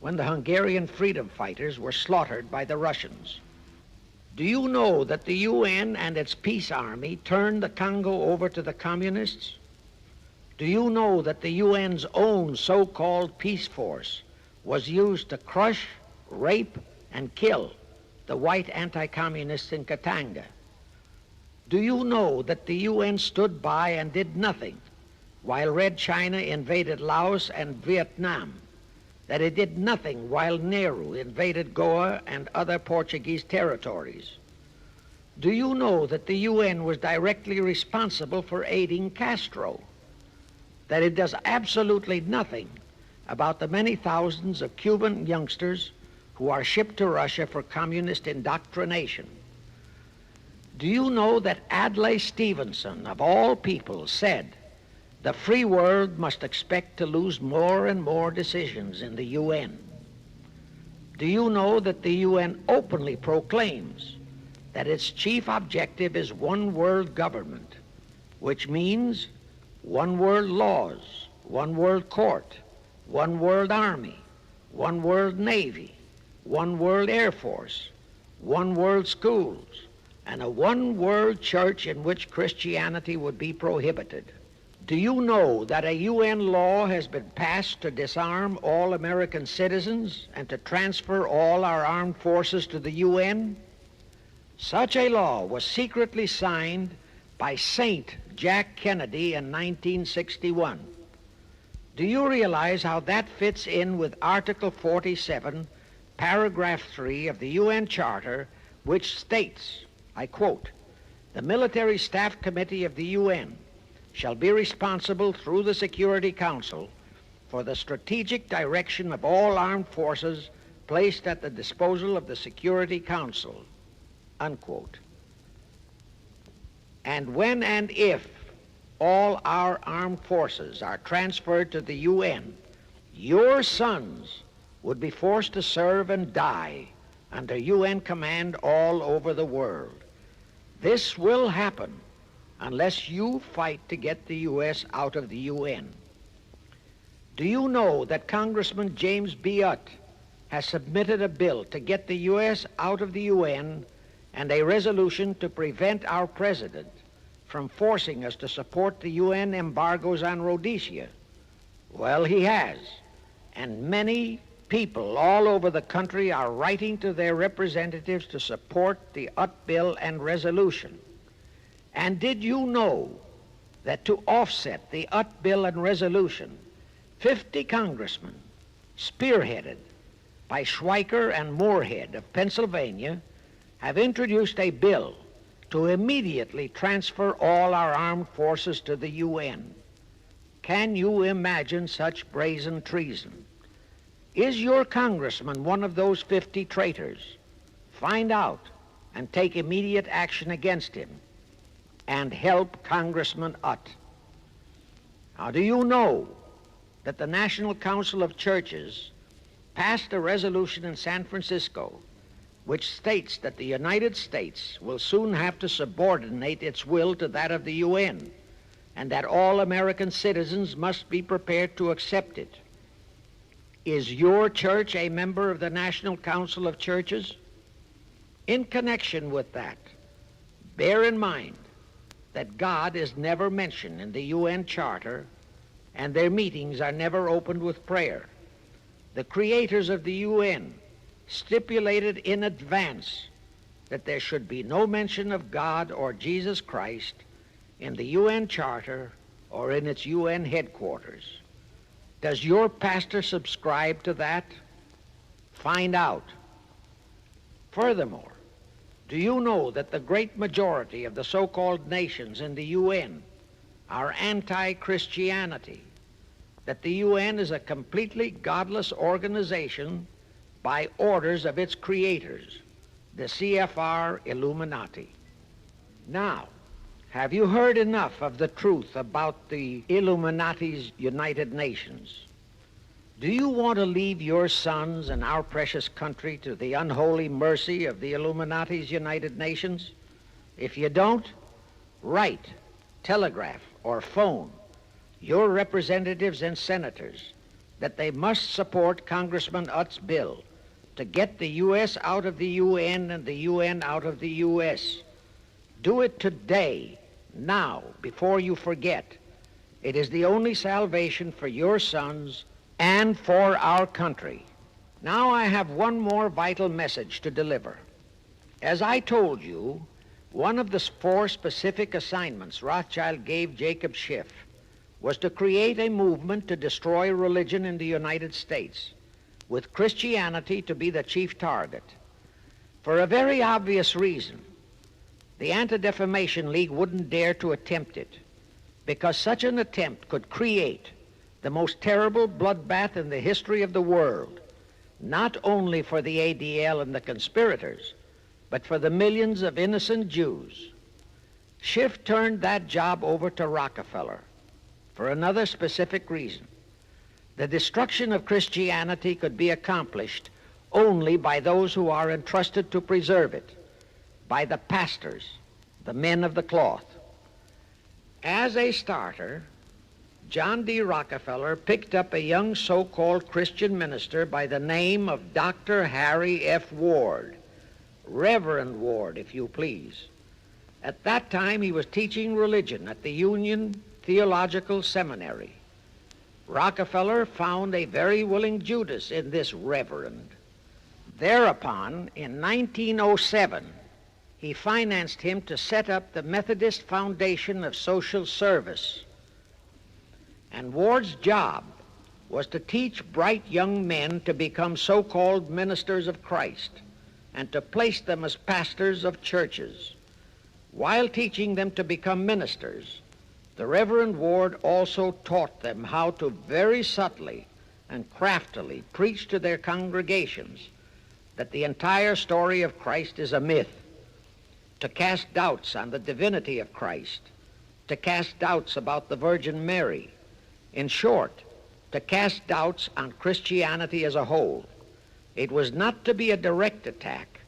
when the Hungarian freedom fighters were slaughtered by the Russians? Do you know that the UN and its peace army turned the Congo over to the communists? Do you know that the UN's own so-called peace force was used to crush, rape, and kill the white anti-communists in Katanga? Do you know that the UN stood by and did nothing while Red China invaded Laos and Vietnam? That it did nothing while Nehru invaded Goa and other Portuguese territories? Do you know that the UN was directly responsible for aiding Castro? That it does absolutely nothing about the many thousands of Cuban youngsters who are shipped to Russia for communist indoctrination? Do you know that Adlai Stevenson, of all people, said the free world must expect to lose more and more decisions in the UN? Do you know that the UN openly proclaims that its chief objective is one world government, which means one world laws, one world court, one world army, one world navy, one world air force, one world schools, and a one world church in which Christianity would be prohibited? Do you know that a UN law has been passed to disarm all American citizens and to transfer all our armed forces to the UN? Such a law was secretly signed by Saint Jack Kennedy in 1961. Do you realize how that fits in with Article 47, Paragraph 3 of the UN Charter, which states, I quote, "The Military Staff Committee of the UN shall be responsible through the Security Council for the strategic direction of all armed forces placed at the disposal of the Security Council," unquote. And when and if all our armed forces are transferred to the UN, your sons would be forced to serve and die under UN command all over the world. This will happen unless you fight to get the U.S. out of the UN. Do you know that Congressman James B. Utt has submitted a bill to get the U.S. out of the UN and a resolution to prevent our president from forcing us to support the UN embargoes on Rhodesia? Well, he has, and many people all over the country are writing to their representatives to support the Utt bill and resolution. And did you know that to offset the Utt bill and resolution, 50 congressmen, spearheaded by Schweiker and Moorhead of Pennsylvania, have introduced a bill to immediately transfer all our armed forces to the UN? Can you imagine such brazen treason? Is your congressman one of those 50 traitors? Find out and take immediate action against him and help Congressman Utt. Now, do you know that the National Council of Churches passed a resolution in San Francisco which states that the United States will soon have to subordinate its will to that of the UN, and that all American citizens must be prepared to accept it? Is your church a member of the National Council of Churches? In connection with that, bear in mind that God is never mentioned in the UN Charter, and their meetings are never opened with prayer. The creators of the UN stipulated in advance that there should be no mention of God or Jesus Christ in the UN Charter or in its UN headquarters. Does your pastor subscribe to that? Find out. Furthermore, do you know that the great majority of the so-called nations in the UN are anti-Christianity, that the UN is a completely godless organization by orders of its creators, the CFR Illuminati? Now, Have you heard enough of the truth about the Illuminati's United Nations? Do you want to leave your sons and our precious country to the unholy mercy of the Illuminati's United Nations? If you don't, write, telegraph, or phone your representatives and senators that they must support Congressman Utt's bill to get the U.S. out of the UN and the UN out of the U.S. Do it today, now, before you forget. It is the only salvation for your sons and for our country. Now I have one more vital message to deliver. As I told you, one of the 4 specific assignments Rothschild gave Jacob Schiff was to create a movement to destroy religion in the United States, with Christianity to be the chief target. For a very obvious reason, the Anti-Defamation League wouldn't dare to attempt it, because such an attempt could create the most terrible bloodbath in the history of the world, not only for the ADL and the conspirators, but for the millions of innocent Jews. Schiff turned that job over to Rockefeller for another specific reason. The destruction of Christianity could be accomplished only by those who are entrusted to preserve it, by the pastors, the men of the cloth. As a starter, John D. Rockefeller picked up a young so-called Christian minister by the name of Dr. Harry F. Ward, Reverend Ward, if you please. At that time, he was teaching religion at the Union Theological Seminary. Rockefeller found a very willing Judas in this reverend. Thereupon, in 1907, he financed him to set up the Methodist Foundation of Social Service. And Ward's job was to teach bright young men to become so-called ministers of Christ and to place them as pastors of churches. While teaching them to become ministers, the Reverend Ward also taught them how to very subtly and craftily preach to their congregations that the entire story of Christ is a myth, to cast doubts on the divinity of Christ, to cast doubts about the Virgin Mary. In short, to cast doubts on Christianity as a whole. It was not to be a direct attack,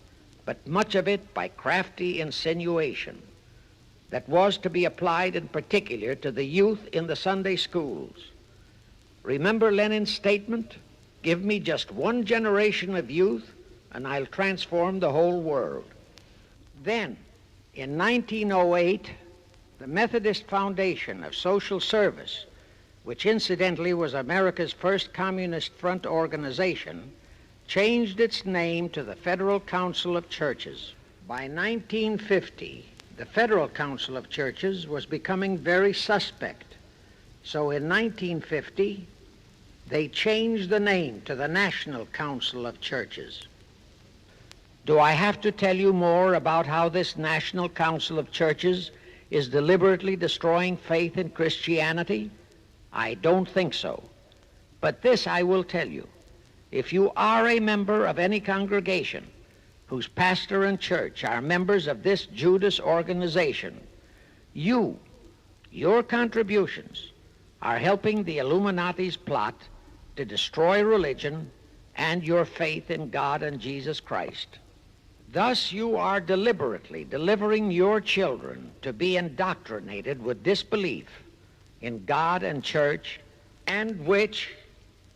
but much of it by crafty insinuation that was to be applied in particular to the youth in the Sunday schools. Remember Lenin's statement, "Give me just one generation of youth and I'll transform the whole world." Then, in 1908, the Methodist Foundation of Social Service, which incidentally was America's first Communist Front organization, changed its name to the Federal Council of Churches. By 1950, the Federal Council of Churches was becoming very suspect. So in 1950, they changed the name to the National Council of Churches. Do I have to tell you more about how this National Council of Churches is deliberately destroying faith in Christianity? I don't think so. But this I will tell you. If you are a member of any congregation whose pastor and church are members of this Judas organization, your contributions are helping the Illuminati's plot to destroy religion and your faith in God and Jesus Christ. Thus you are deliberately delivering your children to be indoctrinated with disbelief in God and church, and which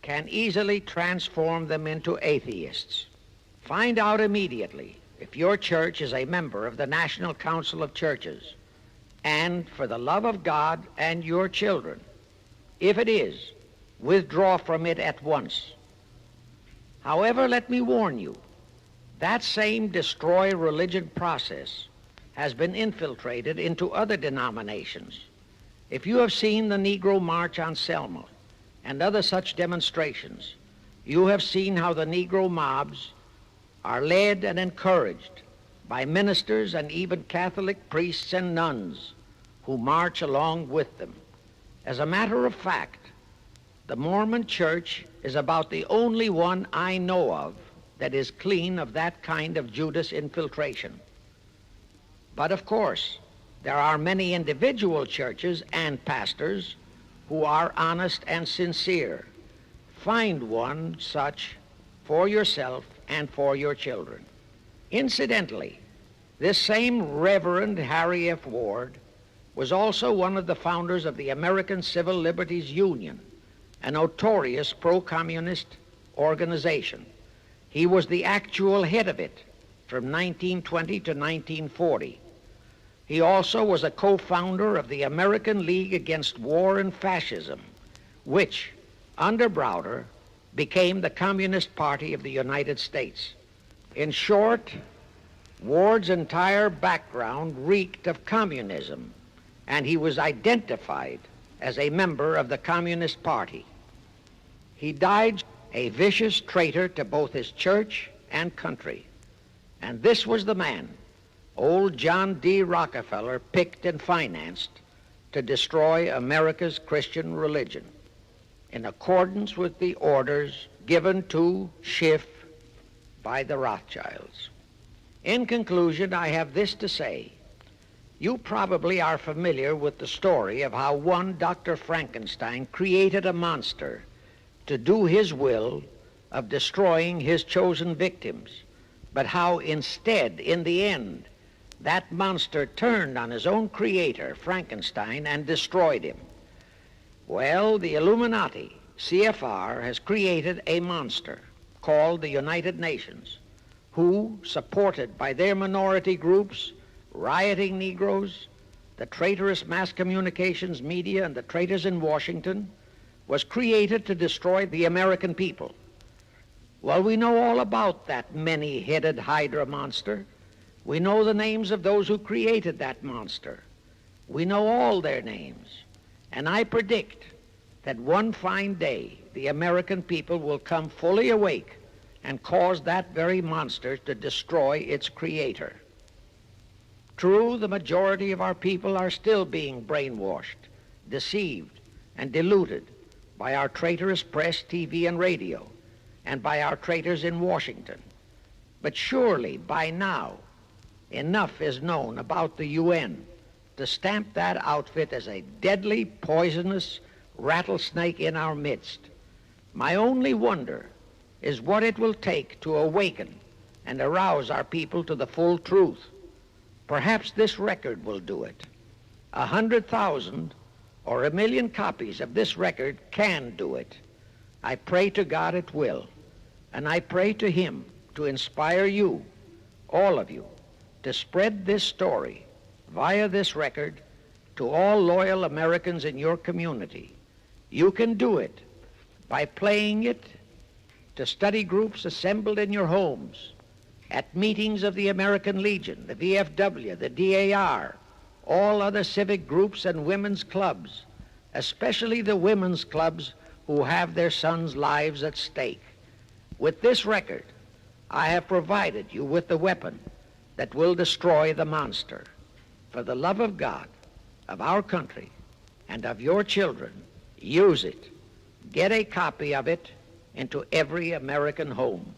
can easily transform them into atheists. Find out immediately if your church is a member of the National Council of Churches, and for the love of God and your children, if it is, withdraw from it at once. However, let me warn you, that same destroy religion process has been infiltrated into other denominations. If you have seen the Negro March on Selma and other such demonstrations, you have seen how the Negro mobs are led and encouraged by ministers and even Catholic priests and nuns who march along with them. As a matter of fact, the Mormon Church is about the only one I know of that is clean of that kind of Judas infiltration. But of course, There are many individual churches and pastors who are honest and sincere. Find one such for yourself and for your children. Incidentally, this same Reverend Harry F. Ward was also one of the founders of the American Civil Liberties Union, a notorious pro-communist organization. He was the actual head of it from 1920 to 1940. He also was a co-founder of the American League Against War and Fascism, which, under Browder, became the Communist Party of the United States. In short, Ward's entire background reeked of communism, and he was identified as a member of the Communist Party. He died a vicious traitor to both his church and country. And this was the man old John D. Rockefeller picked and financed to destroy America's Christian religion, in accordance with the orders given to Schiff by the Rothschilds. In conclusion, I have this to say. You probably are familiar with the story of how one Dr. Frankenstein created a monster to do his will of destroying his chosen victims, but how instead, in the end, that monster turned on his own creator, Frankenstein, and destroyed him. Well, the Illuminati, CFR, has created a monster called the United Nations, who, supported by their minority groups, rioting Negroes, the traitorous mass communications media, and the traitors in Washington, was created to destroy the American people. Well, we know all about that many-headed Hydra monster. We know the names of those who created that monster. We know all their names. And I predict that one fine day the American people will come fully awake and cause that very monster to destroy its creator. True, the majority of our people are still being brainwashed, deceived, and deluded by our traitorous press, TV, and radio, and by our traitors in Washington. But surely, by now, enough is known about the UN to stamp that outfit as a deadly, poisonous rattlesnake in our midst. My only wonder is what it will take to awaken and arouse our people to the full truth. Perhaps this record will do it. 100,000 or 1,000,000 copies of this record can do it. I pray to God it will. And I pray to Him to inspire you, all of you, to spread this story via this record to all loyal Americans in your community. You can do it by playing it to study groups assembled in your homes, at meetings of the American Legion, the VFW, the DAR, all other civic groups and women's clubs, especially the women's clubs who have their sons' lives at stake. With this record, I have provided you with the weapon that will destroy the monster. For the love of God, of our country, and of your children, use it. Get a copy of it into every American home.